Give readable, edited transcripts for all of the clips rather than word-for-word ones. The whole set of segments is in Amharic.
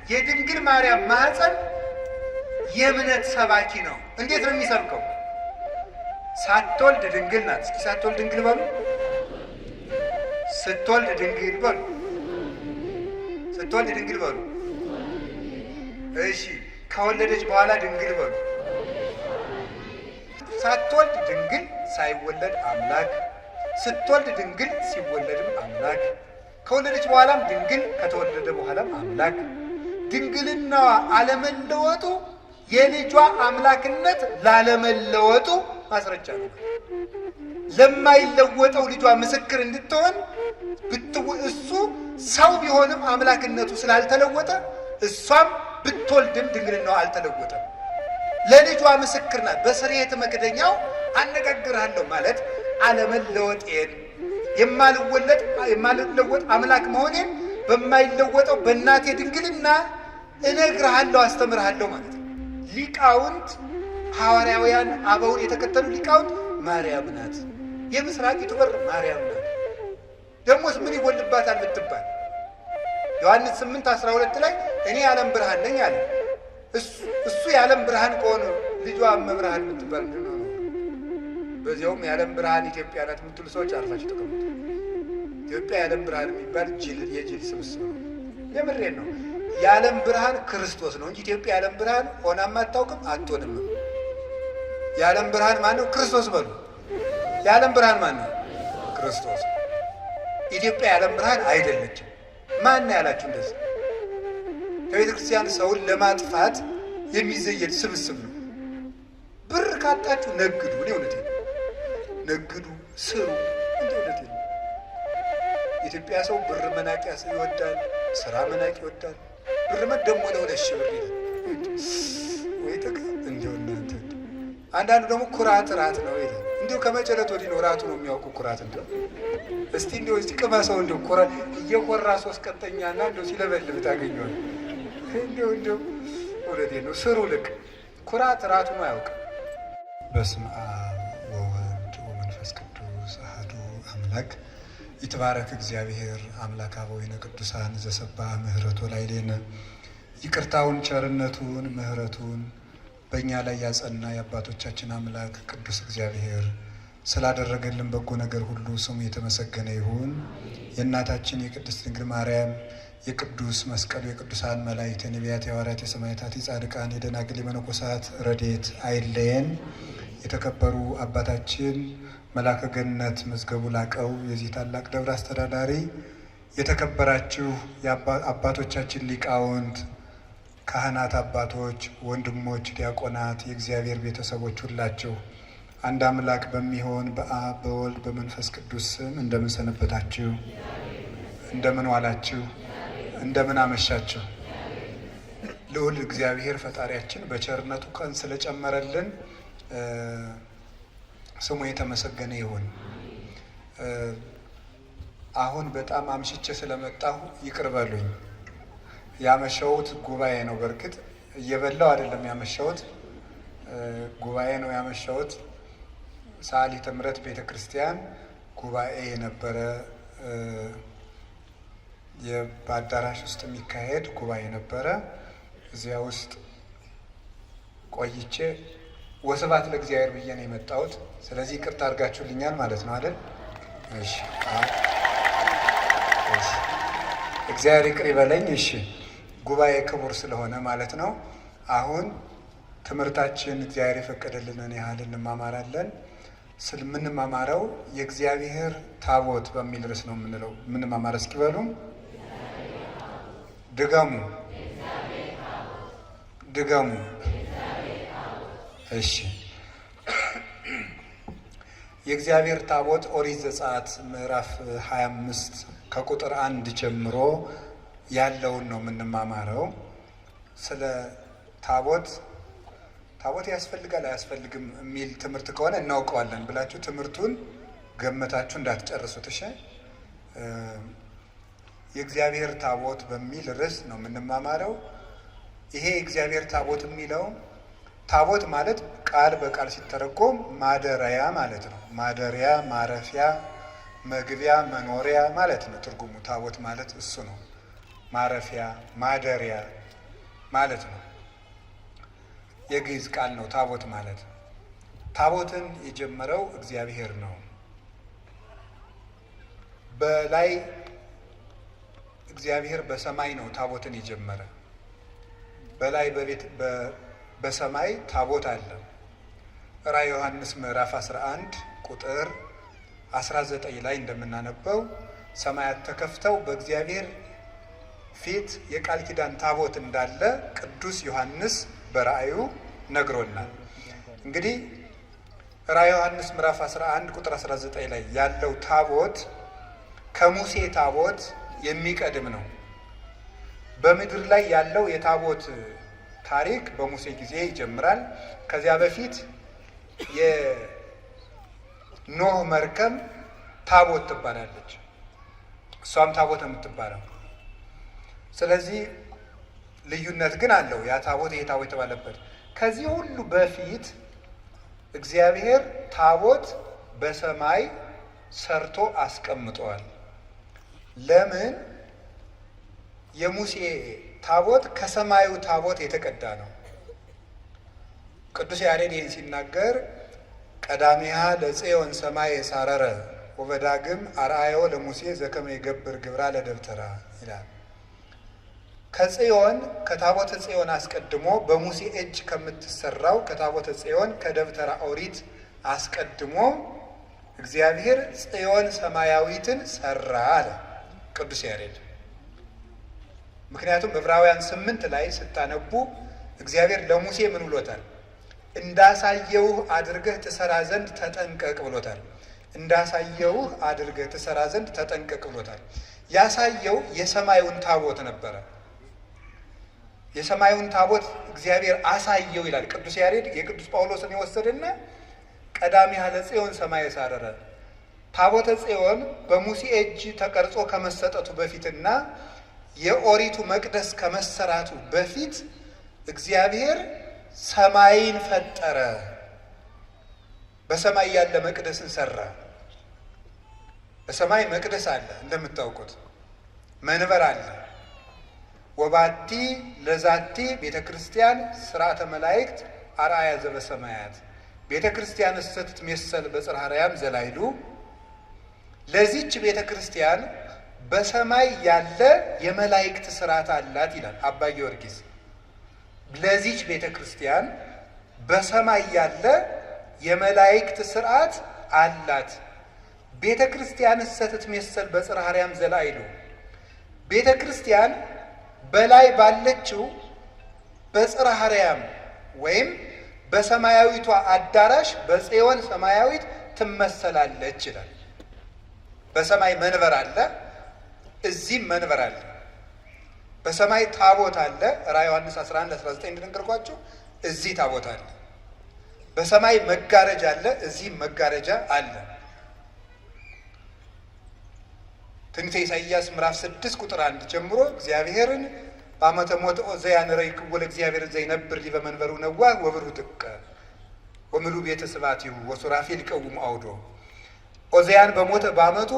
የድንግል ማርያም ማህፀን የእምነት ሰባኪ ነው። እንዴት ነው የሚሰብከው? ሳትወልድ ድንግል ናት። እስኪ ሳትወልድ ድንግል በሉ። ስትወልድ ድንግል በሉ። ስትወልድ ድንግል በሉ። እሺ፣ ከወለደች በኋላ ድንግል በሉ። ሳትወልድ ድንግል ሳይወለድ አምላክ፣ ስትወልድ ድንግል ሲወለድም አምላክ፣ ከወለደች በኋላም ድንግል ከተወለደ በኋላም አምላክ። ድንግልናዋ አለመለወጡ የልጇ አምላክነት ላለመለወጡ ማስረጃ ነው። ለማይለወጠው ልጇ ምስክር እንድትሆን እሱ ሰው ቢሆንም አምላክነቱ ስላልተለወጠ እሷም ብትወልድም ድንግልናዋ አልተለወጠም። ለልጇ ምስክር ናት። በስርየተ መክደኛው አነጋግርሃለሁ ማለት አለመለወጤን የማልለወጥ አምላክ መሆኔን በማይለወጠው በእናቴ ድንግልና እነግርሃለሁ፣ አስተምርሃለሁ ማለት ነው። ሊቃውንት ሐዋርያውያን አበውን የተከተሉ ሊቃውንት ማርያም ናት፣ የምስራቂቱ በር ማርያም ናት። ደሞስ ምን ይጎልባታል ብትባል ዮሐንስ 8:12 ላይ እኔ የዓለም ብርሃን ነኝ አለ። እሱ የዓለም ብርሃን ከሆነ ልጇ እመብርሃን የምትባል ምንድን ነው? በዚያውም የዓለም ብርሃን ኢትዮጵያ ናት የምትሉ ሰዎች አርፋችሁ ተቀምጡ። ኢትዮጵያ የዓለም ብርሃን የሚባል የጅል ስብስብ ነው። የምሬን ነው። የዓለም ብርሃን ክርስቶስ ነው እንጂ ኢትዮጵያ የዓለም ብርሃን ሆናም አታውቅም፣ አትሆንም። የዓለም ብርሃን ማን ነው? ክርስቶስ በሉ። የዓለም ብርሃን ማን ነው? ክርስቶስ። ኢትዮጵያ የዓለም ብርሃን አይደለችም። ማን ያላችሁ እንደዚህ? ከቤተ ክርስቲያን ሰውን ለማጥፋት የሚዘየድ ስብስብ ነው። ብር ካጣችሁ ነግዱ። እኔ እውነቴን ነው። ነግዱ፣ ስሩ። እንደ እውነቴን ነው። የኢትዮጵያ ሰው ብር መናቅ ይወዳል፣ ስራ መናቅ ይወዳል። ብር ደግሞ ለ2 ሺህ ብር ይላል። ወይ ጥቅ እንዲሁ እናንተ። አንዳንዱ ደግሞ ኩራት ራት ነው ይላል። እንዲሁ ከመጨረቱ ወዲህ ነው ራቱ ነው የሚያውቁ ኩራት። እንዲሁ እስቲ እንዲሁ እስቲ ቅመሰው እንዲሁ እየኮራ 3 ቀንተኛና እንዲሁ ሲለበልብ ታገኘዋል። እንዲሁ እውነቴን ነው። ስሩ ልክ ኩራት ራቱ ነው አያውቅም። በስመ አብ ወወልድ ወመንፈስ ቅዱስ አሐዱ አምላክ ይትባረክ እግዚአብሔር አምላክ አበዊነ ቅዱሳን ዘሰብሐ ምሕረቱ ላዕሌነ። ይቅርታውን ቸርነቱን ምሕረቱን በእኛ ላይ ያጸና የአባቶቻችን አምላክ ቅዱስ እግዚአብሔር ስላደረገልን በጎ ነገር ሁሉ ስሙ የተመሰገነ ይሁን። የእናታችን የቅድስት ድንግል ማርያም የቅዱስ መስቀሉ የቅዱሳን መላእክት የነቢያት የሐዋርያት የሰማዕታት የጻድቃን የደናግል የመነኮሳት ረድኤት አይለየን። የተከበሩ አባታችን መላከ ገነት መዝገቡ ላቀው የዚህ ታላቅ ደብር አስተዳዳሪ፣ የተከበራችሁ አባቶቻችን ሊቃውንት፣ ካህናት አባቶች፣ ወንድሞች፣ ዲያቆናት፣ የእግዚአብሔር ቤተሰቦች ሁላችሁ አንድ አምላክ በሚሆን በአብ በወልድ በመንፈስ ቅዱስ ስም እንደምን ሰነበታችሁ? እንደምን ዋላችሁ? እንደምን አመሻችሁ? ልዑል እግዚአብሔር ፈጣሪያችን በቸርነቱ ቀን ስለጨመረልን ስሙ የተመሰገነ ይሁን። አሁን በጣም አምሽቼ ስለመጣሁ ይቅር በሉኝ። ያመሸሁት ጉባኤ ነው። በእርግጥ እየበላው አይደለም ያመሸሁት፣ ጉባኤ ነው ያመሸሁት። ሰዓሊተ ምሕረት ቤተ ክርስቲያን ጉባኤ የነበረ በአዳራሽ ውስጥ የሚካሄድ ጉባኤ ነበረ። እዚያ ውስጥ ቆይቼ ወስብሐት ለእግዚአብሔር ብዬ ነው የመጣሁት። ስለዚህ ይቅርታ አድርጋችሁልኛል ማለት ነው አይደል? እሺ፣ እግዚአብሔር ይቅር ይበለኝ። እሺ፣ ጉባኤ ክቡር ስለሆነ ማለት ነው። አሁን ትምህርታችን እግዚአብሔር የፈቀደልንን ያህል እንማማራለን። ስለምንማማረው የእግዚአብሔር ታቦት በሚል ርዕስ ነው የምንማማረው። እስኪ በሉ ድገሙ፣ ድገሙ። እሺ፣ የእግዚአብሔር ታቦት ኦሪት ዘጸአት ምዕራፍ 25 ከቁጥር 1 ጀምሮ ያለውን ነው የምንማማረው። ስለ ታቦት ያስፈልጋል አያስፈልግም የሚል ትምህርት ከሆነ እናውቀዋለን ብላችሁ ትምህርቱን ገመታችሁ እንዳትጨርሱት። እሺ፣ የእግዚአብሔር ታቦት በሚል ርዕስ ነው የምንማማረው። ይሄ የእግዚአብሔር ታቦት የሚለው ታቦት ማለት ቃል በቃል ሲተረጎም ማደሪያ ማለት ነው። ማደሪያ፣ ማረፊያ፣ መግቢያ፣ መኖሪያ ማለት ነው ትርጉሙ። ታቦት ማለት እሱ ነው። ማረፊያ፣ ማደሪያ፣ ማለት ነው። የግዕዝ ቃል ነው ታቦት ማለት። ታቦትን የጀመረው እግዚአብሔር ነው። በላይ እግዚአብሔር በሰማይ ነው ታቦትን የጀመረ። በላይ በሰማይ ታቦት አለ። ራዕየ ዮሐንስ ምዕራፍ 11 ቁጥር 19 ላይ እንደምናነበው ሰማያት ተከፍተው በእግዚአብሔር ፊት የቃል ኪዳን ታቦት እንዳለ ቅዱስ ዮሐንስ በራእዩ ነግሮናል። እንግዲህ ራዕየ ዮሐንስ ምዕራፍ 11 ቁጥር 19 ላይ ያለው ታቦት ከሙሴ ታቦት የሚቀድም ነው። በምድር ላይ ያለው የታቦት ታሪክ በሙሴ ጊዜ ይጀምራል። ከዚያ በፊት የኖህ መርከብ ታቦት ትባላለች። እሷም ታቦት የምትባለው ስለዚህ ልዩነት ግን አለው። ያ ታቦት ይሄ ታቦት የተባለበት ከዚህ ሁሉ በፊት እግዚአብሔር ታቦት በሰማይ ሰርቶ አስቀምጧል። ለምን? የሙሴ ታቦት ከሰማዩ ታቦት የተቀዳ ነው። ቅዱስ ያሬድ ይህን ሲናገር ቀዳሚሃ ለጽዮን ሰማይ ሳረረ ወበዳግም አርአዮ ለሙሴ ዘከመ ይገብር ግብራ ለደብተራ ይላል። ከጽዮን ከታቦተ ጽዮን አስቀድሞ በሙሴ እጅ ከምትሰራው ከታቦተ ጽዮን ከደብተራ ኦሪት አስቀድሞ እግዚአብሔር ጽዮን ሰማያዊትን ሰራ አለ ቅዱስ ያሬድ። ምክንያቱም ዕብራውያን 8 ላይ ስታነቡ እግዚአብሔር ለሙሴ ምን ብሎታል? እንዳሳየውህ አድርገህ ትሰራ ዘንድ ተጠንቀቅ ብሎታል። እንዳሳየውህ አድርገህ ትሰራ ዘንድ ተጠንቀቅ ብሎታል። ያሳየው የሰማዩን ታቦት ነበረ። የሰማዩን ታቦት እግዚአብሔር አሳየው ይላል ቅዱስ ያሬድ። የቅዱስ ጳውሎስን የወሰደና ቀዳሚሃ ለጽዮን ሰማይ ሳረረ ታቦተ ጽዮን በሙሴ እጅ ተቀርጾ ከመሰጠቱ በፊትና የኦሪቱ መቅደስ ከመሰራቱ በፊት እግዚአብሔር ሰማይን ፈጠረ። በሰማይ ያለ መቅደስን ሰራ። በሰማይ መቅደስ አለ፣ እንደምታውቁት መንበር አለ። ወባቲ ለዛቲ ቤተ ክርስቲያን ስርዓተ መላእክት አርአያ ዘበሰማያት ቤተ ክርስቲያን እሰት ትሜሰል በጽርሐ አርያም ዘላይሉ። ለዚች ቤተ ክርስቲያን በሰማይ ያለ የመላእክት ስርዓት አላት ይላል አባ ጊዮርጊስ። ለዚች ቤተ ክርስቲያን በሰማይ ያለ የመላእክት ስርዓት አላት። ቤተ ክርስቲያን እሰት ትሜሰል በጽርሐ አርያም ዘላይሉ። ቤተ ክርስቲያን በላይ ባለችው በጽርሐ አርያም ወይም በሰማያዊቷ አዳራሽ በጽዮን ሰማያዊት ትመሰላለች ይላል። በሰማይ መንበር አለ፣ እዚህም መንበር አለ። በሰማይ ታቦት አለ። ራዕየ ዮሐንስ 11:19 እንደነገርኳችሁ እዚህ ታቦት አለ። በሰማይ መጋረጃ አለ፣ እዚህም መጋረጃ አለ። ትንቢተ ኢሳይያስ ምዕራፍ 6 ቁጥር 1 ጀምሮ እግዚአብሔርን በዓመተ ሞት ኦዘያን ረኢክዎ ለእግዚአብሔርን ዘይነብር ዲበ መንበሩ ነዋህ ወብሩህ ጥቀ ወምሉእ ቤተ ስብሐቲሁ ወሱራፌል ይቀውሙ አውዶ። ኦዘያን በሞተ በዓመቱ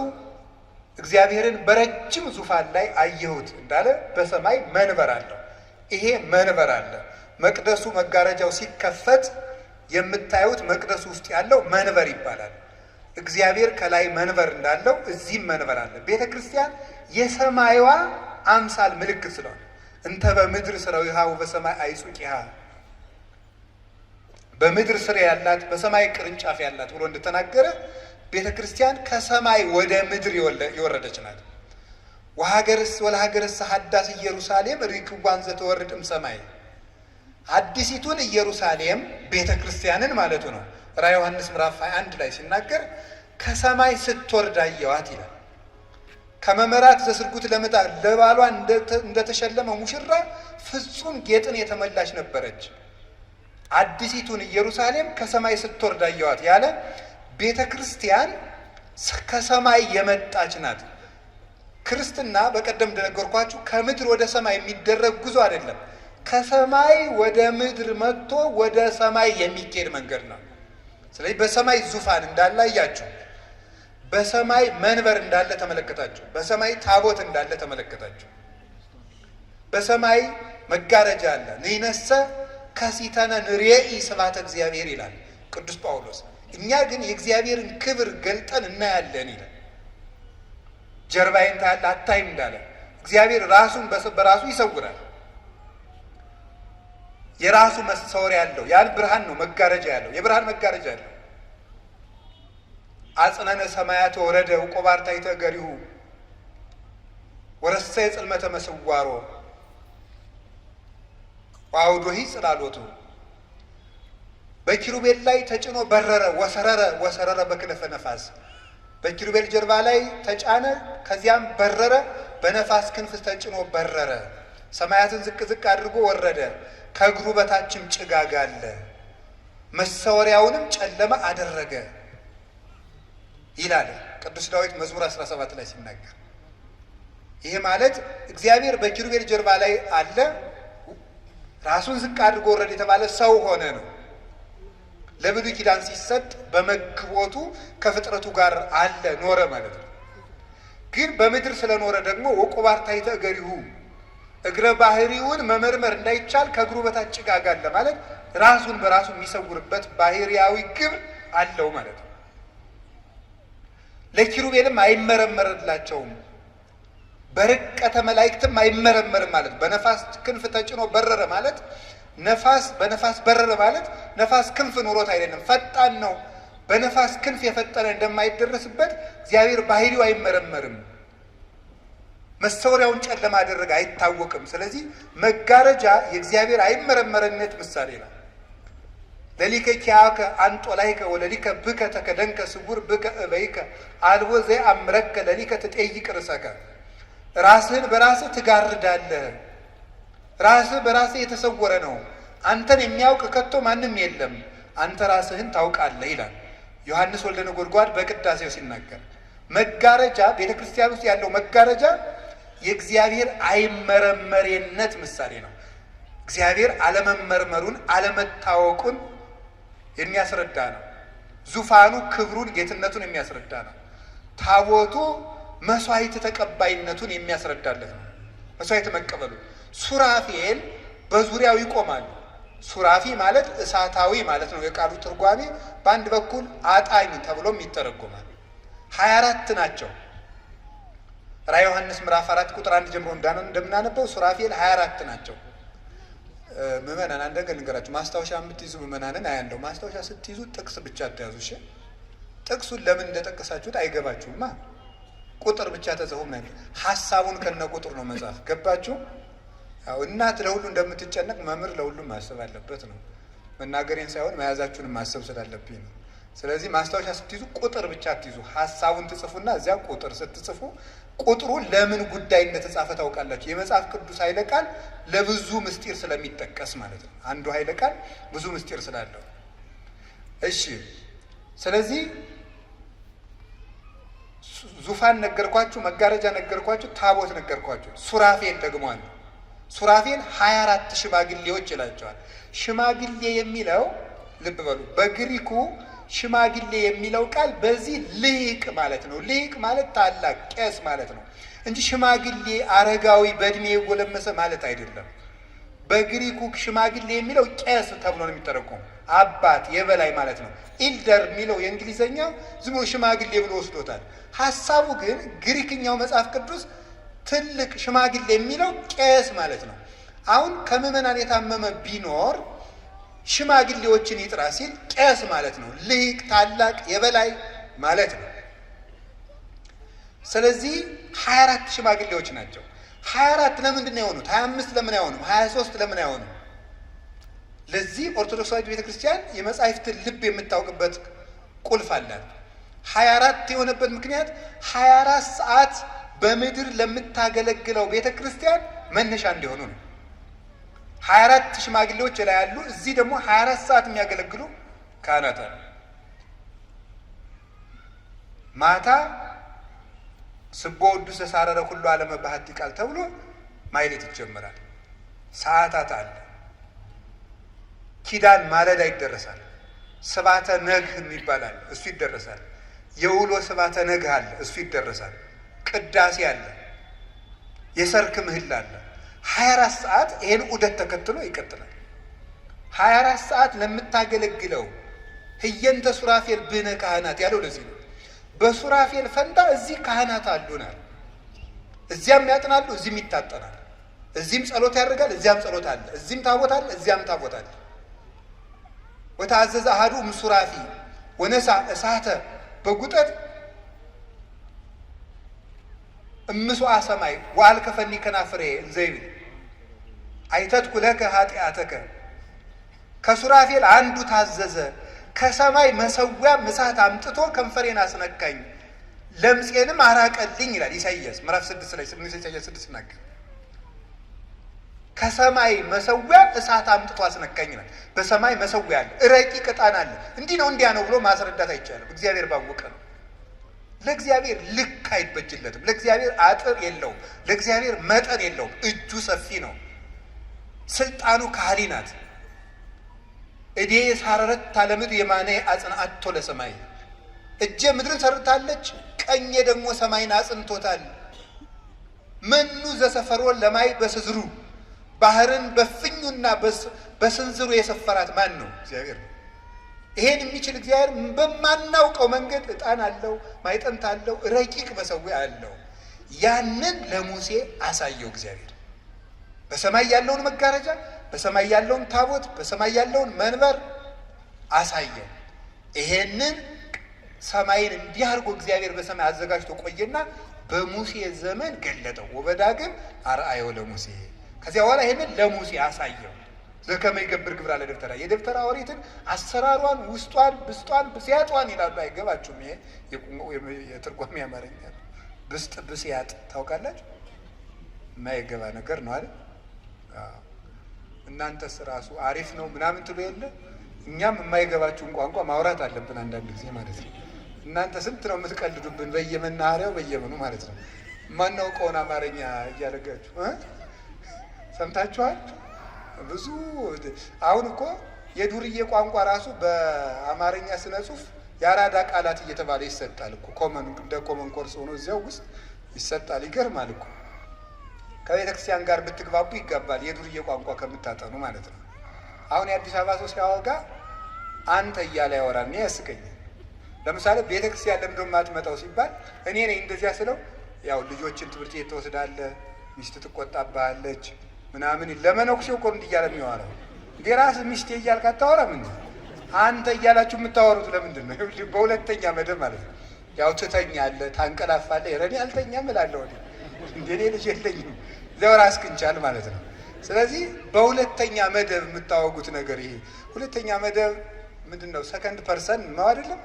እግዚአብሔርን በረጅም ዙፋን ላይ አየሁት እንዳለ በሰማይ መንበር አለ። ይሄ መንበር አለ። መቅደሱ መጋረጃው ሲከፈት የምታዩት መቅደሱ ውስጥ ያለው መንበር ይባላል። እግዚአብሔር ከላይ መንበር እንዳለው እዚህም መንበር አለ። ቤተ ክርስቲያን የሰማይዋ አምሳል ምልክት ስለሆነ እንተ በምድር ሥራዊሃ ወበሰማይ አይጹቂሃ በምድር ስር ያላት በሰማይ ቅርንጫፍ ያላት ብሎ እንደተናገረ ቤተ ክርስቲያን ከሰማይ ወደ ምድር የወረደች ናት። ወሀገርስ ወለሀገርስ ሀዳስ ኢየሩሳሌም ርክቧን ዘተወርድም ሰማይ አዲሲቱን ኢየሩሳሌም ቤተ ክርስቲያንን ማለቱ ነው። ራዕየ ዮሐንስ ምዕራፍ 21 ላይ ሲናገር ከሰማይ ስትወርድ አየኋት ይላል። ከመመራት ዘስርጉት ለመጣ ለባሏ እንደተሸለመ ሙሽራ ፍጹም ጌጥን የተመላች ነበረች። አዲሲቱን ኢየሩሳሌም ከሰማይ ስትወርድ አየኋት ያለ ቤተ ክርስቲያን ከሰማይ የመጣች ናት። ክርስትና በቀደም እንደነገርኳችሁ ከምድር ወደ ሰማይ የሚደረግ ጉዞ አይደለም። ከሰማይ ወደ ምድር መጥቶ ወደ ሰማይ የሚኬድ መንገድ ነው። ስለዚህ በሰማይ ዙፋን እንዳለ አያችሁ፣ በሰማይ መንበር እንዳለ ተመለከታችሁ፣ በሰማይ ታቦት እንዳለ ተመለከታችሁ። በሰማይ መጋረጃ አለ። ንሕነሰ ከሲተነ ንሬኢ ስብሐተ እግዚአብሔር ይላል ቅዱስ ጳውሎስ። እኛ ግን የእግዚአብሔርን ክብር ገልጠን እናያለን ይላል። ጀርባዬን ታያለህ አታይም እንዳለ እግዚአብሔር ራሱን በራሱ ይሰውራል። የራሱ መሰወሪያ ያለው ያን ብርሃን ነው መጋረጃ ያለው የብርሃን መጋረጃ ያለው። አጽነነ ሰማያት ወረደ ውቆባርታይተ እገሪሁ ወረሰየ ጽልመተ መስዋሮ ወአውዶሂ ጽላሎቱ። በኪሩቤል ላይ ተጭኖ በረረ ወሰረረ በክነፈ ነፋስ። በኪሩቤል ጀርባ ላይ ተጫነ፣ ከዚያም በረረ፣ በነፋስ ክንፍ ተጭኖ በረረ። ሰማያትን ዝቅ ዝቅ አድርጎ ወረደ፣ ከእግሩ በታችም ጭጋግ አለ፣ መሰወሪያውንም ጨለማ አደረገ ይላል ቅዱስ ዳዊት መዝሙር 17 ላይ ሲናገር። ይሄ ማለት እግዚአብሔር በኪሩቤል ጀርባ ላይ አለ፣ ራሱን ዝቅ አድርጎ ወረደ የተባለ ሰው ሆነ ነው። ለብሉይ ኪዳን ሲሰጥ በመግቦቱ ከፍጥረቱ ጋር አለ ኖረ ማለት ነው። ግን በምድር ስለኖረ ደግሞ ወቆባርታይተ እገሪሁ እግረ ባህሪውን መመርመር እንዳይቻል ከእግሩ በታች ጭጋግ አለ ማለት ራሱን በራሱ የሚሰውርበት ባህሪያዊ ግብር አለው ማለት ነው። ለኪሩቤልም አይመረመርላቸውም፣ በርቀተ መላእክትም አይመረመርም ማለት በነፋስ ክንፍ ተጭኖ በረረ ማለት በነፋስ በረረ ማለት ነፋስ ክንፍ ኑሮት አይደለም፣ ፈጣን ነው። በነፋስ ክንፍ የፈጠነ እንደማይደረስበት እግዚአብሔር ባህሪው አይመረመርም። መሰወሪያውን ጨለማ አደረገ፣ አይታወቅም። ስለዚህ መጋረጃ የእግዚአብሔር አይመረመርነት ምሳሌ ነው። ለሊከ ኪያከ አንጦላይከ ወለሊከ ብከ ተከደንከ ስውር ብከ እበይከ አልቦ ዘየአምረከ ለሊከ ትጠይቅ ርእሰከ። ራስህን በራስህ ትጋርዳለህ። ራስህ በራስህ የተሰወረ ነው። አንተን የሚያውቅ ከቶ ማንም የለም። አንተ ራስህን ታውቃለህ ይላል ዮሐንስ ወልደ ነጎድጓድ በቅዳሴው ሲናገር። መጋረጃ ቤተ ክርስቲያን ውስጥ ያለው መጋረጃ የእግዚአብሔር አይመረመሬነት ምሳሌ ነው። እግዚአብሔር አለመመርመሩን አለመታወቁን የሚያስረዳ ነው። ዙፋኑ ክብሩን ጌትነቱን የሚያስረዳ ነው። ታቦቱ መስዋዕት ተቀባይነቱን የሚያስረዳለት ነው። መስዋዕት መቀበሉ። ሱራፌል በዙሪያው ይቆማሉ። ሱራፊ ማለት እሳታዊ ማለት ነው የቃሉ ትርጓሜ። በአንድ በኩል አጣኝ ተብሎም ይተረጎማል። 24 ናቸው። ራዕየ ዮሐንስ ምዕራፍ 4 ቁጥር 1 ጀምሮ እንደምናነበው ሱራፌል 24 ናቸው። ምዕመናን አንድ ነገር ልንገራችሁ። ማስታወሻ የምትይዙ ምዕመናንን አያለው። ማስታወሻ ስትይዙ ጥቅስ ብቻ አትያዙ። እሺ፣ ጥቅሱን ለምን እንደጠቀሳችሁት አይገባችሁማ። ቁጥር ብቻ ተጽፎ ማለት ሐሳቡን ከነ ቁጥር ነው መጻፍ። ገባችሁ? ያው እናት ለሁሉ እንደምትጨነቅ መምህር ለሁሉም ማሰብ አለበት ነው። መናገሬን ሳይሆን መያዛችሁን ማሰብ ስላለብኝ ነው። ስለዚህ ማስታወሻ ስትይዙ ቁጥር ብቻ አትይዙ። ሐሳቡን ትጽፉና እዚያ ቁጥር ስትጽፉ ቁጥሩ ለምን ጉዳይ እንደተጻፈ ታውቃላችሁ። የመጽሐፍ ቅዱስ ኃይለ ቃል ለብዙ ምስጢር ስለሚጠቀስ ማለት ነው። አንዱ ኃይለ ቃል ብዙ ምስጢር ስላለው። እሺ፣ ስለዚህ ዙፋን ነገርኳችሁ፣ መጋረጃ ነገርኳችሁ፣ ታቦት ነገርኳችሁ። ሱራፌል ደግሞ አለ። ሱራፌል 24 ሽማግሌዎች ይላቸዋል። ሽማግሌ የሚለው ልብ በሉ፣ በግሪኩ ሽማግሌ የሚለው ቃል በዚህ ልሂቅ ማለት ነው። ልሂቅ ማለት ታላቅ ቄስ ማለት ነው እንጂ ሽማግሌ አረጋዊ በእድሜ የጎለመሰ ማለት አይደለም። በግሪኩ ሽማግሌ የሚለው ቄስ ተብሎ ነው የሚተረጎመው። አባት የበላይ ማለት ነው። ኢልደር የሚለው የእንግሊዘኛው ዝም ብሎ ሽማግሌ ብሎ ወስዶታል። ሐሳቡ ግን ግሪክኛው መጽሐፍ ቅዱስ ትልቅ ሽማግሌ የሚለው ቄስ ማለት ነው። አሁን ከምዕመናን የታመመ ቢኖር ሽማግሌዎችን ይጥራ ሲል ቄስ ማለት ነው። ልሂቅ ታላቅ የበላይ ማለት ነው። ስለዚህ 24 ሽማግሌዎች ናቸው። 24 ለምንድን ነው የሆኑት? 25 ለምን አይሆኑም? 23 ለምን አይሆኑም? ለዚህ ኦርቶዶክሳዊት ቤተክርስቲያን የመጻሕፍትን ልብ የምታውቅበት ቁልፍ አላት። 24 የሆነበት ምክንያት 24 ሰዓት በምድር ለምታገለግለው ቤተክርስቲያን መነሻ እንዲሆኑ ነው። 24 ሽማግሌዎች ላይ ያሉ፣ እዚህ ደግሞ 24 ሰዓት የሚያገለግሉ ካህናት አሉ። ማታ ስቦ ወዱስ ሳረረ ሁሉ ዓለመ ባህቲ ቃል ተብሎ ማይሌት ይጀምራል። ሰዓታት አለ። ኪዳን ማለዳ ይደረሳል። ስባተ ነግህ የሚባላል እሱ ይደረሳል። የውሎ ስባተ ነግህ አለ እሱ ይደረሳል። ቅዳሴ አለ። የሰርክ ምህላ አለ። 24 ሰዓት ይሄን ዑደት ተከትሎ ይቀጥላል። 24 ሰዓት ለምታገለግለው ህየንተ ሱራፌል ብነ ካህናት ያለው ለዚህ ነው። በሱራፌል ፈንታ እዚህ ካህናት አሉናል። እዚያም ያጥናሉ፣ እዚህም ይታጠናል። እዚህም ጸሎት ያደርጋል፣ እዚያም ጸሎት አለ። እዚህም ታቦት አለ፣ እዚያም ታቦት አለ። ወተአዘዘ አሐዱ እምሱራፊ ወነሳ እሳተ በጉጠት እምስዋ ሰማይ ወአልከፈኒ ከናፍሬ እንዘይብል አይተትኩ ለከ ኃጢአተከ። ከሱራፌል አንዱ ታዘዘ፣ ከሰማይ መሰዊያ እሳት አምጥቶ ከንፈሬን አስነካኝ ለምጼንም አራቀልኝ ይላል ኢሳይያስ ምዕራፍ 6 ላይ ኢሳይያስ 6 ይናገራል። ከሰማይ መሰዊያ እሳት አምጥቶ አስነካኝ ይላል። በሰማይ መሰዊያ አለ፣ ረቂቅ ዕጣን አለ። እንዲህ ነው እንዲያ ነው ብሎ ማስረዳት አይቻልም። እግዚአብሔር ባወቀ ነው። ለእግዚአብሔር ልክ አይበጅለትም። ለእግዚአብሔር አጥር የለውም። ለእግዚአብሔር መጠን የለውም። እጁ ሰፊ ነው። ስልጣኑ ካህሊ ናት። እዴ ሳረረት ታለምድ የማነ አጽንዓቶ ለሰማይ፣ እጄ ምድርን ሰርታለች፣ ቀኜ ደግሞ ሰማይን አጽንቶታል። መኑ ዘሰፈሮ ለማይ በስዝሩ፣ ባህርን በፍኙና በስንዝሩ የሰፈራት ማን ነው? እግዚአብሔር ነው። ይሄን የሚችል እግዚአብሔር በማናውቀው መንገድ ዕጣን አለው፣ ማይጠንት አለው፣ ረቂቅ መሰዊያ አለው። ያንን ለሙሴ አሳየው እግዚአብሔር። በሰማይ ያለውን መጋረጃ፣ በሰማይ ያለውን ታቦት፣ በሰማይ ያለውን መንበር አሳየው። ይሄንን ሰማይን እንዲህ አድርጎ እግዚአብሔር በሰማይ አዘጋጅቶ ቆየና በሙሴ ዘመን ገለጠው። ወበዳግም አርአዮ ለሙሴ፣ ከዚያ በኋላ ይሄንን ለሙሴ አሳየው። ዘከመ ይገብር ግብራ ለደብተራ፣ የደብተራ ኦሪትን አሰራሯን፣ ውስጧን፣ ብስጧን፣ ብስያጧን ይላሉ። አይገባችሁም? ይሄ የትርጓሜ አማርኛ ብስጥ ብስያጥ ታውቃላችሁ? የማይገባ ነገር ነው አይደል? እናንተስ ራሱ አሪፍ ነው ምናምን ትሉ የለ? እኛም የማይገባችሁን ቋንቋ ማውራት አለብን አንዳንድ ጊዜ ማለት ነው። እናንተ ስንት ነው የምትቀልዱብን በየመናኸሪያው በየመኑ ማለት ነው። ማናውቀውን አማርኛ እያደረጋችሁ ሰምታችኋል። ብዙ አሁን እኮ የዱርዬ ቋንቋ ራሱ በአማርኛ ስነ ጽሁፍ የአራዳ ቃላት እየተባለ ይሰጣል እኮ። ኮመን እንደ ኮመን ኮርስ ሆኖ እዚያው ውስጥ ይሰጣል። ይገርማል እኮ። ከቤተ ክርስቲያን ጋር ብትግባቡ ይገባል፣ የዱርዬ ቋንቋ ከምታጠኑ ማለት ነው። አሁን የአዲስ አበባ ሰው ሲያወጋ አንተ እያለ ያወራል። እኔ ያስቀኛል። ለምሳሌ ቤተ ክርስቲያን ለምንድነው የማትመጣው ሲባል እኔ ነኝ እንደዚያ ስለው፣ ያው ልጆችን ትምህርት ቤት ትወስዳለህ፣ ሚስት ትቆጣብሃለች ምናምን ለመነኩሴው እኮ እንዲህ እያለ የሚያወራው። እንዴ ራስህ ሚስቴ እያልክ አታወራም እንዴ? አንተ እያላችሁ የምታወሩት ለምንድን ነው? በሁለተኛ መደብ ማለት ነው። ያው ትተኛለህ፣ ታንቀላፋለህ። ረኔ አልተኛም እላለሁ እንዴ እኔ ልጅ የለኝም። እዚያው ራስህን ቻል ማለት ነው። ስለዚህ በሁለተኛ መደብ የምታወጉት ነገር ይሄ ሁለተኛ መደብ ምንድን ነው? ሰከንድ ፐርሰን ነው አይደለም?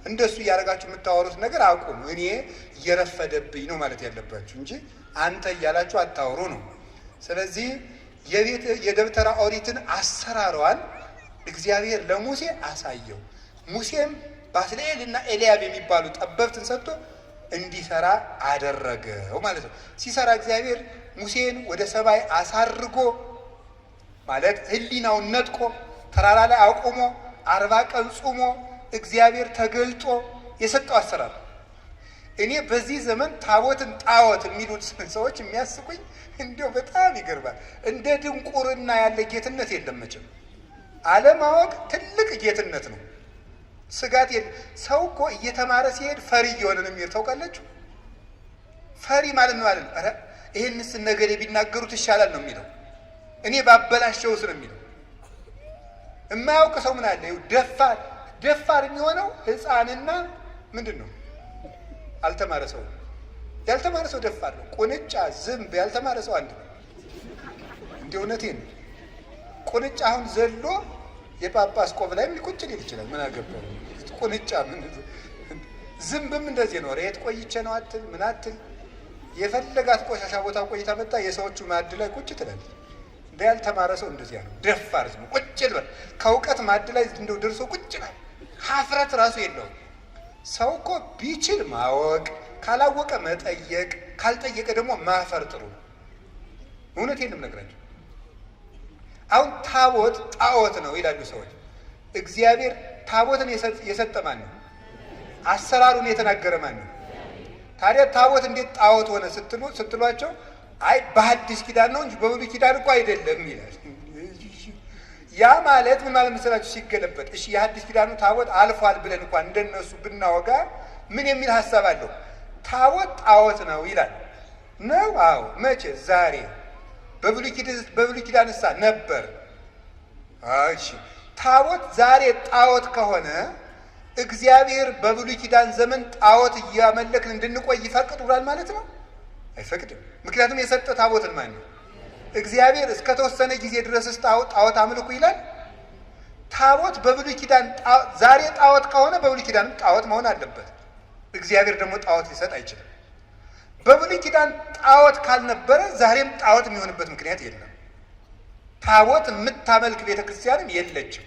እንደሱ እያደረጋችሁ የምታወሩት ነገር አቁሙ። እኔ እየረፈደብኝ ነው ማለት ያለባችሁ እንጂ አንተ እያላችሁ አታወሩ ነው። ስለዚህ የደብተራ ኦሪትን አሰራሯን እግዚአብሔር ለሙሴ አሳየው። ሙሴም ባስልኤል እና ኤልያብ የሚባሉ ጠበብትን ሰጥቶ እንዲሰራ አደረገው ማለት ነው። ሲሰራ እግዚአብሔር ሙሴን ወደ ሰማይ አሳርጎ ማለት ሕሊናውን ነጥቆ ተራራ ላይ አቁሞ 40 ቀን ጾሞ እግዚአብሔር ተገልጦ የሰጠው አሰራር። እኔ በዚህ ዘመን ታቦትን ጣዖት የሚሉት ሰዎች የሚያስቁኝ እንዲያው በጣም ይገርማል። እንደ ድንቁርና ያለ ጌትነት የለም መቼም። አለማወቅ ትልቅ ጌትነት ነው። ስጋት የለም። ሰው እኮ እየተማረ ሲሄድ ፈሪ እየሆነ ነው የሚሄድ። ታውቃላችሁ? ፈሪ ማለት ነው አይደል? ኧረ ይሄንስ ነገሬ ቢናገሩት ይሻላል ነው የሚለው። እኔ ባበላሸውስ ነው የሚለው። የማያውቅ ሰው ምን አለ? ደፋር የሚሆነው ሕፃንና ምንድን ነው አልተማረ ሰው። ያልተማረ ሰው ደፋር ነው። ቁንጫ፣ ዝንብ ያልተማረ ሰው አንድ ነው። እንደ እውነቴን ነው። ቁንጫ አሁን ዘሎ የጳጳስ ቆብ ላይ ቁጭ ሊል ይችላል። ምን አገባው? ቁንጫ ምን ዝንብም እንደዚህ ነው። ሬት ቆይቼ ነው አትል ምን አትል። የፈለጋት ቆሻሻ ቦታ ቆይታ መጣ የሰዎቹ ማዕድ ላይ ቁጭ ትላለች። እንደ ያልተማረ ሰው እንደዚያ ነው። ደፋር ነው። ቁጭ ልበል ከእውቀት ማዕድ ላይ እንደው ደርሶ ቁጭ ይላል። ሀፍረት ራሱ የለውም። ሰው እኮ ቢችል ማወቅ፣ ካላወቀ መጠየቅ፣ ካልጠየቀ ደግሞ ማፈር ጥሩ ነው። እውነቴን ነው የምነግራቸው። አሁን ታቦት ጣዖት ነው ይላሉ ሰዎች። እግዚአብሔር ታቦትን የሰጠ ማን ነው? አሰራሩን የተናገረ ማን ነው? ታዲያ ታቦት እንዴት ጣዖት ሆነ ስትሏቸው አይ በሐዲስ ኪዳን ነው እንጂ በብሉይ ኪዳን እኮ አይደለም ይላል። ያ ማለት ምን ማለት መሰላችሁ? ሲገለበጥ እሺ የሐዲስ ኪዳኑ ታቦት አልፏል ብለን እንኳን እንደነሱ ብናወጋ ምን የሚል ሐሳብ አለው? ታቦት ጣዖት ነው ይላል ነው። አዎ መቼ? ዛሬ። በብሉይ ኪዳንሳ ነበር። እሺ ታቦት ዛሬ ጣዖት ከሆነ እግዚአብሔር በብሉይ ኪዳን ዘመን ጣዖት እያመለክን እንድንቆይ ይፈቅዱናል ማለት ነው? አይፈቅድም። ምክንያቱም የሰጠ ታቦትን ማን ነው? እግዚአብሔር እስከ ተወሰነ ጊዜ ድረስ ጣዖት አምልኩ ይላል። ታቦት በብሉይ ኪዳን ዛሬ ጣዖት ከሆነ በብሉይ ኪዳንም ጣዖት መሆን አለበት። እግዚአብሔር ደግሞ ጣዖት ሊሰጥ አይችልም። በብሉይ ኪዳን ጣዖት ካልነበረ ዛሬም ጣዖት የሚሆንበት ምክንያት የለም። ታቦት የምታመልክ ቤተ ክርስቲያንም የለችም።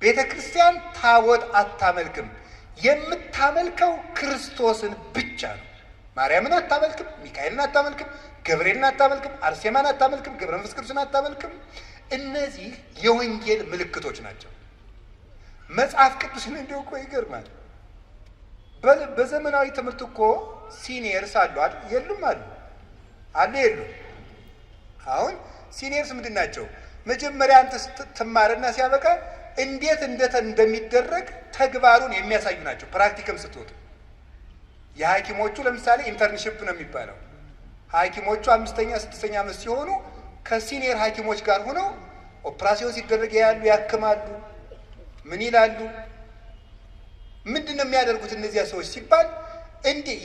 ቤተ ክርስቲያን ታቦት አታመልክም። የምታመልከው ክርስቶስን ብቻ ነው። ማርያምን አታመልክም፣ ሚካኤልን አታመልክም፣ ገብርኤልን አታመልክም፣ አርሴማን አታመልክም፣ ገብረ መንፈስ ቅዱስን አታመልክም። እነዚህ የወንጌል ምልክቶች ናቸው። መጽሐፍ ቅዱስን እንዲሁ እኮ ይገርማል። በዘመናዊ ትምህርት እኮ ሲኒየርስ አሉ አይደል? የሉም? አሉ የሉም? አሁን ሲኒየርስ ምንድን ናቸው? መጀመሪያ አንተ ስትማርና ሲያበቃ እንዴት እንደሚደረግ ተግባሩን የሚያሳዩ ናቸው። ፕራክቲክም ስትወጡ የሐኪሞቹ ለምሳሌ ኢንተርንሺፕ ነው የሚባለው። ሐኪሞቹ 5ኛ 6ኛ ዓመት ሲሆኑ ከሲኒየር ሐኪሞች ጋር ሆነው ኦፕራሲዮን ሲደረግ ያሉ ያክማሉ። ምን ይላሉ? ምንድን ነው የሚያደርጉት እነዚያ ሰዎች ሲባል እንዲህ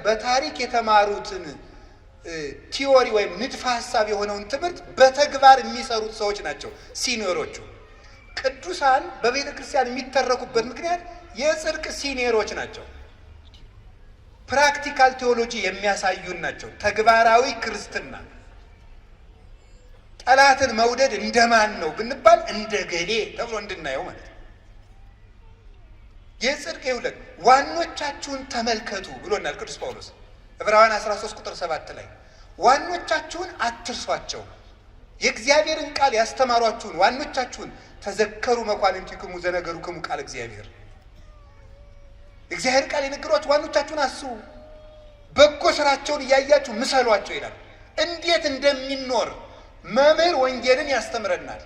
በታሪክ የተማሩትን ቲዎሪ ወይም ንድፈ ሐሳብ የሆነውን ትምህርት በተግባር የሚሰሩት ሰዎች ናቸው ሲኒየሮቹ። ቅዱሳን በቤተ ክርስቲያን የሚተረኩበት ምክንያት የጽድቅ ሲኒየሮች ናቸው። ፕራክቲካል ቴዎሎጂ የሚያሳዩን ናቸው። ተግባራዊ ክርስትና። ጠላትን መውደድ እንደማን ነው ብንባል እንደ ገሌ ተብሎ እንድናየው ማለት ነው። የጽድቅ ይውለድ ዋኖቻችሁን ተመልከቱ ብሎናል ቅዱስ ጳውሎስ ዕብራውያን 13 ቁጥር 7 ላይ ዋኖቻችሁን አትርሷቸው፣ የእግዚአብሔርን ቃል ያስተማሯችሁን ዋኖቻችሁን ተዘከሩ መኳንንቲክሙ ዘነገሩክሙ ቃል እግዚአብሔር። እግዚአብሔር ቃል የነገሯችሁ ዋኖቻችሁን አስቡ፣ በጎ ስራቸውን እያያችሁ ምሰሏቸው ይላል። እንዴት እንደሚኖር መምህር ወንጌልን ያስተምረናል።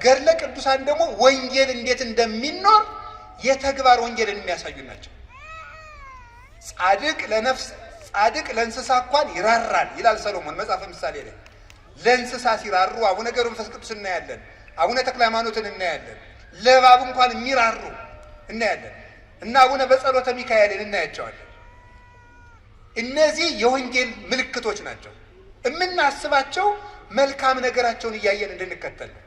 ገድለ ቅዱሳን ደግሞ ወንጌል እንዴት እንደሚኖር የተግባር ወንጌልን የሚያሳዩ ናቸው። ጻድቅ ለእንስሳ እንኳን ይራራል ይላል ሰሎሞን መጽሐፈ ምሳሌ ላይ። ለእንስሳ ሲራሩ አቡነ ገብረ መንፈስ ቅዱስ እናያለን፣ አቡነ ተክለ ሃይማኖትን እናያለን። ለእባብ እንኳን የሚራሩ እናያለን እና አቡነ በጸሎተ ሚካኤልን እናያቸዋለን። እነዚህ የወንጌል ምልክቶች ናቸው። የምናስባቸው መልካም ነገራቸውን እያየን እንድንከተል ነው።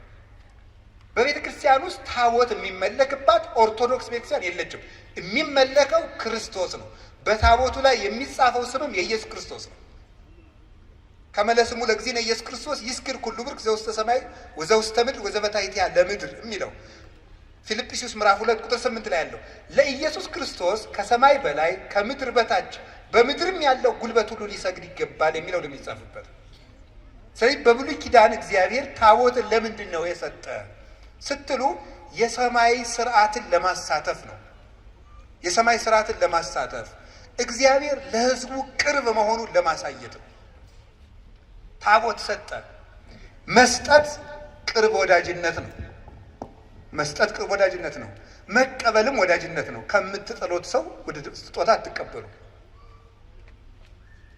በቤተ ክርስቲያን ውስጥ ታቦት የሚመለክባት ኦርቶዶክስ ቤተክርስቲያን የለችም። የሚመለከው ክርስቶስ ነው። በታቦቱ ላይ የሚጻፈው ስምም የኢየሱስ ክርስቶስ ነው። ከመለስሙ ለእግዚእነ ኢየሱስ ክርስቶስ ይስክር ኩሉ ብርክ ዘውስተ ሰማይ ወዘውስተ ምድር ወዘበታሕቲሃ ለምድር የሚለው ፊልጵስዩስ ምዕራፍ 2 ቁጥር 8 ላይ ያለው ለኢየሱስ ክርስቶስ ከሰማይ በላይ ከምድር በታች በምድርም ያለው ጉልበት ሁሉ ሊሰግድ ይገባል የሚለው የሚጻፍበት። ስለዚህ በብሉይ ኪዳን እግዚአብሔር ታቦትን ለምንድን ነው የሰጠ ስትሉ የሰማይ ስርዓትን ለማሳተፍ ነው። የሰማይ ስርዓትን ለማሳተፍ እግዚአብሔር ለሕዝቡ ቅርብ መሆኑን ለማሳየት ነው። ታቦት ሰጠ። መስጠት ቅርብ ወዳጅነት ነው። መስጠት ቅርብ ወዳጅነት ነው። መቀበልም ወዳጅነት ነው። ከምትጠሉት ሰው ወደ ስጦታ አትቀበሉ።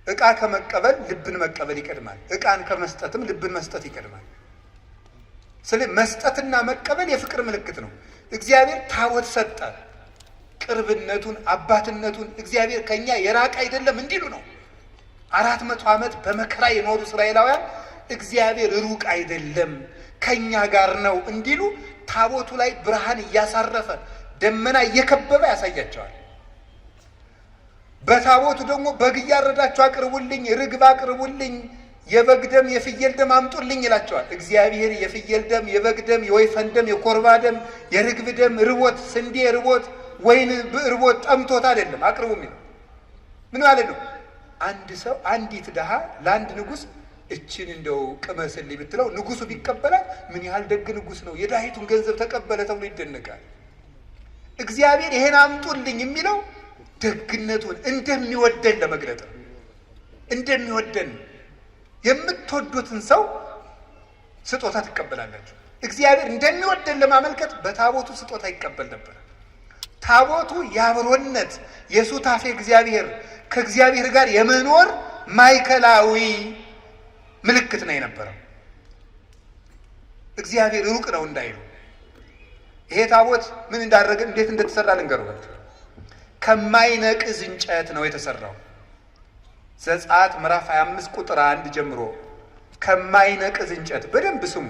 ዕቃ ከመቀበል ልብን መቀበል ይቀድማል። ዕቃን ከመስጠትም ልብን መስጠት ይቀድማል። ስለዚህ መስጠትና መቀበል የፍቅር ምልክት ነው። እግዚአብሔር ታቦት ሰጠ። ቅርብነቱን አባትነቱን እግዚአብሔር ከኛ የራቀ አይደለም እንዲሉ ነው። 400 ዓመት በመከራ የኖሩ እስራኤላውያን እግዚአብሔር ሩቅ አይደለም ከኛ ጋር ነው እንዲሉ ታቦቱ ላይ ብርሃን እያሳረፈ ደመና እየከበበ ያሳያቸዋል። በታቦቱ ደግሞ በግ እያረዳችሁ አቅርቡልኝ፣ ርግብ አቅርቡልኝ፣ የበግ ደም የፍየል ደም አምጡልኝ ይላቸዋል። እግዚአብሔር የፍየል ደም፣ የበግ ደም፣ የወይፈን ደም፣ የኮርባ ደም፣ የርግብ ደም ርቦት፣ ስንዴ ርቦት፣ ወይን ርቦት ጠምቶት አይደለም አቅርቡ የሚለው። ምን ማለት ነው? አንድ ሰው አንዲት ድሃ ለአንድ ንጉሥ እችን እንደው ቅመስልኝ ብትለው ንጉሱ ቢቀበላት ምን ያህል ደግ ንጉሥ ነው፣ የድሃይቱን ገንዘብ ተቀበለ ተብሎ ይደነቃል። እግዚአብሔር ይሄን አምጡልኝ የሚለው ደግነቱን እንደሚወደን ለመግለጥ ነው። እንደሚወደን የምትወዱትን ሰው ስጦታ ትቀበላላችሁ። እግዚአብሔር እንደሚወደን ለማመልከት በታቦቱ ስጦታ ይቀበል ነበር። ታቦቱ የአብሮነት የሱታፌ እግዚአብሔር ከእግዚአብሔር ጋር የመኖር ማዕከላዊ ምልክት ነው የነበረው። እግዚአብሔር ሩቅ ነው እንዳይሉ። ይሄ ታቦት ምን እንዳደረገ እንዴት እንደተሰራ ልንገሩላችሁ። ከማይነቅዝ እንጨት ነው የተሰራው። ዘጸአት ምዕራፍ 25 ቁጥር 1 ጀምሮ ከማይነቅዝ እንጨት። በደንብ ስሙ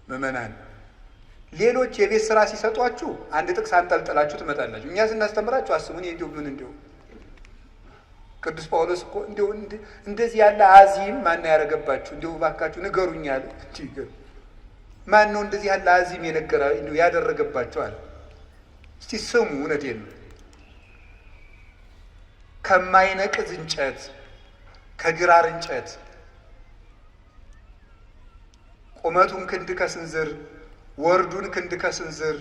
ምዕመናን። ሌሎች የቤት ስራ ሲሰጧችሁ አንድ ጥቅስ አንጠልጥላችሁ ትመጣላችሁ። እኛ ስናስተምራችሁ አስቡን። እንዲሁ ምን እንዲሁ ቅዱስ ጳውሎስ እኮ እንዲሁ እንደዚህ ያለ አዚም ማን ያደረገባችሁ? እንዲሁ ባካችሁ ንገሩኝ አለ። ማን ነው እንደዚህ ያለ አዚም የነገራ እንዲሁ ያደረገባችሁ አለ። እስቲ ስሙ፣ እውነቴን ነው። ከማይነቅዝ እንጨት ከግራር እንጨት ቁመቱን ክንድ ከስንዝር ወርዱን ክንድ ከስንዝር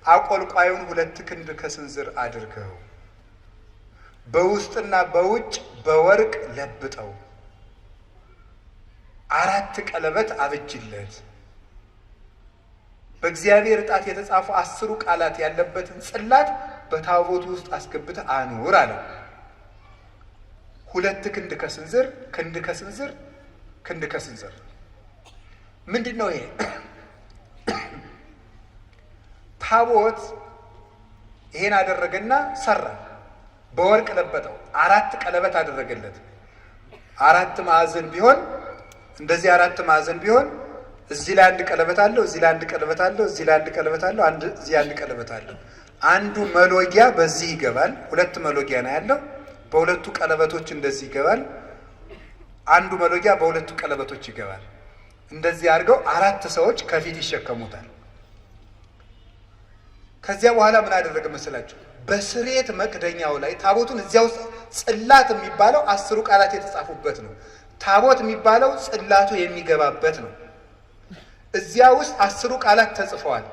አቆልቋዩን 2 ክንድ ከስንዝር አድርገው በውስጥና በውጭ በወርቅ ለብጠው 4 ቀለበት አበጅለት። በእግዚአብሔር ጣት የተጻፉ 10 ቃላት ያለበትን ጽላት በታቦቱ ውስጥ አስገብተህ አኑር አለ። 2 ክንድ ከስንዝር ክንድ ከስንዝር ክንድ ከስንዝር ምንድን ነው ይሄ? ታቦት ይሄን አደረገና ሰራ። በወርቅ ለበጠው። 4 ቀለበት አደረገለት። 4 ማዕዘን ቢሆን እንደዚህ 4 ማዕዘን ቢሆን እዚህ ላይ 1 ቀለበት አለው፣ እዚህ ላይ 1 ቀለበት አለው፣ እዚህ ላይ 1 ቀለበት አለው፣ እዚህ 1 ቀለበት አለው። አንዱ መሎጊያ በዚህ ይገባል። 2 መሎጊያ ነው ያለው። በሁለቱ ቀለበቶች እንደዚህ ይገባል። አንዱ መሎጊያ በሁለቱ ቀለበቶች ይገባል። እንደዚህ አድርገው 4 ሰዎች ከፊት ይሸከሙታል። ከዚያ በኋላ ምን አደረገ መሰላችሁ? በስሬት መክደኛው ላይ ታቦቱን እዚያ ውስጥ ጽላት የሚባለው 10 ቃላት የተጻፉበት ነው። ታቦት የሚባለው ጽላቱ የሚገባበት ነው። እዚያ ውስጥ 10 ቃላት ተጽፈዋል።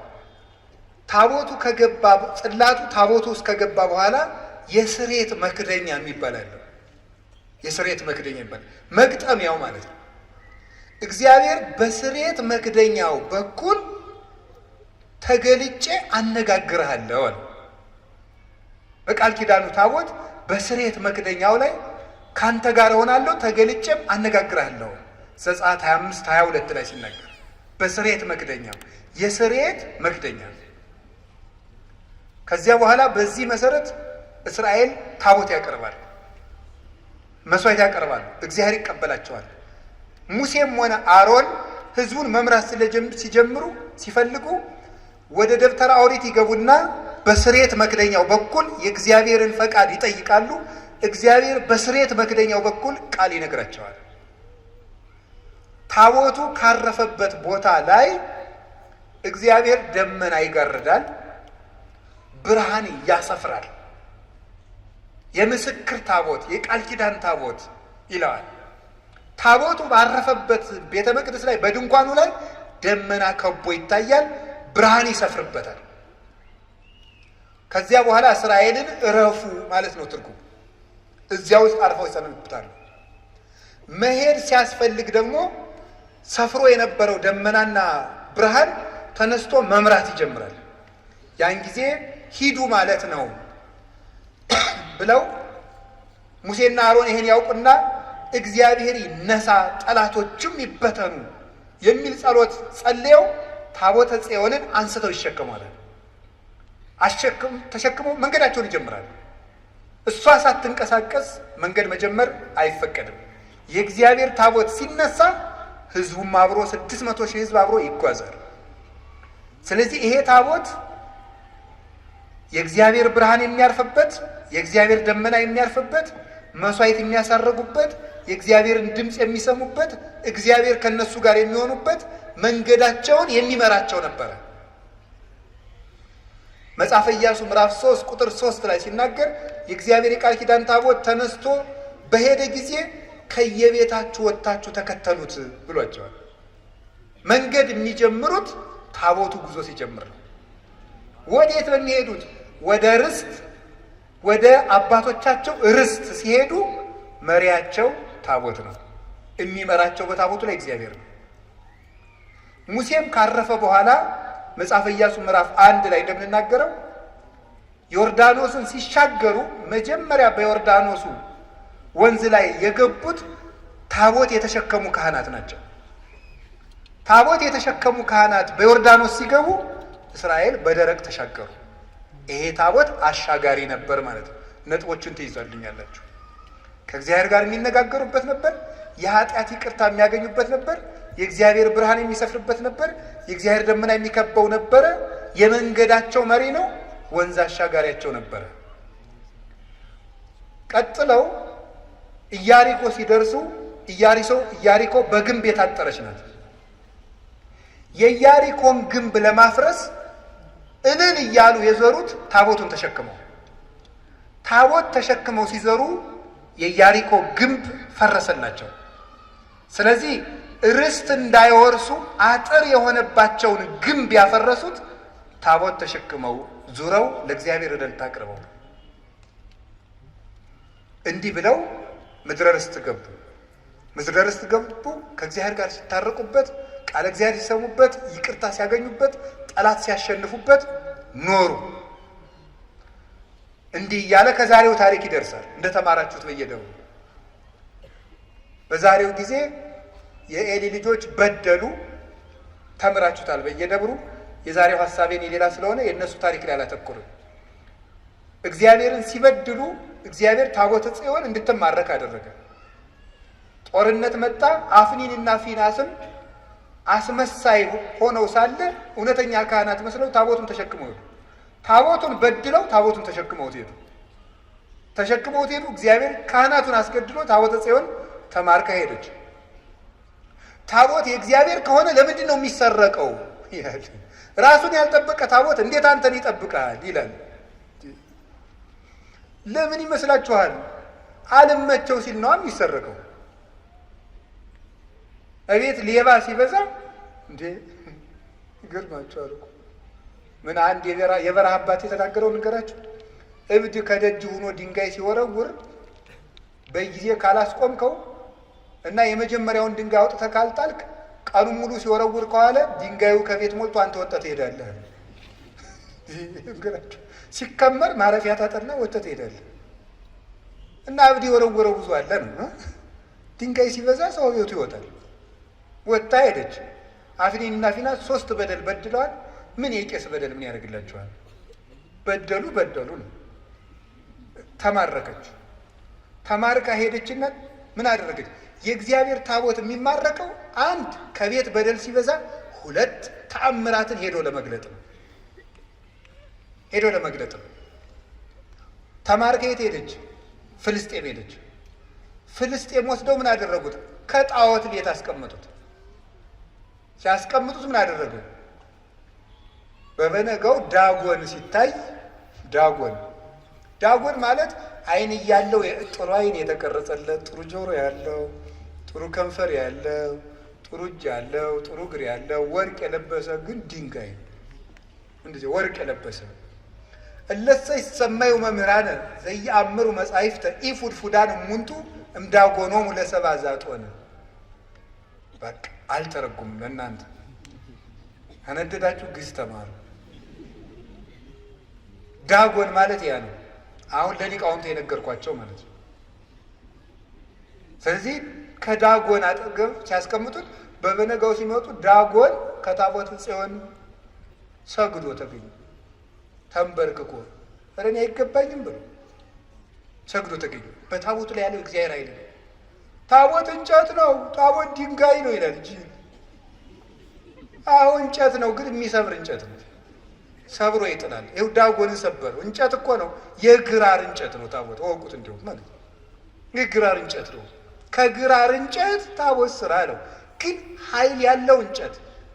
ታቦቱ ከገባ ጽላቱ ታቦቱ ውስጥ ከገባ በኋላ የስሬት መክደኛ የሚባል አለ። የስሬት መክደኛ የሚባል መግጠሚያው ማለት ነው። እግዚአብሔር በስሬት መክደኛው በኩል ተገልጬ አነጋግርሃለሁ አለ። በቃል ኪዳኑ ታቦት በስሬት መክደኛው ላይ ካንተ ጋር እሆናለሁ ተገልጬም አነጋግርሃለሁ። ዘጸአት 25:22 ላይ ሲናገር በስሬት መክደኛው የስሬት መክደኛ። ከዚያ በኋላ በዚህ መሰረት እስራኤል ታቦት ያቀርባል፣ መስዋዕት ያቀርባሉ፣ እግዚአብሔር ይቀበላቸዋል። ሙሴም ሆነ አሮን ህዝቡን መምራት ሲጀምሩ ሲፈልጉ ወደ ደብተራ ኦሪት ይገቡና በስሬት መክደኛው በኩል የእግዚአብሔርን ፈቃድ ይጠይቃሉ። እግዚአብሔር በስሬት መክደኛው በኩል ቃል ይነግራቸዋል። ታቦቱ ካረፈበት ቦታ ላይ እግዚአብሔር ደመና ይጋርዳል፣ ብርሃን ያሰፍራል። የምስክር ታቦት የቃል ኪዳን ታቦት ይለዋል። ታቦቱ ባረፈበት ቤተ መቅደስ ላይ በድንኳኑ ላይ ደመና ከቦ ይታያል፣ ብርሃን ይሰፍርበታል። ከዚያ በኋላ እስራኤልን እረፉ ማለት ነው ትርጉም። እዚያ ውስጥ አርፈው ይሰነብታሉ። መሄድ ሲያስፈልግ ደግሞ ሰፍሮ የነበረው ደመናና ብርሃን ተነስቶ መምራት ይጀምራል። ያን ጊዜ ሂዱ ማለት ነው ብለው ሙሴና አሮን ይሄን ያውቁና እግዚአብሔር ይነሳ ጠላቶችም ይበተኑ የሚል ጸሎት ጸልየው ታቦተ ጽዮንን አንስተው ይሸከማሉ። ተሸክመው መንገዳቸውን ይጀምራሉ። እሷ ሳትንቀሳቀስ መንገድ መጀመር አይፈቀድም። የእግዚአብሔር ታቦት ሲነሳ ህዝቡም አብሮ 600 ሺህ ህዝብ አብሮ ይጓዛል። ስለዚህ ይሄ ታቦት የእግዚአብሔር ብርሃን የሚያርፍበት፣ የእግዚአብሔር ደመና የሚያርፍበት፣ መስዋዕት የሚያሳርጉበት፣ የእግዚአብሔርን ድምፅ የሚሰሙበት፣ እግዚአብሔር ከነሱ ጋር የሚሆኑበት፣ መንገዳቸውን የሚመራቸው ነበረ። መጽሐፈ ኢያሱ ምዕራፍ 3 ቁጥር 3 ላይ ሲናገር የእግዚአብሔር የቃል ኪዳን ታቦት ተነስቶ በሄደ ጊዜ ከየቤታችሁ ወጥታችሁ ተከተሉት ብሏቸዋል። መንገድ የሚጀምሩት ታቦቱ ጉዞ ሲጀምር ነው። ወዴት ነው የሚሄዱት? ወደ ርስት፣ ወደ አባቶቻቸው ርስት ሲሄዱ መሪያቸው ታቦት ነው። የሚመራቸው በታቦቱ ላይ እግዚአብሔር ነው። ሙሴም ካረፈ በኋላ መጽሐፈ ኢያሱ ምዕራፍ 1 ላይ እንደምንናገረው ዮርዳኖስን ሲሻገሩ መጀመሪያ በዮርዳኖሱ ወንዝ ላይ የገቡት ታቦት የተሸከሙ ካህናት ናቸው። ታቦት የተሸከሙ ካህናት በዮርዳኖስ ሲገቡ እስራኤል በደረቅ ተሻገሩ። ይሄ ታቦት አሻጋሪ ነበር ማለት ነው። ነጥቦቹን ትይዛልኛላችሁ። ከእግዚአብሔር ጋር የሚነጋገሩበት ነበር። የኃጢአት ይቅርታ የሚያገኙበት ነበር። የእግዚአብሔር ብርሃን የሚሰፍርበት ነበር። የእግዚአብሔር ደመና የሚከበው ነበረ። የመንገዳቸው መሪ ነው። ወንዝ አሻጋሪያቸው ነበረ። ቀጥለው ኢያሪኮ ሲደርሱ ኢያሪኮ በግንብ የታጠረች ናት። የኢያሪኮን ግንብ ለማፍረስ እልል እያሉ የዘሩት ታቦቱን ተሸክመው ታቦት ተሸክመው ሲዘሩ የኢያሪኮ ግንብ ፈረሰላቸው። ስለዚህ ርስት እንዳይወርሱ አጥር የሆነባቸውን ግንብ ያፈረሱት ታቦት ተሸክመው ዙረው ለእግዚአብሔር እልልታ አቅርበው እንዲህ ብለው ምድረ ርስት ገቡ። ምድረ ርስት ገቡ ከእግዚአብሔር ጋር ሲታረቁበት፣ ቃለ እግዚአብሔር ሲሰሙበት፣ ይቅርታ ሲያገኙበት፣ ጠላት ሲያሸንፉበት ኖሩ። እንዲህ እያለ ከዛሬው ታሪክ ይደርሳል። እንደተማራችሁት በየደብሩ በዛሬው ጊዜ የኤሊ ልጆች በደሉ። ተምራችሁታል በየደብሩ። የዛሬው ሐሳቤን የሌላ ስለሆነ የእነሱ ታሪክ ላይ አላተኩርም። እግዚአብሔርን ሲበድሉ እግዚአብሔር ታቦተ ጽዮን እንድትማረክ አደረገ። ጦርነት መጣ። አፍኒንና ፊናስም አስመሳይ ሆነው ሳለ እውነተኛ ካህናት መስለው ታቦቱን ተሸክመው ሄዱ። ታቦቱን በድለው ታቦቱን ተሸክመውት ሄዱ። እግዚአብሔር ካህናቱን አስገድሎ ታቦተ ጽዮን ተማርካ ሄደች። ታቦት የእግዚአብሔር ከሆነ ለምንድን ነው የሚሰረቀው? ይላል። ራሱን ያልጠበቀ ታቦት እንዴት አንተን ይጠብቃል? ይላል። ለምን ይመስላችኋል? አልመቸው ሲል ነው የሚሰረቀው። እቤት ሌባ ሲበዛ እንዴ ይገርማችኋል እኮ። ምን አንድ የበረሃ አባት የተናገረው ነገራችሁ። እብድ ከደጅ ሆኖ ድንጋይ ሲወረውር በጊዜ ካላስቆምከው እና የመጀመሪያውን ድንጋይ አውጥተህ ካልጣልክ ቀኑን ሙሉ ሲወረውር ከዋለ ድንጋዩ ከቤት ሞልቶ አንተ ወጥተህ ትሄዳለህ። ሲከመር ማረፊያ ታጠና ወጥተህ ትሄዳለህ። እና እብድ የወረወረው ብዙ አለ ነው። ድንጋይ ሲበዛ ሰው ቤቱ ይወጣል። ወጥታ ሄደች። አፍኒንና ፊናስ 3 በደል በድለዋል። ምን የቄስ በደል ምን ያደርግላቸዋል? በደሉ ነው። ተማረከች። ተማርካ ሄደችና ምን አደረገች? የእግዚአብሔር ታቦት የሚማረከው አንድ ከቤት በደል ሲበዛ፣ 2 ተአምራትን ሄዶ ለመግለጥ ነው። ተማርካ የት ሄደች? ፍልስጤም ሄደች። ፍልስጤም ወስደው ምን አደረጉት? ከጣዖት ቤት አስቀመጡት። ሲያስቀምጡት ምን አደረጉ? በበነጋው ዳጎን ሲታይ ዳጎን ማለት ዓይን እያለው ጥሩ ዓይን የተቀረጸለት፣ ጥሩ ጆሮ ያለው፣ ጥሩ ከንፈር ያለው፣ ጥሩ እጅ ያለው፣ ጥሩ እግር ያለው፣ ወርቅ የለበሰ ግን ድንጋይ እንደዚህ ወርቅ የለበሰ እለሰ ይሰማዩ መምህራነ ዘየአምሩ መጻሕፍተ ኢፉድፉዳን እሙንቱ እምዳጎኖሙ ለሰብአ ዛጦን። በቃ አልተረጉም። ለእናንተ አነደዳችሁ ግዕዝ ተማሩ። ዳጎን ማለት ያ ነው። አሁን ለሊቃውንቱ የነገርኳቸው ማለት ነው። ስለዚህ ከዳጎን አጠገብ ሲያስቀምጡት በበነጋው ሲመጡ ዳጎን ከታቦተ ጽዮን ሰግዶ ተገኘ። ተንበርክኮ ኧረ እኔ አይገባኝም ብሎ ሰግዶ ተገኘ። በታቦቱ ላይ ያለው እግዚአብሔር ኃይል ነው። ታቦት እንጨት ነው፣ ታቦት ድንጋይ ነው ይላል እንጂ አሁን እንጨት ነው፣ ግን የሚሰብር እንጨት ነው። ሰብሮ ይጥላል። ይኸው ዳጎንን ሰበረው። እንጨት እኮ ነው፣ የግራር እንጨት ነው ታቦት። ወቁት እንዲሁም ማለት ነው። የግራር እንጨት ነው። ከግራር እንጨት ታቦት ስራ ነው። ግን ኃይል ያለው እንጨት፣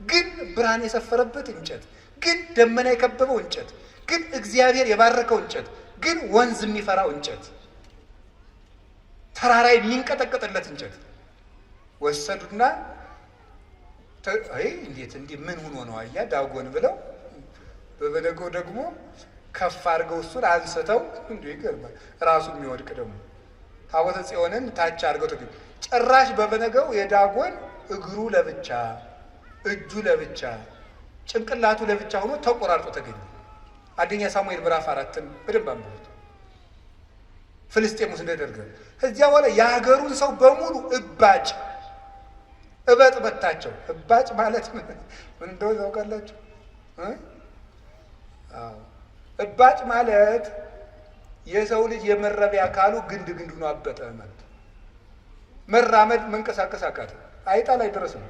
ግን ብርሃን የሰፈረበት እንጨት፣ ግን ደመና የከበበው እንጨት፣ ግን እግዚአብሔር የባረከው እንጨት፣ ግን ወንዝ የሚፈራው እንጨት፣ ተራራ የሚንቀጠቀጥለት እንጨት ወሰዱና እንዴት እንዲህ ምን ሆኖ ነው አያ ዳጎን ብለው በበነጋው ደግሞ ከፍ አድርገው እሱን አንስተው እንዴ ይገርማል። ራሱ የሚወድቅ ደግሞ ታቦተ ጽዮንን ታች አድርገው ተገኙ። ጭራሽ በበነገው የዳጎን እግሩ ለብቻ፣ እጁ ለብቻ፣ ጭንቅላቱ ለብቻ ሆኖ ተቆራርጦ ተገኘ። አንደኛ ሳሙኤል ምዕራፍ 4ን በደንብ አንብቡት። ፍልስጤም ውስጥ እንደደረገ ከዚያ በኋላ የሀገሩን ሰው በሙሉ እባጭ እበጥ በታቸው። እባጭ ማለት ምን እንደሆነ ታውቃላችሁ? እባጭ ማለት የሰው ልጅ የመረቢያ አካሉ ግንድ ነው አበጠ ማለት። መራመድ መንቀሳቀስ አቃተ። አይጣ ላይ ድረስ ነው።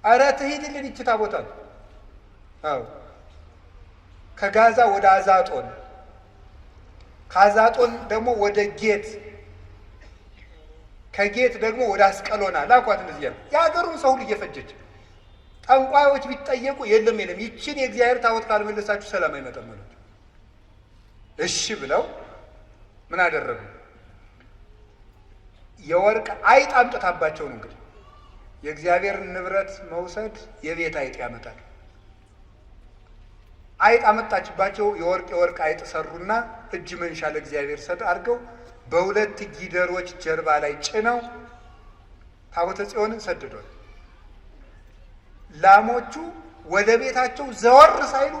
ኧረ ትሂድልን ይቺ ታቦታ ነው። አዎ ከጋዛ ወደ አዛጦን፣ ከአዛጦን ደግሞ ወደ ጌት፣ ከጌት ደግሞ ወደ አስቀሎና ላኳት። እንደዚህ ያለ የሀገሩን ሰው ሁሉ እየፈጀች ጠንቋዮች ቢጠየቁ የለም ይችን የእግዚአብሔር ታቦት ካልመለሳችሁ ሰላም አይመጣም ማለት። እሺ ብለው ምን አደረጉ? የወርቅ አይጥ አምጥታባቸው ነው። እንግዲህ የእግዚአብሔር ንብረት መውሰድ የቤት አይጥ ያመጣል። አይጥ አመጣችባቸው። የወርቅ አይጥ ሰሩና እጅ መንሻ ለእግዚአብሔር ሰጥ አድርገው በሁለት ጊደሮች ጀርባ ላይ ጭነው ታቦተ ጽዮንን ሰደዷል። ላሞቹ ወደ ቤታቸው ዘወር ሳይሉ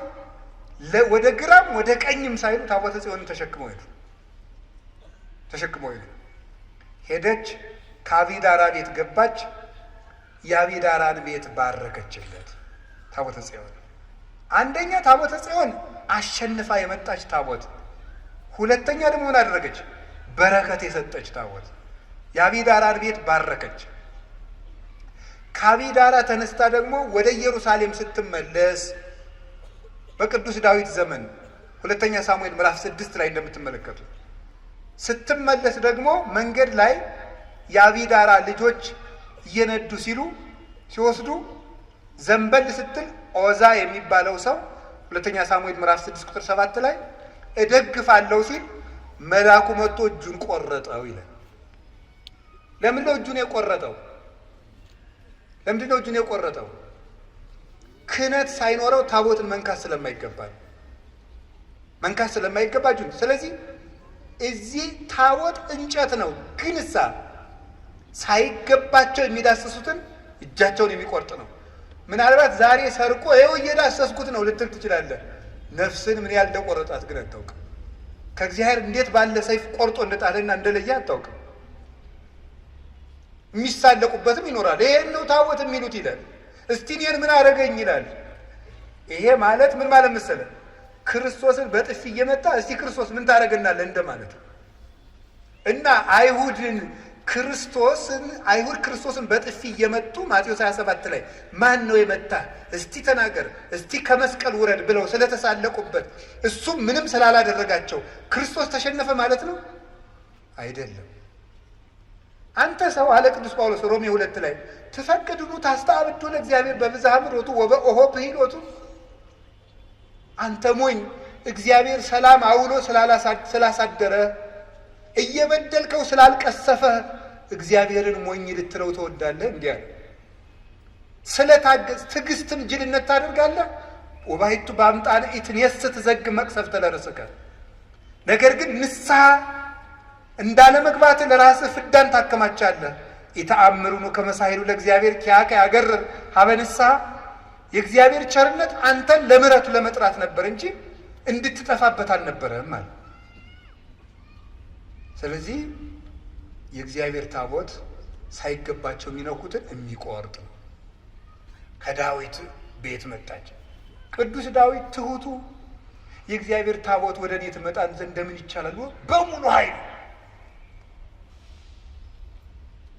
ወደ ግራም ወደ ቀኝም ሳይሉ ታቦተ ጽዮንን ተሸክመው ሄዱ። ሄደች፣ ከአቢዳራ ቤት ገባች። የአቢዳራን ቤት ባረከችለት ታቦተ ጽዮን። አንደኛ ታቦተ ጽዮን አሸንፋ የመጣች ታቦት፣ ሁለተኛ ደግሞ ምን አደረገች? በረከት የሰጠች ታቦት። የአቢዳራን ቤት ባረከች። ከአቢዳራ ተነስታ ደግሞ ወደ ኢየሩሳሌም ስትመለስ በቅዱስ ዳዊት ዘመን ሁለተኛ ሳሙኤል ምዕራፍ 6 ላይ እንደምትመለከቱ ስትመለስ ደግሞ መንገድ ላይ የአቢዳራ ልጆች እየነዱ ሲወስዱ ዘንበል ስትል ኦዛ የሚባለው ሰው ሁለተኛ ሳሙኤል ምዕራፍ 6 ቁጥር 7 ላይ እደግፋለሁ ሲል መልአኩ መጥቶ እጁን ቆረጠው ይላል። ለምን ነው እጁን የቆረጠው? ለምንድን ነው እጁን የቆረጠው? ክህነት ሳይኖረው ታቦትን መንካት ስለማይገባ እጁን። ስለዚህ እዚህ ታቦት እንጨት ነው፣ ግን ሳይገባቸው የሚዳሰሱትን እጃቸውን የሚቆርጥ ነው። ምናልባት ዛሬ ሰርቆ ይኸው እየዳሰስኩት ነው ልትል ትችላለህ። ነፍስን ምን ያህል እንደቆረጣት ግን አታውቅም። ከእግዚአብሔር እንዴት ባለ ሰይፍ ቆርጦ እንደጣለና እንደለየ አታውቅም። የሚሳለቁበትም ይኖራል። ይሄን ነው ታቦት የሚሉት ይላል። እስቲ እኔን ምን አደረገኝ ይላል። ይሄ ማለት ምን ማለት መሰለህ? ክርስቶስን በጥፊ እየመታ እስቲ ክርስቶስ ምን ታደርገናለህ እንደማለት ነው። እና አይሁድ ክርስቶስን በጥፊ እየመቱ ማቴዎስ 27 ላይ ማን ነው የመታ እስቲ ተናገር፣ እስቲ ከመስቀል ውረድ ብለው ስለተሳለቁበት እሱም ምንም ስላላደረጋቸው ክርስቶስ ተሸነፈ ማለት ነው? አይደለም። አንተ ሰው አለ ቅዱስ ጳውሎስ ሮሜ 2 ላይ ትፈቅድኑ ታስተአብዱ ለእግዚአብሔር በብዝኃ ምሕረቱ ወበኦሆ ብሂሎቱ። አንተ ሞኝ እግዚአብሔር ሰላም አውሎ ስላሳደረ እየበደልከው ስላልቀሰፈ እግዚአብሔርን ሞኝ ልትለው ትወዳለህ? እንዲያ ስለታገዝ ትዕግስትን ጅልነት ታደርጋለህ። ወባሕቱ በአምጣነ ኢትኔስ ትዘግ መቅሰፍተ ለርእስከ። ነገር ግን ንስሐ እንዳለመግባት ለራስህ ፍዳን ታከማቻለህ። ኢተአምሩኑ ከመ ሳሂሉ ለእግዚአብሔር ኪያከ ያገርር ሀበ ንስሐ። የእግዚአብሔር ቸርነት አንተን ለምሕረቱ ለመጥራት ነበር እንጂ እንድትጠፋበት አልነበረም ማለት። ስለዚህ የእግዚአብሔር ታቦት ሳይገባቸው የሚነኩትን የሚቆርጥ ነው። ከዳዊት ቤት መጣች። ቅዱስ ዳዊት ትሁቱ የእግዚአብሔር ታቦት ወደ እኔ ትመጣ ዘንድ እንደምን ይቻላል? በሙሉ ኃይል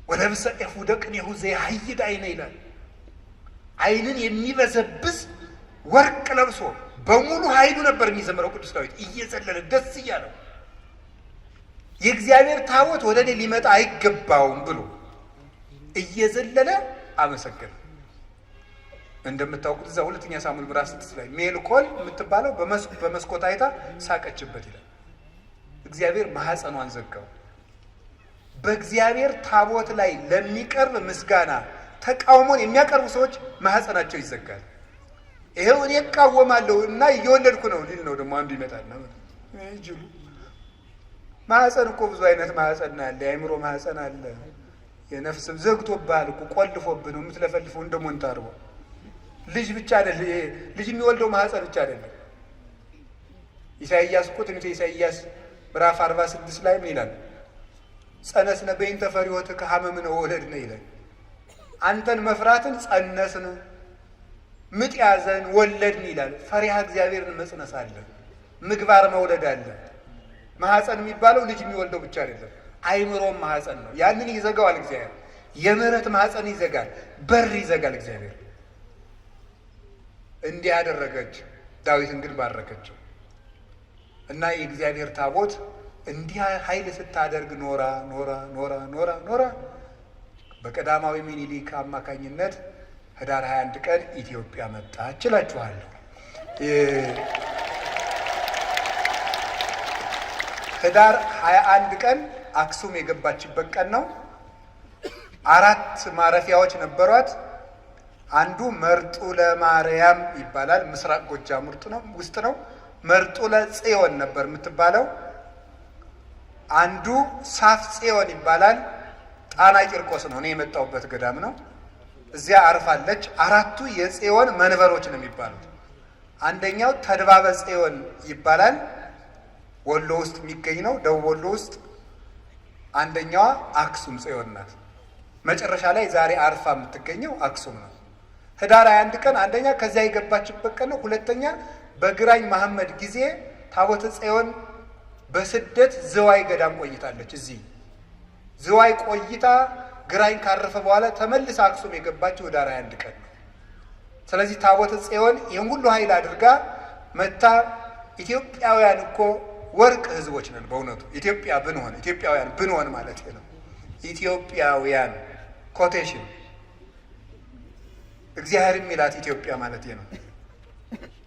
ወለብሰ ኤፉደ ቅኔሁ ዘያህይድ ዓይነ ይላል። ዓይንን የሚበዘብዝ ወርቅ ለብሶ በሙሉ ኃይሉ ነበር የሚዘምረው ቅዱስ ዳዊት እየዘለለ ደስ እያለው የእግዚአብሔር ታቦት ወደ እኔ ሊመጣ አይገባውም ብሎ እየዘለለ አመሰገነ። እንደምታውቁት እዛ ሁለተኛ ሳሙኤል ምዕራፍ 6 ላይ ሜልኮል የምትባለው በመስኮት አይታ ሳቀችበት ይላል። እግዚአብሔር ማህፀኗን ዘጋው። በእግዚአብሔር ታቦት ላይ ለሚቀርብ ምስጋና ተቃውሞን የሚያቀርቡ ሰዎች ማህፀናቸው ይዘጋል። ይሄው እኔ እቃወማለሁ እና እየወለድኩ ነው ሊል ነው ደግሞ አንዱ ይመጣል ነው ይጅሉ ማህፀን እኮ ብዙ አይነት ማህፀን አለ። የአእምሮ ማህፀን አለ። የነፍስም ዘግቶብሃል እኮ ቆልፎብህ ነው የምትለፈልፈው እንደ ሞንታርቦ። ልጅ ብቻ አይደለም ልጅ የሚወልደው ማህፀን ብቻ አይደለም። ኢሳይያስ እኮ ትንቢተ ኢሳይያስ ምዕራፍ 46 ላይ ምን ይላል? ጸነስነ በእንተ ፈሪሆትከ ሀመምነ ወለድነ ይላል። አንተን መፍራትን ጸነስን፣ ምጥ ያዘን፣ ወለድን ይላል። ፈሪሃ እግዚአብሔርን መጽነስ አለ፣ ምግባር መውለድ አለ። ማህፀን የሚባለው ልጅ የሚወልደው ብቻ አይደለም፣ አይምሮም ማህፀን ነው። ያንን ይዘጋዋል እግዚአብሔር። የምህረት ማህፀን ይዘጋል፣ በር ይዘጋል እግዚአብሔር። እንዲህ ያደረገች ዳዊትን ግን ባረከችው እና የእግዚአብሔር ታቦት እንዲህ ኃይል ስታደርግ ኖራ ኖራ ኖራ ኖራ ኖራ በቀዳማዊ ምኒልክ አማካኝነት ህዳር 21 ቀን ኢትዮጵያ መጣች እላችኋለሁ። ህዳር 21 ቀን አክሱም የገባችበት ቀን ነው። 4 ማረፊያዎች ነበሯት። አንዱ መርጡለ ማርያም ይባላል፣ ምስራቅ ጎጃም ውስጥ ነው። መርጡለ ጽዮን ነበር የምትባለው። አንዱ ሳፍ ጽዮን ይባላል፣ ጣና ቂርቆስ ነው። እኔ የመጣሁበት ገዳም ነው። እዚያ አርፋለች። 4ቱ የጽዮን መንበሮች ነው የሚባሉት። አንደኛው ተድባበ ጽዮን ይባላል፣ ወሎ ውስጥ የሚገኝ ነው፣ ደቡብ ወሎ ውስጥ። አንደኛዋ አክሱም ጽዮን ናት። መጨረሻ ላይ ዛሬ አርፋ የምትገኘው አክሱም ነው። ህዳር 21 ቀን አንደኛ ከዚያ የገባችበት ቀን ነው። ሁለተኛ በግራኝ መሐመድ ጊዜ ታቦተ ጽዮን በስደት ዝዋይ ገዳም ቆይታለች። እዚህ ዝዋይ ቆይታ ግራኝ ካረፈ በኋላ ተመልሳ አክሱም የገባችው ህዳር 21 ቀን ነው። ስለዚህ ታቦተ ጽዮን ይህን ሁሉ ኃይል አድርጋ መታ። ኢትዮጵያውያን እኮ ወርቅ ህዝቦች ነን በእውነቱ። ኢትዮጵያ ብንሆን ኢትዮጵያውያን ብንሆን ማለት ነው። ኢትዮጵያውያን ኮቴሽን እግዚአብሔር የሚላት ኢትዮጵያ ማለት ነው።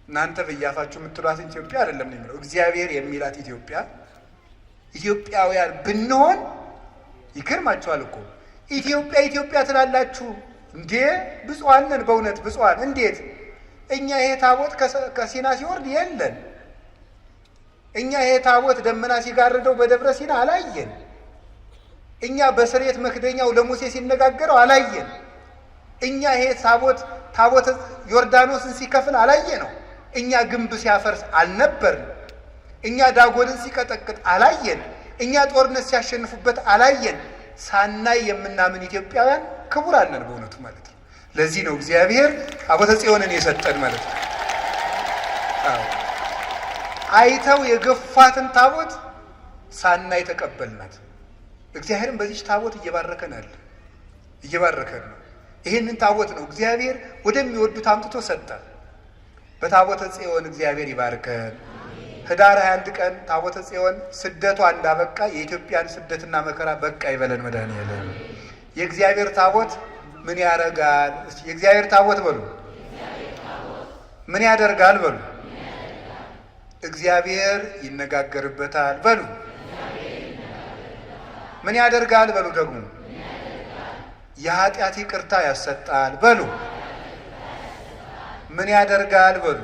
እናንተ በያፋችሁ የምትሏት ኢትዮጵያ አይደለም ነው የሚለው እግዚአብሔር የሚላት ኢትዮጵያ። ኢትዮጵያውያን ብንሆን ይገርማችኋል እኮ ኢትዮጵያ ኢትዮጵያ ትላላችሁ እንዴ? ብፁዓን ነን በእውነት ብፁዓን። እንዴት እኛ ይሄ ታቦት ከሲና ሲወርድ የለን። እኛ ይሄ ታቦት ደመና ሲጋርደው በደብረ ሲና አላየን። እኛ በስርየት መክደኛው ለሙሴ ሲነጋገረው አላየን። እኛ ይሄ ታቦት ዮርዳኖስን ሲከፍል አላየ ነው። እኛ ግንብ ሲያፈርስ አልነበርን። እኛ ዳጎንን ሲቀጠቅጥ አላየን። እኛ ጦርነት ሲያሸንፉበት አላየን። ሳናይ የምናምን ኢትዮጵያውያን ክቡራን ነን በእውነቱ ማለት ነው። ለዚህ ነው እግዚአብሔር ታቦተ ጽዮንን የሰጠን ማለት ነው። አይተው የገፋትን ታቦት ሳናይ ተቀበልናት። እግዚአብሔርን በዚች ታቦት እየባረከን አለ፣ እየባረከን ነው። ይህንን ታቦት ነው እግዚአብሔር ወደሚወዱት አምጥቶ ሰጠ። በታቦተ ጽዮን እግዚአብሔር ይባርከን። ህዳር 21 ቀን ታቦተ ጽዮን ስደቷ እንዳበቃ የኢትዮጵያን ስደትና መከራ በቃ ይበለን መድኃኒዓለም። የእግዚአብሔር ታቦት ምን ያደርጋል? እስቲ የእግዚአብሔር ታቦት በሉ። ምን ያደርጋል በሉ። እግዚአብሔር ይነጋገርበታል በሉ። ምን ያደርጋል በሉ። ደግሞ የኃጢአት ይቅርታ ያሰጣል በሉ። ምን ያደርጋል በሉ።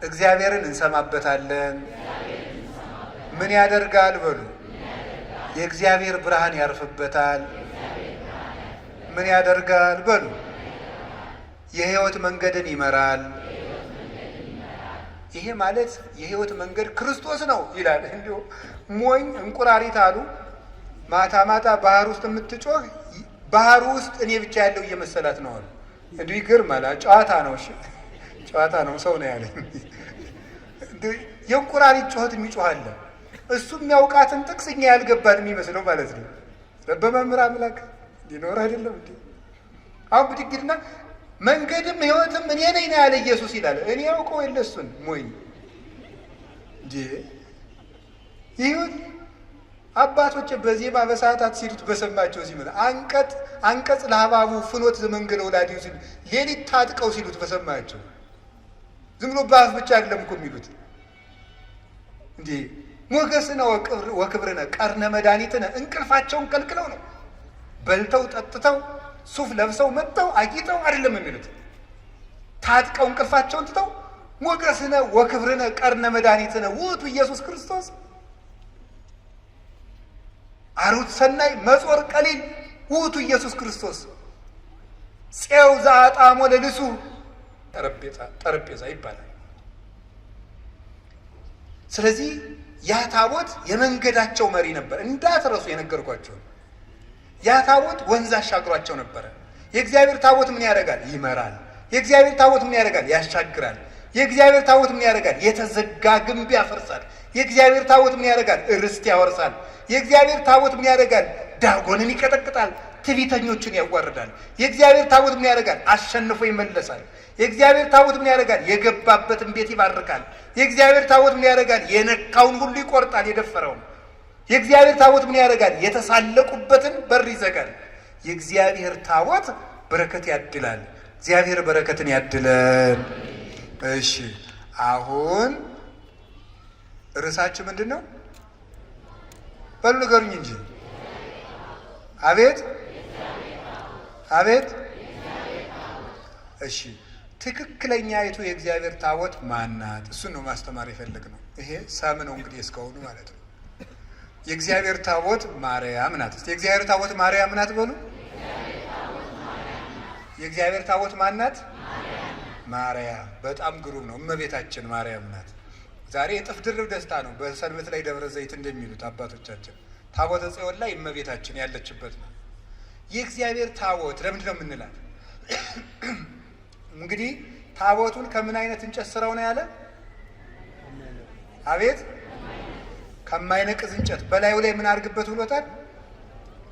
እግዚአብሔርን እንሰማበታለን። ምን ያደርጋል በሉ። የእግዚአብሔር ብርሃን ያርፍበታል። ምን ያደርጋል በሉ። የህይወት መንገድን ይመራል። ይሄ ማለት የህይወት መንገድ ክርስቶስ ነው ይላል። እንዲሁ ሞኝ እንቁራሪት አሉ ማታ ማታ ባህር ውስጥ የምትጮህ ባህር ውስጥ እኔ ብቻ ያለው እየመሰላት ነው አሉ። እንዲሁ ይገርማል። ጨዋታ ነው፣ እሺ ጨዋታ ነው። ሰው ነው ያለኝ። የእንቁራሪት ጩኸት የሚጮሃለ እሱ የሚያውቃትን ጥቅስ እኛ ያልገባን የሚመስለው ማለት ነው። በመምህር አምላክ ሊኖር አይደለም እንዴ? አሁን ብድግድና መንገድም ህይወትም እኔ ነኝ ነው ያለ ኢየሱስ ይላል። እኔ ያውቀው የለ እሱን ሞኝ እንዴ? ይሁን አባቶች በዜማ በሰዓታት ሲሉት በሰማቸው ሲመጣ አንቀጽ ለሀባቡ ፍኖት ዘመንገለ ወላዲው ሲሉ ሌሊት ታጥቀው ሲሉት በሰማቸው። ዝም ብሎ በአፍ ብቻ አይደለም እኮ የሚሉት እንዴ። ሞገስነ ወክብርነ ቀርነ መድኃኒትነ እንቅልፋቸውን ከልክለው ነው። በልተው ጠጥተው ሱፍ ለብሰው መጥተው አጊጠው አይደለም የሚሉት። ታጥቀው እንቅልፋቸውን ትተው ሞገስነ ወክብርነ ቀርነ መድኃኒትነ ውእቱ ኢየሱስ ክርስቶስ አሩት ሰናይ መጾር ቀሊል ውእቱ ኢየሱስ ክርስቶስ ፄው ዘአጣሞ ለልሱ ጠረጴዛ ይባላል። ስለዚህ ያ ታቦት የመንገዳቸው መሪ ነበር። እንዳትረሱ የነገርኳቸው ያ ታቦት ወንዝ አሻግሯቸው ነበረ። የእግዚአብሔር ታቦት ምን ያደርጋል? ይመራል። የእግዚአብሔር ታቦት ምን ያደርጋል? ያሻግራል። የእግዚአብሔር ታቦት ምን ያደርጋል? የተዘጋ ግንብ ያፈርሳል። የእግዚአብሔር ታቦት ምን ያደርጋል? ርስት ያወርሳል። የእግዚአብሔር ታቦት ምን ያደርጋል? ዳጎንን ይቀጠቅጣል፣ ትዕቢተኞችን ያዋርዳል። የእግዚአብሔር ታቦት ምን ያደርጋል? አሸንፎ ይመለሳል። የእግዚአብሔር ታቦት ምን ያደርጋል? የገባበትን ቤት ይባርካል። የእግዚአብሔር ታቦት ምን ያደርጋል? የነካውን ሁሉ ይቆርጣል፣ የደፈረውን። የእግዚአብሔር ታቦት ምን ያደርጋል? የተሳለቁበትን በር ይዘጋል። የእግዚአብሔር ታቦት በረከት ያድላል። እግዚአብሔር በረከትን ያድለን። እሺ አሁን ርዕሳችን ምንድን ነው? በሉ ንገሩኝ እንጂ። አቤት አቤት። እሺ ትክክለኛይቱ የእግዚአብሔር ታቦት ማናት? እሱን ነው ማስተማር የፈለግነው። ይሄ ሰም ነው እንግዲህ እስካሁኑ ማለት ነው። የእግዚአብሔር ታቦት ማርያም ናት። እስቲ የእግዚአብሔር ታቦት ማርያም ናት በሉ። የእግዚአብሔር ታቦት ማናት? ማርያም። በጣም ግሩም ነው። እመቤታችን ማርያም ናት። ዛሬ የጥፍ ድርብ ደስታ ነው። በሰንበት ላይ ደብረ ዘይት እንደሚሉት አባቶቻችን ታቦተ ጽዮን ላይ እመቤታችን ያለችበት ነው። የእግዚአብሔር ታቦት ለምንድን ነው የምንላት? እንግዲህ ታቦቱን ከምን አይነት እንጨት ስራው ነው ያለ? አቤት ከማይነቅዝ እንጨት። በላዩ ላይ ምን አድርግበት ብሎታል?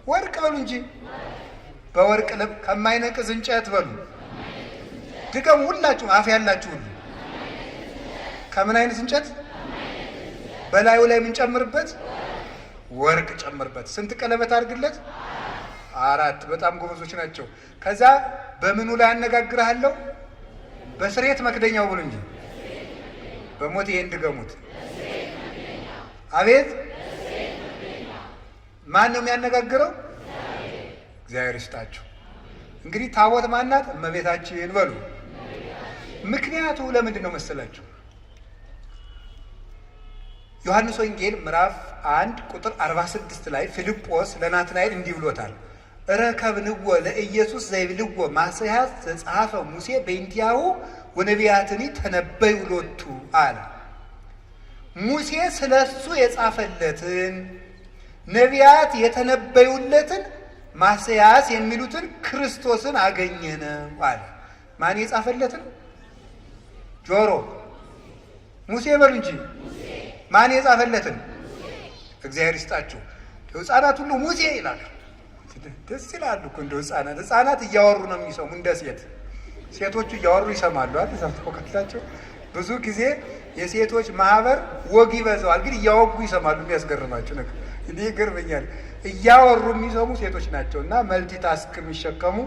ወርቅ በሉ እንጂ። በወርቅ ልብ ከማይነቅዝ እንጨት በሉ። ድገሙ ሁላችሁም፣ አፍ ያላችሁ ሁሉ። ከምን አይነት እንጨት? በላዩ ላይ ምን ጨምርበት? ወርቅ ጨምርበት። ስንት ቀለበት አድርግለት? 4። በጣም ጎበዞች ናቸው። ከዛ በምኑ ላይ አነጋግርሃለሁ? በስሬት መክደኛው ብሉ እንጂ በሞት ይሄን ድገሙት። አቤት ማን ነው የሚያነጋግረው? እግዚአብሔር ይስጣችሁ። እንግዲህ ታቦት ማናት? እመቤታችን በሉ። ምክንያቱ ለምንድን ነው መሰላችሁ? ዮሐንስ ወንጌል ምዕራፍ 1 ቁጥር 46 ላይ ፊልጶስ ለናትናኤል እንዲህ ብሎታል። ረከብንዎ ለኢየሱስ ዘይብልዎ ማስያዝ ዘጸሐፈ ሙሴ በእንቲአሁ ወነቢያትኒ ተነበዩ ሎቱ አለ። ሙሴ ስለ እሱ የጻፈለትን ነቢያት የተነበዩለትን ማስያዝ የሚሉትን ክርስቶስን አገኘነው አለ። ማን የጻፈለትን? ጆሮ ሙሴ በሉ እንጂ። ማን የጻፈለትን? እግዚአብሔር ይስጣችሁ። ሕፃናት ሁሉ ሙሴ ይላሉ። ደስ ይላሉ እኮ እንደው ሕፃናት እያወሩ ነው የሚሰሙ። እንደ ሴቶቹ እያወሩ ይሰማሉ አይደል? ታውቃላችሁ። ብዙ ጊዜ የሴቶች ማህበር ወግ ይበዛዋል፣ ግን እያወጉ ይሰማሉ። የሚያስገርማችሁ ነገር እኔ ይገርመኛል። እያወሩ የሚሰሙ ሴቶች ናቸው እና መልቲታስክ የሚሸከሙ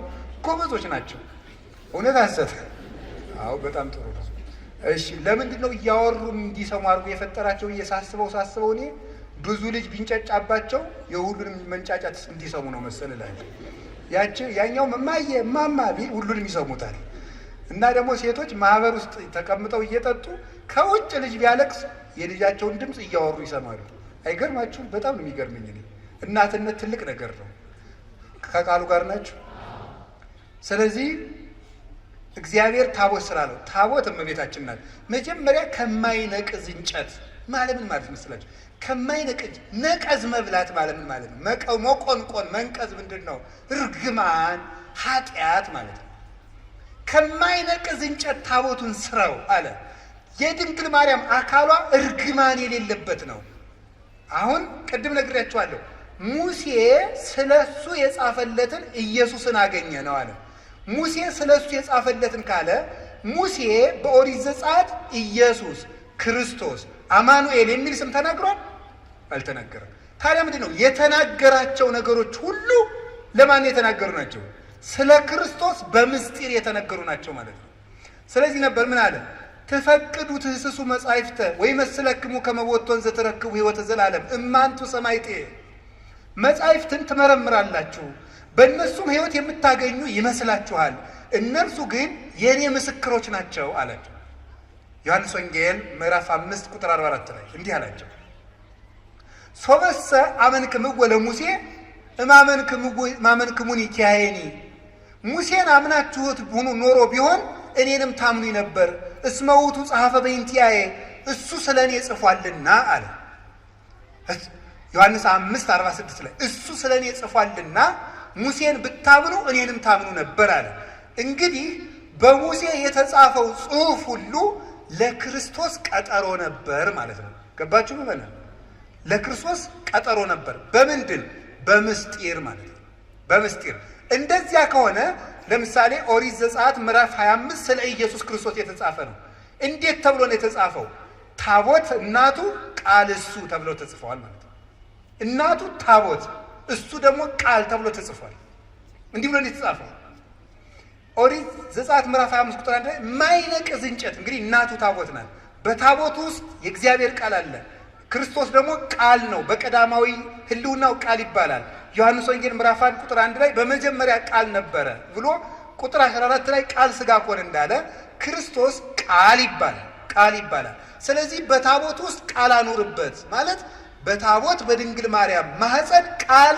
ጎበዞች ናቸው። እውነት ሐሰት? አዎ በጣም ጥሩ ነው። እሺ ለምንድን ነው እያወሩ እንዲሰሙ አድርጎ የፈጠራቸው? ሳስበው እኔ ብዙ ልጅ ቢንጨጫባቸው የሁሉንም መንጫጫት እንዲሰሙ ነው መሰል እላለሁ። ያኛው እማዬ እማማ ቢል ሁሉንም ይሰሙታል። እና ደግሞ ሴቶች ማህበር ውስጥ ተቀምጠው እየጠጡ ከውጭ ልጅ ቢያለቅስ የልጃቸውን ድምፅ እያወሩ ይሰማሉ። አይገርማችሁም? በጣም ነው የሚገርመኝ። እኔ እናትነት ትልቅ ነገር ነው። ከቃሉ ጋር ናቸው። ስለዚህ እግዚአብሔር ታቦት ስላለው ታቦት እመቤታችን ናት። መጀመሪያ ከማይነቅዝ እንጨት ማለት ምን ማለት መስላችሁ? ከማይነቅዝ ነቀዝ መብላት ማለት ምን ማለት ነው? መቆንቆን መንቀዝ ምንድን ነው? እርግማን ኃጢአት ማለት ነው። ከማይነቅዝ እንጨት ታቦቱን ስራው አለ። የድንግል ማርያም አካሏ እርግማን የሌለበት ነው። አሁን ቅድም ነግሬያችኋለሁ። ሙሴ ስለሱ የጻፈለትን ኢየሱስን አገኘ ነው አለ። ሙሴ ስለሱ የጻፈለትን ካለ ሙሴ በኦሪት ዘጸአት ኢየሱስ ክርስቶስ አማኑኤል የሚል ስም ተናግሯል? አልተናገረም። ታዲያ ምንድን ነው የተናገራቸው ነገሮች ሁሉ ለማን የተናገሩ ናቸው? ስለ ክርስቶስ በምስጢር የተነገሩ ናቸው ማለት ነው። ስለዚህ ነበር ምን አለ? ትፈቅዱ ትህስሱ መጻሕፍተ ወይመስለክሙ ከመ ቦቶን ዘትረክቡ ሕይወተ ዘላለም እማንቱ ሰማዕቴ። መጻሕፍትን ትመረምራላችሁ በእነሱም ሕይወት የምታገኙ ይመስላችኋል፣ እነርሱ ግን የእኔ ምስክሮች ናቸው አላቸው። ዮሐንስ ወንጌል ምዕራፍ 5 ቁጥር 44 ላይ እንዲህ አላቸው። ሶበሰ አመንክምዎ ለሙሴ ማመንክሙኒ ኪያየኒ ሙሴን አምናችሁት ሆኖ ኖሮ ቢሆን እኔንም ታምኑኝ ነበር። እስመ ውእቱ ጸሐፈ በእንቲአየ እሱ ስለ እኔ ጽፏልና አለ። ዮሐንስ 5:46 ላይ እሱ ስለ እኔ ጽፏልና ሙሴን ብታምኑ እኔንም ታምኑ ነበር አለ። እንግዲህ በሙሴ የተጻፈው ጽሑፍ ሁሉ ለክርስቶስ ቀጠሮ ነበር ማለት ነው። ገባችሁ? በመና ለክርስቶስ ቀጠሮ ነበር። በምንድን? በምስጢር ማለት ነው። በምስጢር እንደዚያ ከሆነ ለምሳሌ ኦሪት ዘጸአት ምዕራፍ 25 ስለ ኢየሱስ ክርስቶስ የተጻፈ ነው። እንዴት ተብሎ ነው የተጻፈው? ታቦት እናቱ ቃል እሱ ተብሎ ተጽፈዋል ማለት ነው። እናቱ ታቦት እሱ ደግሞ ቃል ተብሎ ተጽፏል። እንዲህ ብሎ ነው የተጻፈው። ኦሪት ዘጸአት ምዕራፍ 25 ቁጥር 1 ላይ ማይነቅዝ እንጨት፣ እንግዲህ እናቱ ታቦት ናት። በታቦቱ ውስጥ የእግዚአብሔር ቃል አለ። ክርስቶስ ደግሞ ቃል ነው። በቀዳማዊ ሕልውናው ቃል ይባላል። ዮሐንስ ወንጌል ምዕራፍ 1 ቁጥር 1 ላይ በመጀመሪያ ቃል ነበረ ብሎ ቁጥር 14 ላይ ቃል ሥጋ ሆነ እንዳለ ክርስቶስ ቃል ይባላል። ቃል ይባላል። ስለዚህ በታቦት ውስጥ ቃል አኑርበት ማለት በታቦት በድንግል ማርያም ማህፀን ቃል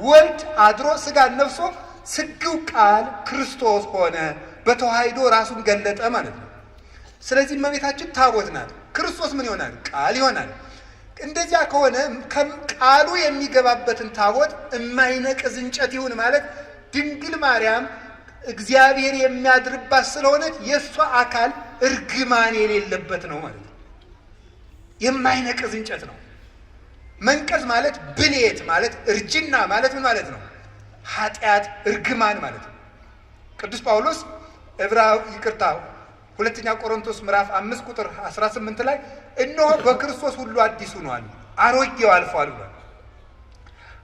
ወልድ አድሮ ሥጋን ነፍሶ ስግው ቃል ክርስቶስ ሆነ፣ በተዋሕዶ ራሱን ገለጠ ማለት ነው። ስለዚህ እመቤታችን ታቦት ናት። ክርስቶስ ምን ይሆናል? ቃል ይሆናል። እንደዚያ ከሆነ ቃሉ የሚገባበትን ታቦት የማይነቅዝ እንጨት ይሁን ማለት ድንግል ማርያም እግዚአብሔር የሚያድርባት ስለሆነች የእሷ አካል እርግማን የሌለበት ነው ማለት ነው። የማይነቅዝ እንጨት ነው። መንቀዝ ማለት ብሌት ማለት እርጅና ማለት ምን ማለት ነው? ኃጢአት፣ እርግማን ማለት ነው። ቅዱስ ጳውሎስ ሁለተኛ ቆሮንቶስ ምዕራፍ 5 ቁጥር 18 ላይ እነሆ በክርስቶስ ሁሉ አዲስ ሆኗል፣ አሮጌው አልፏል ብሏል።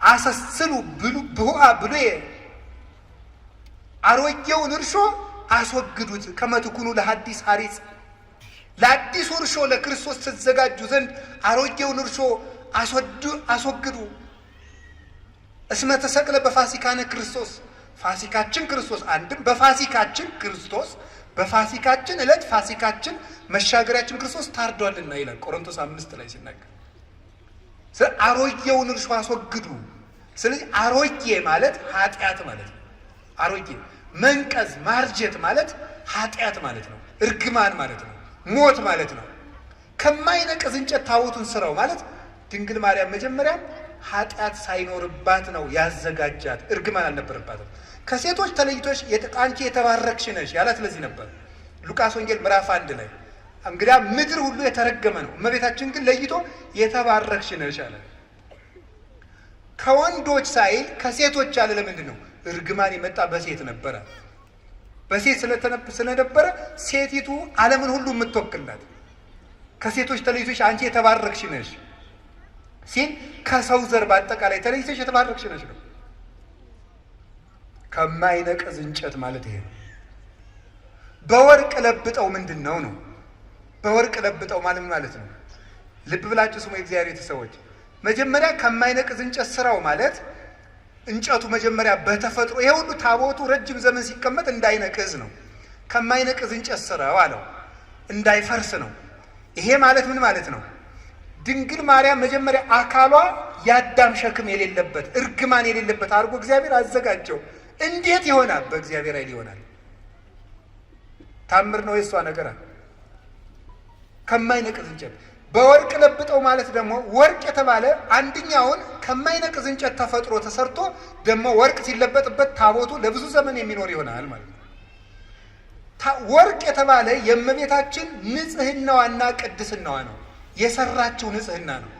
አሰስሉ ብሁአ ብሉየ አሮጌውን እርሾ አስወግዱት፣ ከመ ትኩኑ ለሐዲስ ሐሪጽ ለአዲሱ እርሾ ለክርስቶስ ተዘጋጁ ዘንድ አሮጌውን እርሾ አስወግዱ። እስመ ተሰቅለ በፋሲካነ ክርስቶስ ፋሲካችን ክርስቶስ አንድም በፋሲካችን ክርስቶስ በፋሲካችን ዕለት ፋሲካችን መሻገሪያችን ክርስቶስ ታርዷልና ይላል ቆሮንቶስ 5 ላይ ሲናገር። አሮጌውን እርሾ አስወግዱ። ስለዚህ አሮጌ ማለት ኃጢአት ማለት ነው። አሮጌ መንቀዝ ማርጀት ማለት ኃጢአት ማለት ነው። እርግማን ማለት ነው። ሞት ማለት ነው። ከማይነቅዝ እንጨት ታቦቱን ስራው ማለት ድንግል ማርያም መጀመሪያ ኃጢአት ሳይኖርባት ነው ያዘጋጃት። እርግማን አልነበረባትም። ከሴቶች ተለይቶሽ አንቺ የተባረክሽ ነሽ ያላት ለዚህ ነበር። ሉቃስ ወንጌል ምዕራፍ 1 ላይ እንግዲያ ምድር ሁሉ የተረገመ ነው፣ እመቤታችን ግን ለይቶ የተባረክሽ ነሽ አለ። ከወንዶች ሳይል ከሴቶች አለ። ለምንድን ነው? እርግማን የመጣ በሴት ነበረ። በሴት ስለነበረ ሴቲቱ ዓለምን ሁሉ የምትወክላት ከሴቶች ተለይቶሽ አንቺ የተባረክሽ ነሽ ሲል ከሰው ዘር በአጠቃላይ ተለይቶሽ የተባረክሽ ነሽ ነው። ከማይነቅዝ እንጨት ማለት ይሄ ነው። በወርቅ ለብጠው ምንድን ነው ነው? በወርቅ ለብጠው ማለት ነው። ልብ ብላችሁ ስሙ የእግዚአብሔር ቤተሰቦች። መጀመሪያ ከማይነቅዝ እንጨት ስራው ማለት እንጨቱ መጀመሪያ በተፈጥሮ ይሄ ሁሉ ታቦቱ ረጅም ዘመን ሲቀመጥ እንዳይነቅዝ ነው። ከማይነቅዝ እንጨት ስራው አለው፣ እንዳይፈርስ ነው። ይሄ ማለት ምን ማለት ነው? ድንግል ማርያም መጀመሪያ አካሏ የአዳም ሸክም የሌለበት እርግማን የሌለበት አድርጎ እግዚአብሔር አዘጋጀው። እንዴት ይሆናል? በእግዚአብሔር ኃይል ይሆናል። ታምር ነው የእሷ ነገር። ከማይነቅዝ እንጨት በወርቅ ለብጠው ማለት ደግሞ ወርቅ የተባለ አንደኛውን ከማይነቅዝ እንጨት ተፈጥሮ ተሰርቶ ደግሞ ወርቅ ሲለበጥበት ታቦቱ ለብዙ ዘመን የሚኖር ይሆናል ማለት ነው። ወርቅ የተባለ የእመቤታችን ንጽህናዋና ቅድስናዋ ነው። የሰራችው ንጽህና ነው።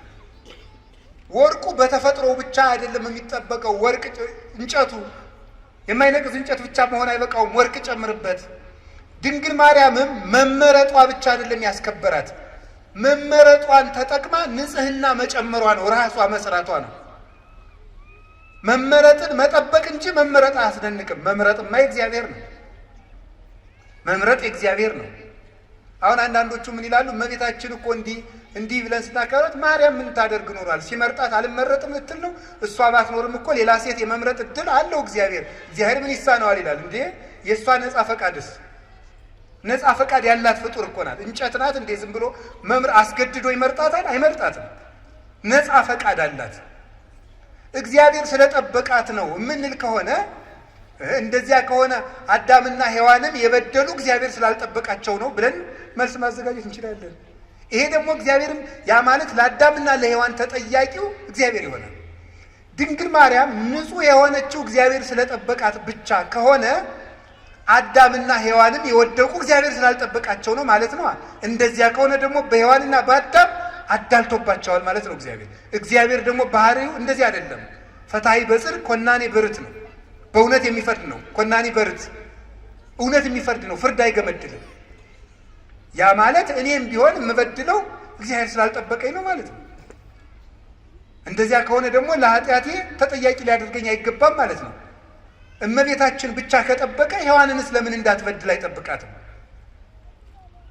ወርቁ በተፈጥሮ ብቻ አይደለም የሚጠበቀው። ወርቅ እንጨቱ የማይነቅዝ እንጨት ብቻ መሆን አይበቃውም። ወርቅ ጨምርበት። ድንግል ማርያምም መመረጧ ብቻ አይደለም ያስከበራት፣ መመረጧን ተጠቅማ ንጽህና መጨመሯ ነው። ራሷ መስራቷ ነው። መመረጥን መጠበቅ እንጂ መመረጥ አያስደንቅም። መምረጥማ የእግዚአብሔር ነው። መምረጥ የእግዚአብሔር ነው። አሁን አንዳንዶቹ ምን ይላሉ? እመቤታችን እኮ እንዲህ ብለን ስናከብራት ማርያም ምን ታደርግ ኖሯል? ሲመርጣት አልመረጥም ልትል ነው? እሷ ባትኖርም እኮ ሌላ ሴት የመምረጥ እድል አለው እግዚአብሔር። እግዚአብሔር ምን ይሳነዋል ይላል እንዴ? የእሷ ነፃ ፈቃድስ? ነፃ ፈቃድ ያላት ፍጡር እኮ ናት። እንጨት ናት እንዴ? ዝም ብሎ አስገድዶ ይመርጣታል? አይመርጣትም። ነፃ ፈቃድ አላት። እግዚአብሔር ስለጠበቃት ነው የምንል ከሆነ እንደዚያ ከሆነ አዳምና ሔዋንን የበደሉ እግዚአብሔር ስላልጠበቃቸው ነው ብለን መልስ ማዘጋጀት እንችላለን። ይሄ ደግሞ እግዚአብሔርም ያ ማለት ለአዳምና ለሔዋን ተጠያቂው እግዚአብሔር ይሆናል። ድንግል ማርያም ንጹሕ የሆነችው እግዚአብሔር ስለጠበቃት ብቻ ከሆነ አዳምና ሔዋንም የወደቁ እግዚአብሔር ስላልጠበቃቸው ነው ማለት ነው። እንደዚያ ከሆነ ደግሞ በሔዋንና በአዳም አዳልቶባቸዋል ማለት ነው እግዚአብሔር ደግሞ ባህሪው እንደዚህ አይደለም። ፈታሒ በጽድቅ ኮናኔ በርት ነው። በእውነት የሚፈርድ ነው። ኮናኔ በርት እውነት የሚፈርድ ነው። ፍርድ አይገመድልም። ያ ማለት እኔም ቢሆን የምበድለው እግዚአብሔር ስላልጠበቀኝ ነው ማለት ነው። እንደዚያ ከሆነ ደግሞ ለኃጢአቴ ተጠያቂ ሊያደርገኝ አይገባም ማለት ነው። እመቤታችን ብቻ ከጠበቀ ሔዋንንስ ለምን እንዳትበድል አይጠብቃትም?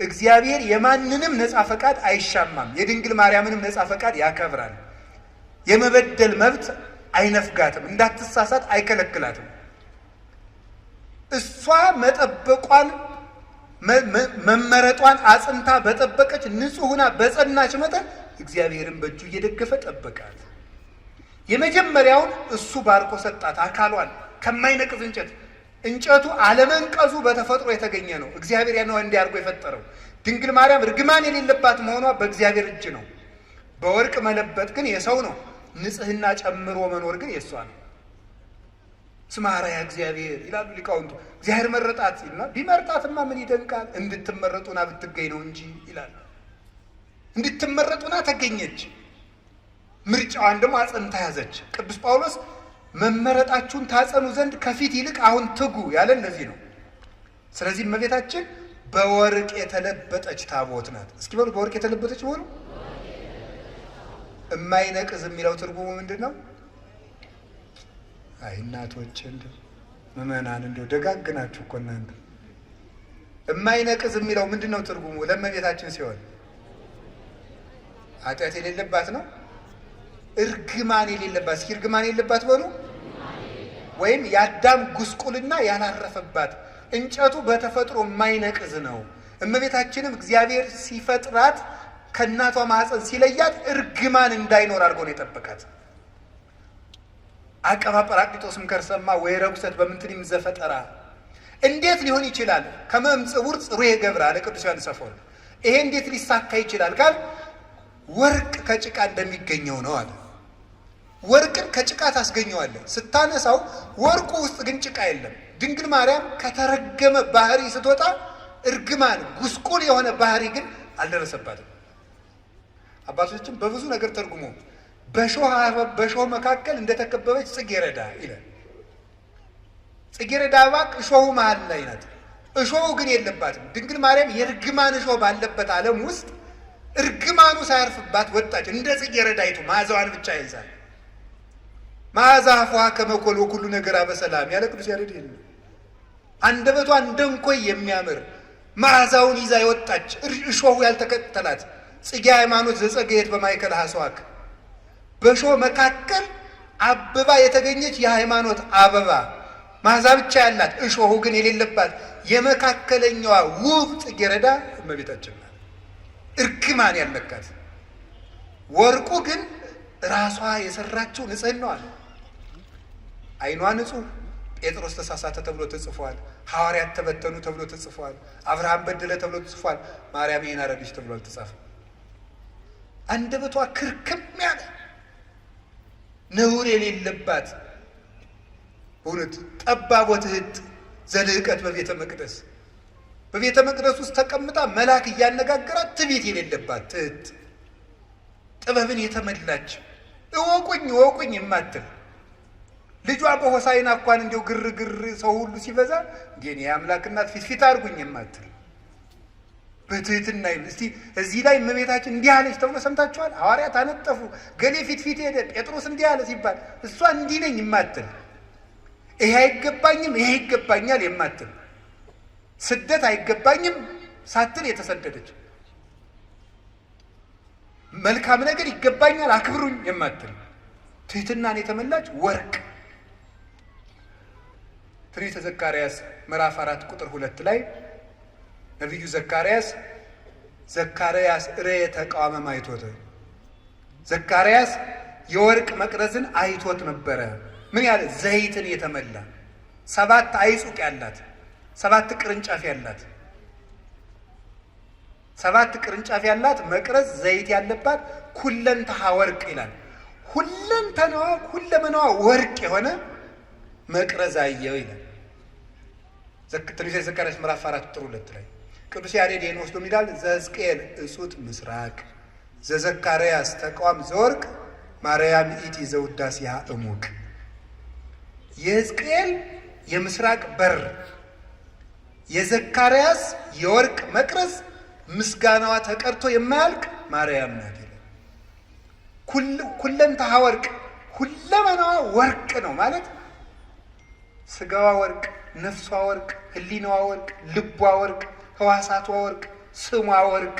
እግዚአብሔር የማንንም ነፃ ፈቃድ አይሻማም። የድንግል ማርያምንም ነፃ ፈቃድ ያከብራል። የመበደል መብት አይነፍጋትም። እንዳትሳሳት አይከለክላትም። እሷ መጠበቋን መመረጧን አጽንታ በጠበቀች ንጹሕና በጸናች መጠን እግዚአብሔርን በእጁ እየደገፈ ጠበቃት። የመጀመሪያውን እሱ ባርኮ ሰጣት። አካሏን ከማይነቅዝ እንጨቱ አለመንቀዙ በተፈጥሮ የተገኘ ነው። እግዚአብሔር ያነው እንዲያርጎ የፈጠረው። ድንግል ማርያም እርግማን የሌለባት መሆኗ በእግዚአብሔር እጅ ነው። በወርቅ መለበጥ ግን የሰው ነው። ንጽሕና ጨምሮ መኖር ግን የእሷ ነው። ስማ አርአያ እግዚአብሔር ይላሉ ሊቃውንቱ። እግዚአብሔር መረጣት ይልና ቢመርጣትማ ምን ይደንቃል? እንድትመረጡና ብትገኝ ነው እንጂ ይላል። እንድትመረጡና ተገኘች። ምርጫዋን ደግሞ አጽንታ ያዘች። ቅዱስ ጳውሎስ መመረጣችሁን ታጸኑ ዘንድ ከፊት ይልቅ አሁን ትጉ ያለ እንደዚህ ነው። ስለዚህ እመቤታችን በወርቅ የተለበጠች ታቦት ናት። እስኪ በሉ በወርቅ የተለበጠች በሉ። እማይነቅዝ የሚለው ትርጉሙ ምንድን ነው? አይ እናቶች እንደው ምዕመናን እንደው ደጋግናችሁ እኮ እናንተ። እማይነቅዝ የሚለው ምንድን ነው ትርጉሙ? ለእመቤታችን ሲሆን ኃጢአት የሌለባት ነው። እርግማን የሌለባት። እስኪ እርግማን የሌለባት በሉ። ወይም የአዳም ጉስቁልና ያላረፈባት። እንጨቱ በተፈጥሮ የማይነቅዝ ነው። እመቤታችንም እግዚአብሔር ሲፈጥራት ከእናቷ ማኅፀን ሲለያት እርግማን እንዳይኖር አድርጎ ነው የጠበቃት። አቀባ ጰራቅሊጦስም ከርሰማ ወይ ረኩሰት በምንትኒም ዘፈጠራ። እንዴት ሊሆን ይችላል? ከመምጽውር ጽሩየ ገብረ አለ ቅዱስ ዮሐንስ አፈወርቅ። ይሄ እንዴት ሊሳካ ይችላል ካል ወርቅ ከጭቃ እንደሚገኘው ነው አለ። ወርቅን ከጭቃ ታስገኘዋለህ ስታነሳው፣ ወርቁ ውስጥ ግን ጭቃ የለም። ድንግል ማርያም ከተረገመ ባህሪ ስትወጣ እርግማን ጉስቁል የሆነ ባህሪ ግን አልደረሰባትም። አባቶችም በብዙ ነገር ተርጉሞ በሾህ መካከል እንደተከበበች ጽጌረዳ ይላል። ጽጌረዳ እባክ እሾሁ መሀል ላይ ናት። እሾሁ ግን የለባትም። ድንግል ማርያም የእርግማን እሾህ ባለበት ዓለም ውስጥ እርግማኑ ሳያርፍባት ወጣች። እንደ ጽጌረዳይቱ መዓዛዋን ብቻ ይዛል። መዓዛ አፉሃ ከመ ኮል ወኩሉ ነገራ በሰላም ያለ ቅዱስ ያሬድ ይል። አንደበቷ እንደ እንኮይ የሚያምር መዓዛውን ይዛ የወጣች እሾሁ ያልተከተላት ጽጌ ሃይማኖት ዘጸገየት በማእከለ ሐስዋክ። በእሾህ መካከል አበባ የተገኘች የሃይማኖት አበባ መዓዛ ብቻ ያላት እሾሁ ግን የሌለባት የመካከለኛዋ ውብ ጽጌረዳ እመቤታችን ናት። እርግማን ያለካት። ወርቁ ግን ራሷ የሰራችው ንጽሕናዋ ነው። ዓይኗ ንጹሕ፣ ጴጥሮስ ተሳሳተ ተብሎ ተጽፏል። ሐዋርያት ተበተኑ ተብሎ ተጽፏል። አብርሃም በደለ ተብሎ ተጽፏል። ማርያም ይህን አረገች ተብሎ አልተጻፈም። አንደበቷ ክርክም ያለ ነውር የሌለባት እውነት ጠባብ ወትሕት ዘልዕቀት በቤተ መቅደስ። በቤተ መቅደስ ውስጥ ተቀምጣ መልአክ እያነጋገራት ትዕቢት የሌለባት ትሕት፣ ጥበብን የተመላች እወቁኝ እወቁኝ የማትል ልጇ በሆሳዕና እንኳን እንዲው ግርግር ሰው ሁሉ ሲበዛ እንዴ የአምላክ እናት ፊት አድርጉኝ የማትል በትሕትና ይል። እስቲ እዚህ ላይ እመቤታችን እንዲህ አለች ተብሎ ሰምታችኋል? ሐዋርያት አነጠፉ፣ ገሌ ፊት ሄደ፣ ጴጥሮስ እንዲህ አለ ሲባል እሷ እንዲህ ነኝ የማትል፣ ይሄ አይገባኝም ይሄ ይገባኛል የማትል፣ ስደት አይገባኝም ሳትል የተሰደደች፣ መልካም ነገር ይገባኛል አክብሩኝ የማትል ትሕትናን የተመላች ወርቅ። ትንቢተ ዘካርያስ ምዕራፍ 4 ቁጥር 2 ላይ ነቢዩ ዘካርያስ ርየ ተቃወመ ማይቶተ፣ ዘካርያስ የወርቅ መቅረዝን አይቶት ነበረ። ምን ያለ ዘይትን የተመላ 7 አይጹቅ ያላት 7 ቅርንጫፍ ያላት 7 ቅርንጫፍ ያላት መቅረዝ ዘይት ያለባት ኩለንተሃ ወርቅ ይላል። ሁለመናዋ ወርቅ የሆነ መቅረዝ አየው ይላል። ትንቢተ ዘካርያስ ምዕራፍ 4 ቁጥር 2 ላይ ቅዱስ ያሬድ ይህን ወስዶ ይላል ዘሕዝቅኤል እጹት ምስራቅ ዘዘካርያስ ተቋም ዘወርቅ ማርያም ኢቲ ዘውዳሴሃ እሙቅ። የሕዝቅኤል የምስራቅ በር የዘካርያስ የወርቅ መቅረዝ ምስጋናዋ ተቀርቶ የማያልቅ ማርያም ናት ይላል። ኩለንተሃ ወርቅ ሁለመናዋ ወርቅ ነው ማለት ስጋዋ ወርቅ፣ ነፍሷ ወርቅ፣ ህሊናዋ ወርቅ፣ ልቧ ወርቅ፣ ህዋሳቷ ወርቅ፣ ስሟ ወርቅ፣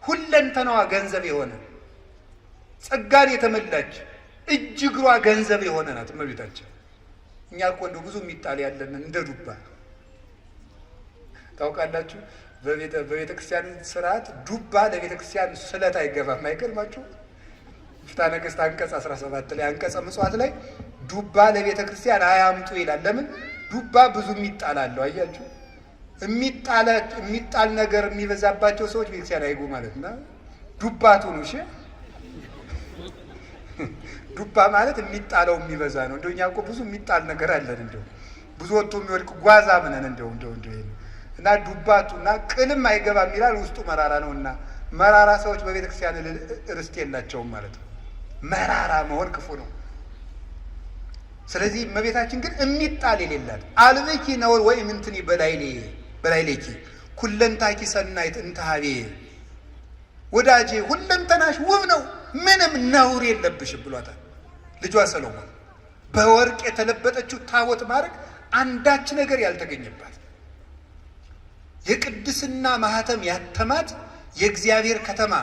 ሁለንተናዋ ገንዘብ የሆነ ጸጋን የተመላች እጅ እግሯ ገንዘብ የሆነ ናት እመቤታችን። እኛ እኮ እንደው ብዙ የሚጣል ያለን እንደ ዱባ ታውቃላችሁ። በቤተ ክርስቲያን ስርዓት ዱባ ለቤተ ክርስቲያን ስለት አይገባም። አይገርማችሁ? ፍትሐ ነገሥት አንቀጽ 17 ላይ አንቀጸ ምጽዋት ላይ ዱባ ለቤተ ክርስቲያን አያምጡ ይላል። ለምን? ዱባ ብዙ የሚጣል አለው። አያችሁ? የሚጣል ነገር የሚበዛባቸው ሰዎች ቤተክርስቲያን አይጉ ማለት ነው። ዱባቱ ነው። እሺ ዱባ ማለት የሚጣለው የሚበዛ ነው። እንደው እኛ እኮ ብዙ የሚጣል ነገር አለን። እንደው ብዙ ወጥቶ የሚወድቅ ጓዛ ምነን እንደው እና ዱባቱና ቅልም አይገባም ይላል። ውስጡ መራራ ነውና መራራ ሰዎች በቤተ ክርስቲያን ርስት የላቸውም ማለት ነው። መራራ መሆን ክፉ ነው። ስለዚህ እመቤታችን ግን የሚጣል የሌላት አልብኪ ነውር ወይ ምንትኒ በላይሌኪ ኩለንታኪ ሰናይት እንተሃቤ ወዳጄ ሁለንተናሽ ውብ ነው ምንም ነውር የለብሽም ብሏታል ልጇ ሰሎሞን። በወርቅ የተለበጠችው ታቦት ማድረግ አንዳች ነገር ያልተገኘባት የቅድስና ማህተም ያተማት የእግዚአብሔር ከተማ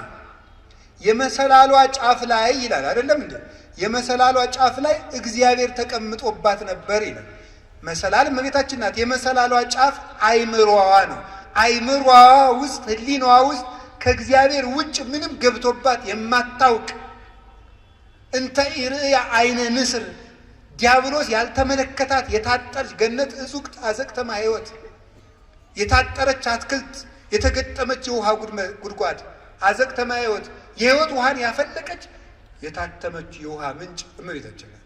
የመሰላሏ ጫፍ ላይ ይላል አይደለም እንዴ? የመሰላሏ ጫፍ ላይ እግዚአብሔር ተቀምጦባት ነበር ይላል። መሰላል እመቤታችን ናት። የመሰላሏ ጫፍ አይምሮዋ ነው። አይምሮዋ ውስጥ ህሊናዋ ውስጥ ከእግዚአብሔር ውጭ ምንም ገብቶባት የማታውቅ እንተ ኢርእያ አይነ ንስር ዲያብሎስ ያልተመለከታት የታጠረች ገነት እጹቅ አዘቅተማ ሕይወት የታጠረች አትክልት የተገጠመች የውሃ ጉድጓድ አዘቅተማ ሕይወት የሕይወት ውሃን ያፈለቀች የታተመች የውሃ ምንጭ እመቤታችን ናት።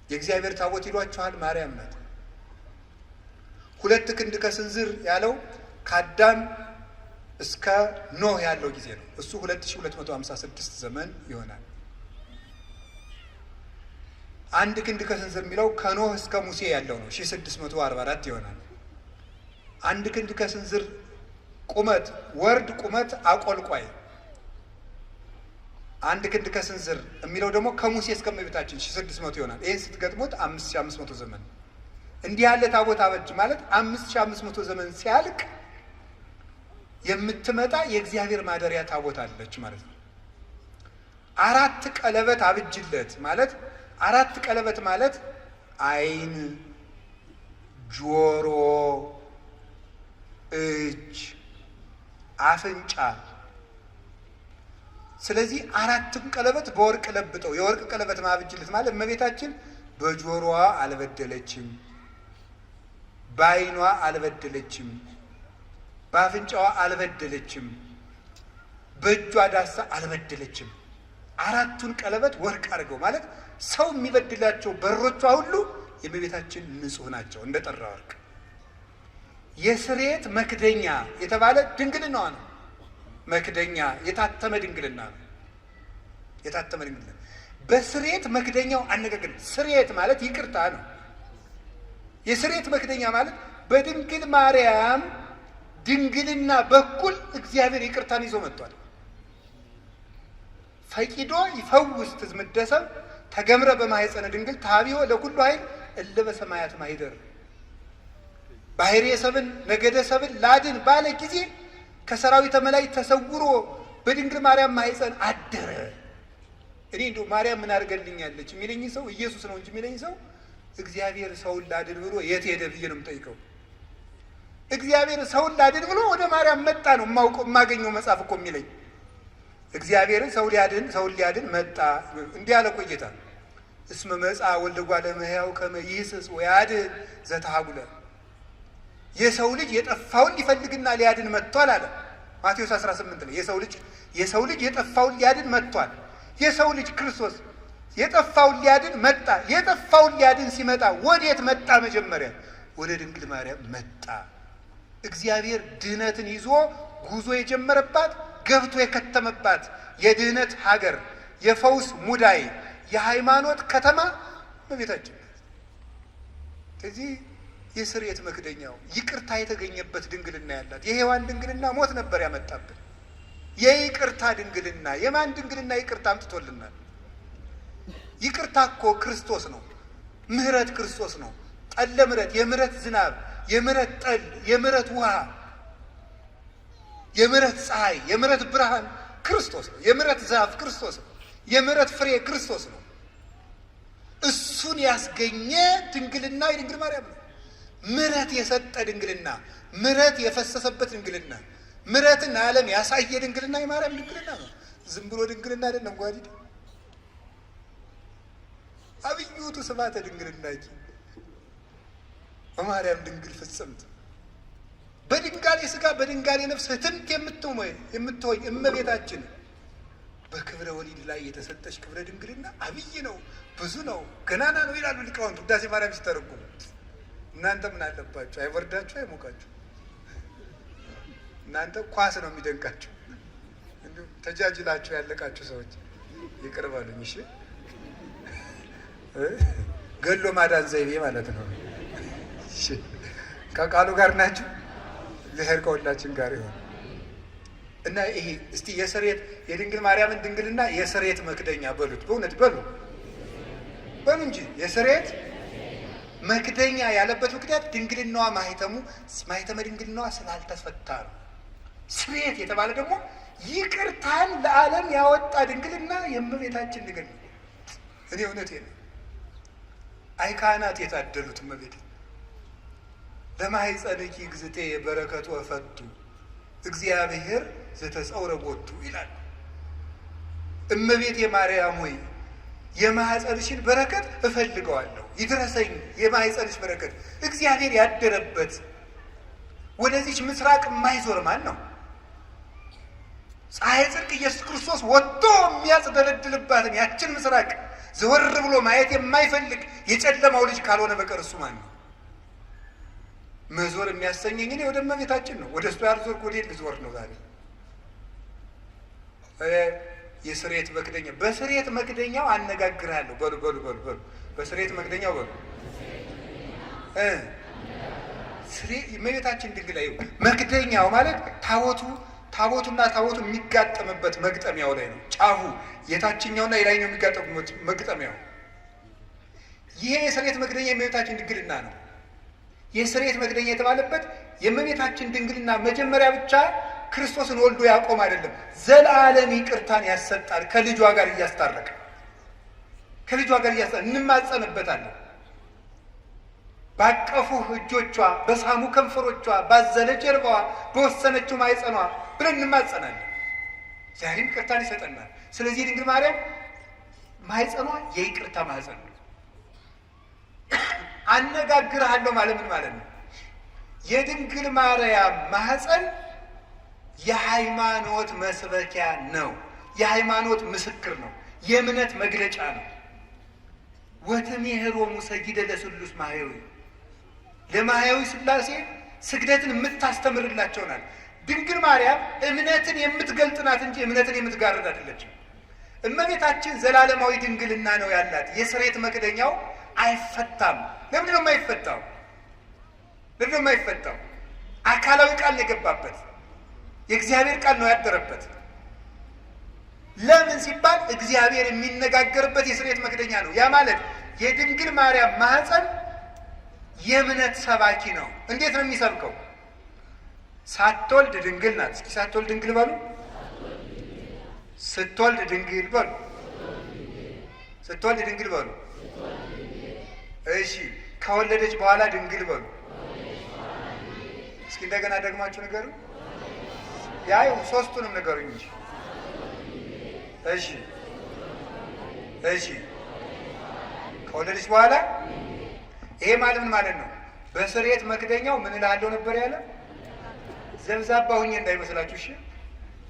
የእግዚአብሔር ታቦት ይሏችኋል ማርያም ናት። 2 ክንድ ከስንዝር ያለው ከአዳም እስከ ኖህ ያለው ጊዜ ነው። እሱ 2256 ዘመን ይሆናል። 1 ክንድ ከስንዝር የሚለው ከኖህ እስከ ሙሴ ያለው ነው 1644 ይሆናል። 1 ክንድ ከስንዝር ቁመት ወርድ ቁመት አቆልቋይ 1 ክንድ ከስንዝር የሚለው ደግሞ ከሙሴ እስከ እመቤታችን 1600 ይሆናል። ይህን ስትገጥሙት 5500 ዘመን። እንዲህ ያለ ታቦት አበጅ ማለት 5500 ዘመን ሲያልቅ የምትመጣ የእግዚአብሔር ማደሪያ ታቦት አለች ማለት ነው። 4 ቀለበት አብጅለት ማለት 4 ቀለበት ማለት ዓይን፣ ጆሮ፣ እጅ፣ አፍንጫ። ስለዚህ 4ቱን ቀለበት በወርቅ ለብጠው የወርቅ ቀለበት ማብጅለት ማለት እመቤታችን በጆሮዋ አልበደለችም፣ በዓይኗ አልበደለችም፣ በአፍንጫዋ አልበደለችም፣ በእጇ ዳሳ አልበደለችም። 4ቱን ቀለበት ወርቅ አድርገው ማለት ሰው የሚበድላቸው በሮቿ ሁሉ የእመቤታችን ንጹህ ናቸው እንደ ጠራ ወርቅ። የስርየት መክደኛ የተባለ ድንግልናዋ ነው። መክደኛ የታተመ ድንግልና ነው። የታተመ ድንግልና በስርየት መክደኛው አነጋገር ስርየት ማለት ይቅርታ ነው። የስርየት መክደኛ ማለት በድንግል ማርያም ድንግልና በኩል እግዚአብሔር ይቅርታን ይዞ መጥቷል። ፈቂዶ ይፈውስ ትዝምደሰብ ተገምረ በማኅፀነ ድንግል ታቢዮ ለኩሉ ኃይል እለ በሰማያት ማኅደር ባሕርየ ሰብን ነገደ ሰብን ላድን ባለ ጊዜ ከሰራዊተ መላእክት ተሰውሮ በድንግል ማርያም ማኅፀን አደረ። እኔ እንደው ማርያም ምን አድርገልኛለች የሚለኝ ሰው ኢየሱስ ነው እንጂ የሚለኝ ሰው እግዚአብሔር ሰውን ላድን ብሎ የት ሄደ ብዬ ነው የምጠይቀው። እግዚአብሔር ሰውን ላድን ብሎ ወደ ማርያም መጣ ነው የማውቀው የማገኘው መጽሐፍ እኮ የሚለኝ። እግዚአብሔርን ሰው ሊያድን መጣ። እንዲህ አለ እኮ ጌታ እስመ መጽአ ወልደ እጓለ እመሕያው ከመ ይህስስ ወያድኅን ዘተሃጉለ። የሰው ልጅ የጠፋውን ሊፈልግና ሊያድን መጥቷል አለ ማቴዎስ 18 ነው። የሰው ልጅ የጠፋውን ሊያድን መጥቷል። የሰው ልጅ ክርስቶስ የጠፋውን ሊያድን መጣ። የጠፋውን ሊያድን ሲመጣ ወዴት መጣ? መጀመሪያ ወደ ድንግል ማርያም መጣ። እግዚአብሔር ድህነትን ይዞ ጉዞ የጀመረባት ገብቶ የከተመባት የድህነት ሀገር፣ የፈውስ ሙዳይ፣ የሃይማኖት ከተማ እመቤታችን ናት። ስለዚህ የስርየት መክደኛው ይቅርታ የተገኘበት ድንግልና ያላት የሔዋን ድንግልና ሞት ነበር ያመጣብን። የይቅርታ ድንግልና የማን ድንግልና ይቅርታ አምጥቶልናል? ይቅርታ እኮ ክርስቶስ ነው። ምህረት ክርስቶስ ነው። ጠለ ምህረት፣ የምህረት ዝናብ፣ የምህረት ጠል፣ የምህረት ውሃ፣ የምህረት ፀሐይ፣ የምህረት ብርሃን ክርስቶስ ነው። የምህረት ዛፍ ክርስቶስ ነው። የምህረት ፍሬ ክርስቶስ ነው። እሱን ያስገኘ ድንግልና የድንግል ማርያም ነው። ምህረት የሰጠ ድንግልና፣ ምህረት የፈሰሰበት ድንግልና፣ ምህረትን ዓለም ያሳየ ድንግልና የማርያም ድንግልና ነው። ዝም ብሎ ድንግልና አይደለም። ጓዲድ አብዩቱ ስብሐተ ድንግልና በማርያም ድንግል ፍጽምት በድንጋሌ ሥጋ በድንጋሌ ነፍስ ህትምት የምትሆኝ እመቤታችን በክብረ ወሊድ ላይ የተሰጠች ክብረ ድንግልና አብይ ነው፣ ብዙ ነው፣ ገናና ነው ይላሉ ሊቃውንት ውዳሴ ማርያም ሲተረጉሙ። እናንተ ምን አለባችሁ? አይወርዳችሁ፣ አይሞቃችሁ። እናንተ ኳስ ነው የሚደንቃችሁ። እንዲሁ ተጃጅላችሁ ያለቃችሁ ሰዎች ይቅር በሉኝ እሺ። ገሎ ማዳን ዘይቤ ማለት ነው። ከቃሉ ጋር ናችሁ። እግዚአብሔር ከሁላችን ጋር ይሆን እና ይሄ እስቲ የስርየት የድንግል ማርያምን ድንግልና የስርየት መክደኛ በሉት። በእውነት በሉ እንጂ የስርየት መክደኛ ያለበት ምክንያት ድንግልናዋ ማህተመ ድንግልናዋ ስላልተፈታ ነው። ስርየት የተባለ ደግሞ ይቅርታን ለዓለም ያወጣ ድንግልና የእመቤታችን ድንግል ነው። እኔ እውነቴ ነው። አይ ካህናት የታደሉት እመቤት ለማኅፀንኪ እግዝእቴ የበረከቱ ወፈቱ እግዚአብሔር ዘተጸውረ ቦቱ ይላል። እመቤት የማርያም ሆይ የማኅፀንሽን በረከት እፈልገዋለሁ፣ ይድረሰኝ የማኅፀንሽ በረከት። እግዚአብሔር ያደረበት ወደዚች ምስራቅ የማይዞር ማን ነው? ፀሐይ ጽድቅ ኢየሱስ ክርስቶስ ወጥቶ የሚያጽደለድልባትን ያችን ምስራቅ ዘወር ብሎ ማየት የማይፈልግ የጨለማው ልጅ ካልሆነ በቀር እሱ ማን ነው? መዞር የሚያሰኘኝ እኔ ወደ እመቤታችን ነው። ወደ እሱ ያልዞርኩ ወዴት ልዞር ነው ዛሬ? የስርየት መክደኛ በስርየት መክደኛው አነጋግርሃለሁ። በሉ በስርየት መክደኛው በሉ እመቤታችን ድንግል ላይ መክደኛው ማለት ታቦቱና ታቦቱ የሚጋጠምበት መግጠሚያው ላይ ነው። ጫፉ የታችኛውና የላይኛው የሚጋጠሙበት መግጠሚያው። ይሄ የስርየት መክደኛ የእመቤታችን ድንግልና ነው። የስርየት መክደኛ የተባለበት የእመቤታችን ድንግልና መጀመሪያ ብቻ ክርስቶስን ወልዶ ያቆም አይደለም፣ ዘላለም ይቅርታን ያሰጣል። ከልጇ ጋር እያስታረቀ እንማጸንበታለን። ባቀፉ እጆቿ፣ በሳሙ ከንፈሮቿ፣ ባዘለ ጀርባዋ፣ በወሰነችው ማኅፀኗ ብለን እንማጸናለን። ዛሬም ይቅርታን ይሰጠናል። ስለዚህ ድንግል ማርያም ማኅፀኗ የይቅርታ ማኅፀን ነው። አነጋግርሃለሁ ማለት ምን ማለት ነው? የድንግል ማርያም ማኅፀን የሃይማኖት መስበኪያ ነው። የሃይማኖት ምስክር ነው። የእምነት መግለጫ ነው። ወትሜህሮሙ ሰጊደ ለስሉስ ማህያዊ፣ ለማህያዊ ሥላሴ ስግደትን የምታስተምርላቸው ናት። ድንግል ማርያም እምነትን የምትገልጥ ናት እንጂ እምነትን የምትጋርድ አይደለችም። እመቤታችን ዘላለማዊ ድንግልና ነው ያላት። የስርየት መክደኛው አይፈታም። ለምንድን ነው የማይፈታው? አካላዊ ቃል ነው የገባበት። የእግዚአብሔር ቃል ነው ያደረበት። ለምን ሲባል እግዚአብሔር የሚነጋገርበት የስርየት መክደኛ ነው። ያ ማለት የድንግል ማርያም ማኅፀን የእምነት ሰባኪ ነው። እንዴት ነው የሚሰብከው? ሳትወልድ ድንግል ናት። እስኪ ሳትወልድ ድንግል በሉ። ስትወልድ ድንግል በሉ። ስትወልድ ድንግል በሉ። እሺ፣ ከወለደች በኋላ ድንግል በሉ። እስኪ እንደገና ደግማችሁ ንገሩ። ያው ሶስቱንም ንገሩኝ እንጂ እሺ ከወለደች በኋላ ይሄ ማለት ምን ማለት ነው? በስርየት መክደኛው ምን እልሃለሁ ነበር ያለ? ዘብዛባ ሁኜ እንዳይመስላችሁ እሺ።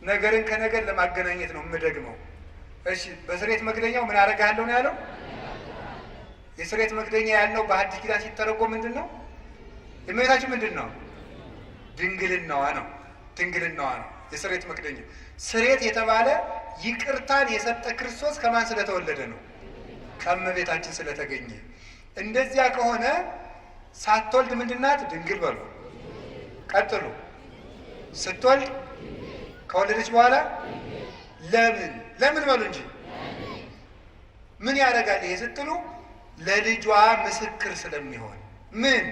ነገርን ከነገር ለማገናኘት ነው የምደግመው። እሺ በስርየት መክደኛው ምን አደርግሃለሁ ነው ያለው? የስርየት መክደኛ ያለው በሐዲስ ኪዳን ሲተረጎም ምንድን ነው? የእመቤታችን ምንድን ነው? ድንግልናዋ ነው። ድንግልናዋ ነው የስርየት መክደኛ። ስርየት የተባለ ይቅርታን የሰጠ ክርስቶስ ከማን ስለተወለደ ነው? ከእመቤታችን ስለተገኘ። እንደዚያ ከሆነ ሳትወልድ ምንድን ናት? ድንግል በሉ። ቀጥሉ። ስትወልድ ከወለደች በኋላ ለምን በሉ እንጂ ምን ያደርጋል ይሄ ስትሉ፣ ለልጇ ምስክር ስለሚሆን። ምን?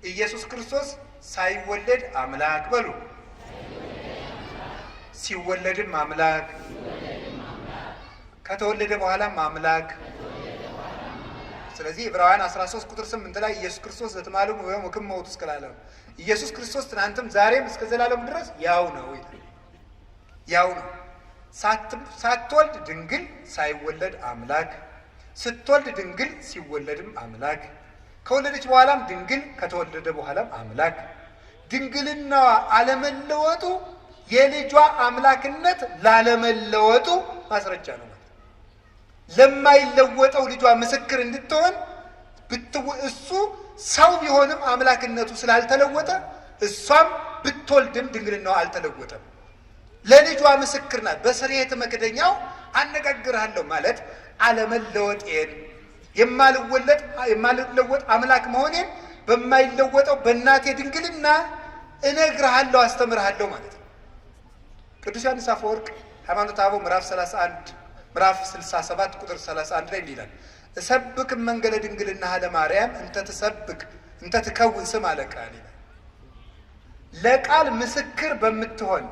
ኢየሱስ ክርስቶስ ሳይወለድ አምላክ በሉ፣ ሲወለድም አምላክ፣ ከተወለደ በኋላም አምላክ። ስለዚህ ዕብራውያን 13 ቁጥር 8 ላይ ኢየሱስ ክርስቶስ ዘትማልሙ ወይም ወክም መውቱ እስከ ለዓለም፣ ኢየሱስ ክርስቶስ ትናንትም ዛሬም እስከ ዘላለሙ ድረስ ያው ነው ይላል። ያው ነው። ሳትወልድ ድንግል፣ ሳይወለድ አምላክ፣ ስትወልድ ድንግል፣ ሲወለድም አምላክ፣ ከወለደች በኋላም ድንግል፣ ከተወለደ በኋላም አምላክ። ድንግልናዋ አለመለወጡ የልጇ አምላክነት ላለመለወጡ ማስረጃ ነው። ለማይለወጠው ልጇ ምስክር እንድትሆን እሱ ሰው ቢሆንም አምላክነቱ ስላልተለወጠ እሷም ብትወልድም ድንግልናዋ አልተለወጠም። ለልጇ ምስክር ናት። በስርየት መክደኛው አነጋግርሃለሁ ማለት አለመለወጤን፣ የማልለወጥ አምላክ መሆኔን በማይለወጠው በእናቴ ድንግልና እነግርሃለሁ፣ አስተምርሃለሁ ማለት ነው። ቅዱስ ዮሐንስ አፈወርቅ ሃይማኖተ አበው ምዕራፍ 67 ቁጥር 31 ላይ ይላል፣ እሰብክ መንገለ ድንግልና ለማርያም እንተ ትከውን ስም አለቃል ይላል። ለቃል ምስክር በምትሆን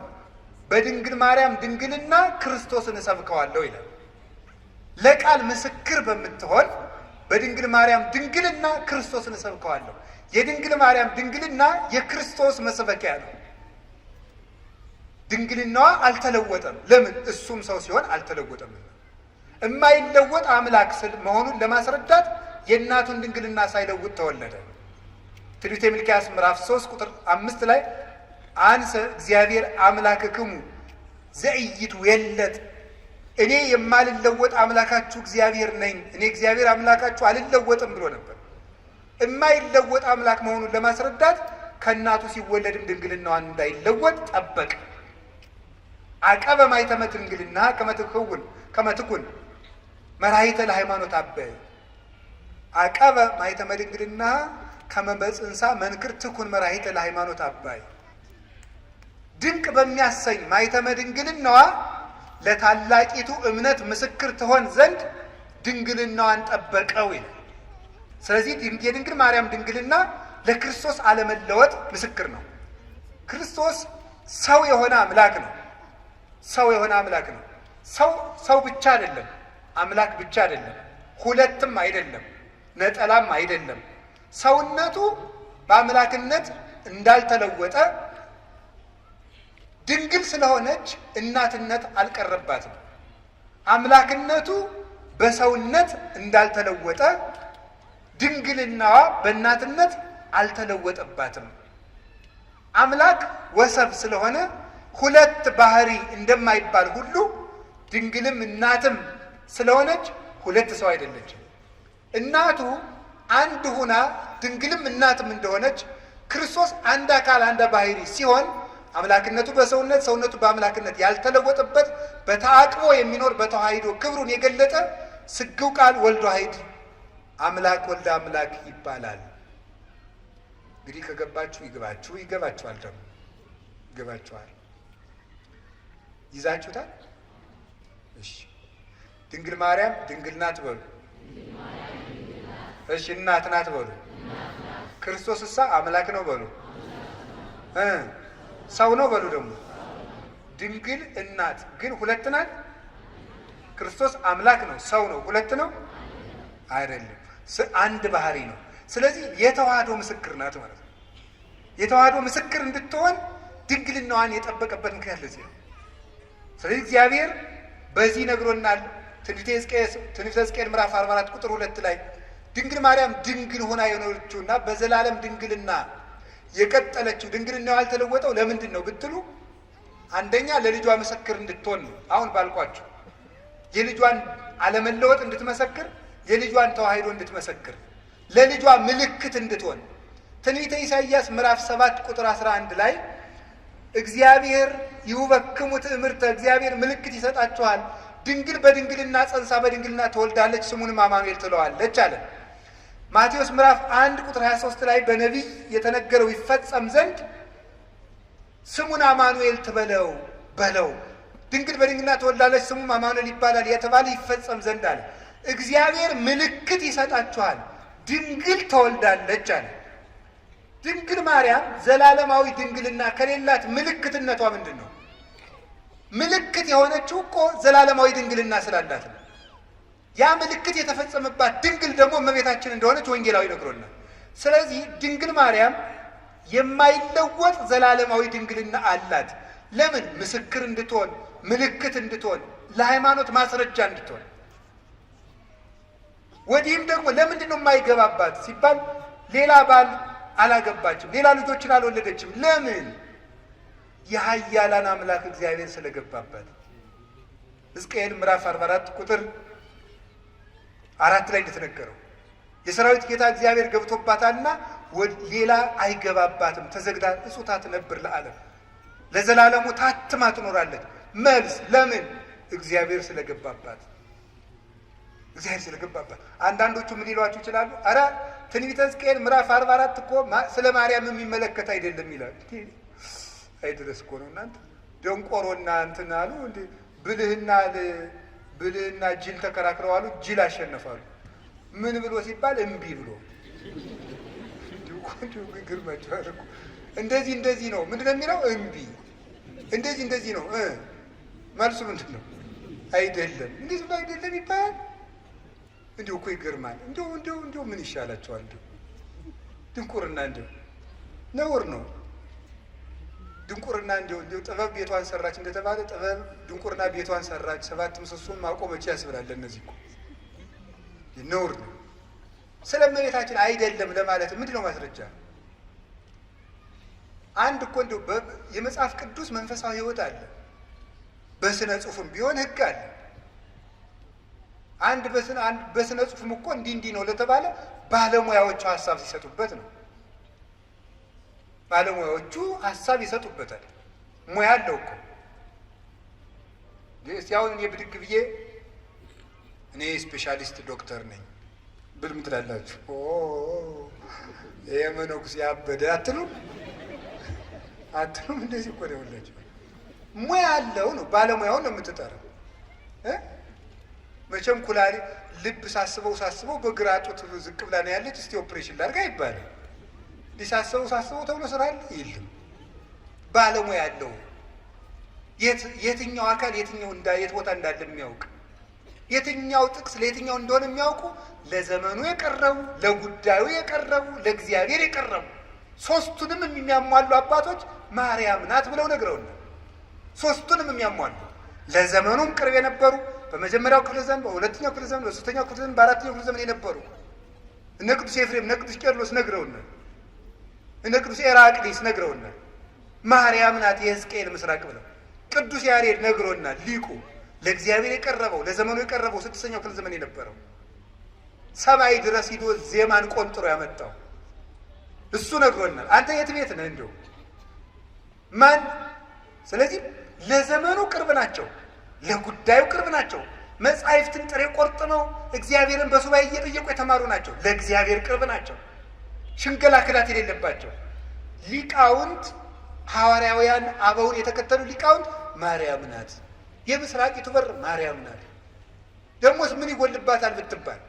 በድንግል ማርያም ድንግልና ክርስቶስን እሰብከዋለሁ ይላል። ለቃል ምስክር በምትሆን በድንግል ማርያም ድንግልና ክርስቶስን እሰብከዋለሁ። የድንግል ማርያም ድንግልና የክርስቶስ መስበኪያ ነው። ድንግልናዋ አልተለወጠም። ለምን? እሱም ሰው ሲሆን አልተለወጠም። የማይለወጥ አምላክ መሆኑን ለማስረዳት የእናቱን ድንግልና ሳይለውጥ ተወለደ። ትንቢተ ሚልክያስ ምዕራፍ 3 ቁጥር 5 ላይ አንሰ እግዚአብሔር አምላክክሙ ዘኢይትዌለድ፣ እኔ የማልለወጥ አምላካችሁ እግዚአብሔር ነኝ፣ እኔ እግዚአብሔር አምላካችሁ አልለወጥም ብሎ ነበር። የማይለወጥ አምላክ መሆኑን ለማስረዳት ከእናቱ ሲወለድም ድንግልናዋን እንዳይለወጥ ጠበቀ። አቀበ ማኅተመ ድንግልና ከመትኩን መራሒተ ለሃይማኖት አበየ። አቀበ ማኅተመ ድንግልና ከመ በጽንሳ መንክር ትኩን መራሒተ ለሃይማኖት አባይ። ድንቅ በሚያሰኝ ማኅተመ ድንግልናዋ ለታላቂቱ እምነት ምስክር ትሆን ዘንድ ድንግልናዋን ጠበቀው ይላል። ስለዚህ የድንግል ማርያም ድንግልና ለክርስቶስ አለመለወጥ ምስክር ነው። ክርስቶስ ሰው የሆነ አምላክ ነው። ሰው የሆነ አምላክ ነው። ሰው ብቻ አይደለም፣ አምላክ ብቻ አይደለም፣ ሁለትም አይደለም፣ ነጠላም አይደለም። ሰውነቱ በአምላክነት እንዳልተለወጠ ድንግል ስለሆነች እናትነት አልቀረባትም። አምላክነቱ በሰውነት እንዳልተለወጠ ድንግልናዋ በእናትነት አልተለወጠባትም። አምላክ ወሰብ ስለሆነ ሁለት ባህሪ እንደማይባል ሁሉ ድንግልም እናትም ስለሆነች ሁለት ሰው አይደለችም። እናቱ አንድ ሁና ድንግልም እናትም እንደሆነች ክርስቶስ አንድ አካል አንድ ባህሪ ሲሆን አምላክነቱ በሰውነት ሰውነቱ በአምላክነት ያልተለወጠበት በተአቅቦ የሚኖር በተዋሂዶ ክብሩን የገለጠ ስግው ቃል ወልድ ዋሕድ አምላክ ወልደ አምላክ ይባላል። እንግዲህ ከገባችሁ ይገባችሁ፣ ይገባችኋል፣ ደግሞ ይገባችኋል። ይዛችሁታል? እሺ። ድንግል ማርያም ድንግል ናት በሉ። እሺ። እናት ናት በሉ። ክርስቶስ እሳ አምላክ ነው በሉ። ሰው ነው በሉ። ደግሞ ድንግል እናት ግን ሁለት ናት። ክርስቶስ አምላክ ነው፣ ሰው ነው፣ ሁለት ነው አይደለም፣ አንድ ባህሪ ነው። ስለዚህ የተዋህዶ ምስክር ናት ማለት ነው። የተዋህዶ ምስክር እንድትሆን ድንግልናዋን የጠበቀበት ምክንያት ለዚህ ነው። ስለዚህ እግዚአብሔር በዚህ ነግሮናል። ትንቢተ ሕዝቅኤል ምዕራፍ 44 ቁጥር 2 ላይ ድንግል ማርያም ድንግል ሆና የኖረችውና በዘላለም ድንግልና የቀጠለችው ድንግልናው ያልተለወጠው ለምንድን ነው ብትሉ፣ አንደኛ ለልጇ ምስክር እንድትሆን ነው። አሁን ባልኳችሁ የልጇን አለመለወጥ እንድትመሰክር፣ የልጇን ተዋሕዶ እንድትመሰክር፣ ለልጇ ምልክት እንድትሆን። ትንቢተ ኢሳይያስ ምዕራፍ 7 ቁጥር 11 ላይ እግዚአብሔር ይውበክሙ ትእምርተ፣ እግዚአብሔር ምልክት ይሰጣችኋል፣ ድንግል በድንግልና ጸንሳ በድንግልና ትወልዳለች፣ ስሙንም አማኑኤል ትለዋለች አለ። ማቴዎስ ምዕራፍ 1 ቁጥር 23 ላይ በነቢይ የተነገረው ይፈጸም ዘንድ ስሙን አማኑኤል ትበለው በለው፣ ድንግል በድንግልና ትወልዳለች፣ ስሙም አማኑኤል ይባላል የተባለ ይፈጸም ዘንድ አለ። እግዚአብሔር ምልክት ይሰጣችኋል፣ ድንግል ትወልዳለች አለ። ድንግል ማርያም ዘላለማዊ ድንግልና ከሌላት ምልክትነቷ ምንድን ነው? ምልክት የሆነችው እኮ ዘላለማዊ ድንግልና ስላላት ነው። ያ ምልክት የተፈጸመባት ድንግል ደግሞ እመቤታችን እንደሆነች ወንጌላዊ ነግሮናል። ስለዚህ ድንግል ማርያም የማይለወጥ ዘላለማዊ ድንግልና አላት። ለምን? ምስክር እንድትሆን፣ ምልክት እንድትሆን፣ ለሃይማኖት ማስረጃ እንድትሆን። ወዲህም ደግሞ ለምንድን ነው የማይገባባት ሲባል ሌላ ባል አላገባችም፣ ሌላ ልጆችን አልወለደችም። ለምን? የኃያላን አምላክ እግዚአብሔር ስለገባባት። ሕዝቅኤል ምዕራፍ 44 ቁጥር 4 ላይ እንደተነገረው የሰራዊት ጌታ እግዚአብሔር ገብቶባታልና ሌላ አይገባባትም፣ ተዘግታ እጹታ ትነብር ለዓለም፣ ለዘላለሙ ታትማ ትኖራለች። መልስ ለምን? እግዚአብሔር ስለገባባት። እግዚአብሔር ስለገባባት። አንዳንዶቹ ምን ሊሏችሁ ይችላሉ? አረ ትንቢተ ሕዝቅኤል ምዕራፍ 44 እኮ ስለ ማርያም የሚመለከት አይደለም ይላል። አይድረስ እኮ ነው እናንተ። ደንቆሮና እንትን አሉ እንዴ ብልህና ጅል ተከራክረው አሉ፣ ጅል አሸነፋሉ። ምን ብሎ ሲባል እምቢ ብሎ ግርማቸዋል እኮ። እንደዚህ ነው ምንድን ነው የሚለው? እምቢ። እንደዚህ ነው። መልሱ ምንድን ነው? አይደለም። እንዴት ብሎ አይደለም ይባላል? እንዲሁ እኮ ይገርማል። እንዲሁ ምን ይሻላቸዋል? ድንቁርና ነውር ነው። ድንቁርና እንዲሁ ጥበብ ቤቷን ሰራች እንደተባለ ጥበብ ድንቁርና ቤቷን ሰራች፣ 7 ምሰሶን ማቆመች ያስብላል። እነዚህ እኮ ነውር ነው። ስለ እመቤታችን አይደለም ለማለት ምንድን ነው ማስረጃ? አንድ እኮ እንዲሁ የመጽሐፍ ቅዱስ መንፈሳዊ ሕይወት አለ። በስነ ጽሑፍም ቢሆን ሕግ አለ። አንድ በስነ ጽሑፍም እኮ እንዲህ ነው ለተባለ ባለሙያዎቹ ሀሳብ ሲሰጡበት ነው። ባለሙያዎቹ ሀሳብ ይሰጡበታል። ሙያ አለው እኮ። እስቲ አሁን እኔ ብድግ ብዬ እኔ ስፔሻሊስት ዶክተር ነኝ ብል ምን ትላላችሁ? የመነኩሴ ያበደ አትሉም? እንደዚህ እኮ ነው ያላችሁ። ሙያ አለው ነው፣ ባለሙያውን ነው የምትጠራው። መቼም ኩላሊ ልብ ሳስበው በግራ ጡት ዝቅ ብላ ነው ያለች፣ እስቲ ኦፕሬሽን ላድርግ አይባልም። ሳስበው ተብሎ ስራ አለ የለም። ባለሙያ ያለው የትኛው አካል የት ቦታ እንዳለ የሚያውቅ፣ የትኛው ጥቅስ ለየትኛው እንደሆነ የሚያውቁ፣ ለዘመኑ የቀረቡ፣ ለጉዳዩ የቀረቡ፣ ለእግዚአብሔር የቀረቡ ሶስቱንም የሚያሟሉ አባቶች ማርያም ናት ብለው ነግረውናል። ሶስቱንም የሚያሟሉ ለዘመኑም ቅርብ የነበሩ በመጀመሪያው ክፍለ ዘመን፣ በሁለተኛው ክፍለ ዘመን፣ በሶስተኛው ክፍለ ዘመን፣ በአራተኛው ክፍለ ዘመን የነበሩ እነ ቅዱስ ኤፍሬም፣ እነ ቅዱስ ቄርሎስ ነግረውናል። እነ ቅዱስ ኤራቅሊስ ነግረውናል። ማርያም ናት የሕዝቅኤል ምስራቅ ብለው ቅዱስ ያሬድ ነግሮናል። ሊቁ ለእግዚአብሔር የቀረበው ለዘመኑ የቀረበው 6ኛው ክፍለ ዘመን የነበረው ሰማይ ድረስ ሂዶ ዜማን ቆንጥሮ ያመጣው እሱ ነግሮናል። አንተ የት ቤት ነህ እንደው ማን? ስለዚህ ለዘመኑ ቅርብ ናቸው፣ ለጉዳዩ ቅርብ ናቸው። መጻሕፍትን ጥሬ ቆርጥመው እግዚአብሔርን በሱባኤ እየጠየቁ የተማሩ ናቸው። ለእግዚአብሔር ቅርብ ናቸው። ሽንገላ ክዳት የሌለባቸው ሊቃውንት፣ ሐዋርያውያን አበውን የተከተሉ ሊቃውንት ማርያም ናት፣ የምስራቂቱ በር ማርያም ናት። ደግሞስ ምን ይጎልባታል ብትባል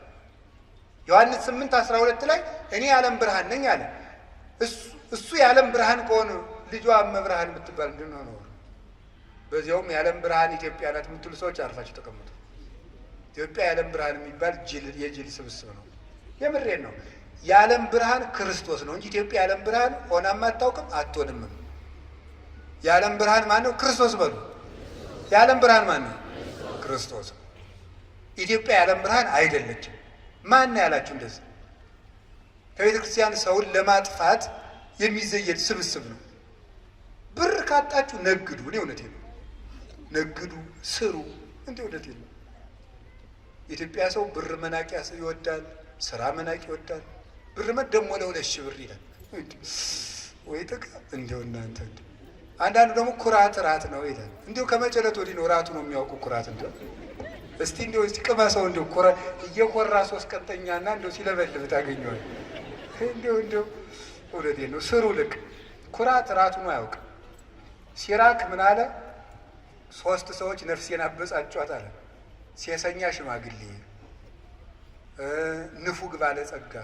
ዮሐንስ 8:12 ላይ እኔ የዓለም ብርሃን ነኝ አለ። እሱ የዓለም ብርሃን ከሆነ ልጇ እመብርሃን ብትባል ምንድን ነው? በዚያውም የዓለም ብርሃን ኢትዮጵያ ናት የምትሉ ሰዎች አርፋችሁ ተቀምጡ። ኢትዮጵያ የዓለም ብርሃን የሚባል የጅል ስብስብ ነው። የምሬን ነው። የዓለም ብርሃን ክርስቶስ ነው እንጂ ኢትዮጵያ የዓለም ብርሃን ሆናም አታውቅም፣ አትሆንምም። የዓለም ብርሃን ማን ነው? ክርስቶስ በሉ። የዓለም ብርሃን ማን ነው? ክርስቶስ። ኢትዮጵያ የዓለም ብርሃን አይደለችም። ማን ያላችሁ እንደዚህ? ከቤተ ክርስቲያን ሰውን ለማጥፋት የሚዘየድ ስብስብ ነው። ብር ካጣችሁ ነግዱ። እኔ እውነቴን ነው። ነግዱ፣ ስሩ። እንዴ እውነቴን ነው። የኢትዮጵያ ሰው ብር መናቅ ይወዳል፣ ስራ መናቅ ይወዳል። ብር ደግሞ ለ2,000 ብር ይላል። ወይ ጥቃ እንዲው እናንተ አንዳንዱ ደግሞ ኩራት ራት ነው ይላል። እንዲው ከመጨለት ወዲህ ነው ራቱ ነው የሚያውቁ ኩራት እንደው እስቲ እንዲው እስቲ ቅመሰው እንዲው እየኮራ 3 ቀንጠኛና እንዲው ሲለበልብ ታገኘዋል። እንዲው እውነቴን ነው። ስሩ ልክ ኩራት ራቱ ነው ያውቅ። ሲራክ ምን አለ? 3 ሰዎች ነፍሴን አበጻጯት አለ። ሴሰኛ ሽማግሌ፣ ንፉግ ባለጸጋ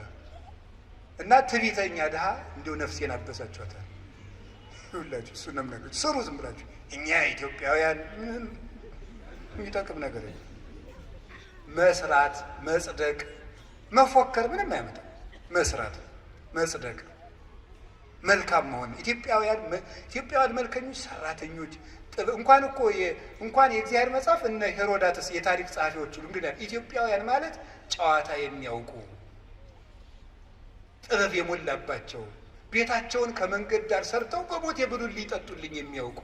እና ትዕቢተኛ ድሃ እንዲሁ ነፍሴን አበሳጯታል። ይሁላችሁ እሱን ነው የምነግራችሁ። ስሩ ዝም ብላችሁ። እኛ ኢትዮጵያውያን ምንም የሚጠቅም ነገር የለም። መስራት፣ መጽደቅ፣ መፎከር ምንም አያመጣም። መስራት፣ መጽደቅ፣ መልካም መሆን። ኢትዮጵያውያን መልከኞች፣ ሰራተኞች እንኳን የእግዚአብሔር መጽሐፍ እነ ሄሮዳትስ የታሪክ ጸሐፊዎች ሁሉ እንግዲህ ኢትዮጵያውያን ማለት ጨዋታ የሚያውቁ ጥበብ የሞላባቸው ቤታቸውን ከመንገድ ዳር ሰርተው በሞት የብሉን ሊጠጡልኝ የሚያውቁ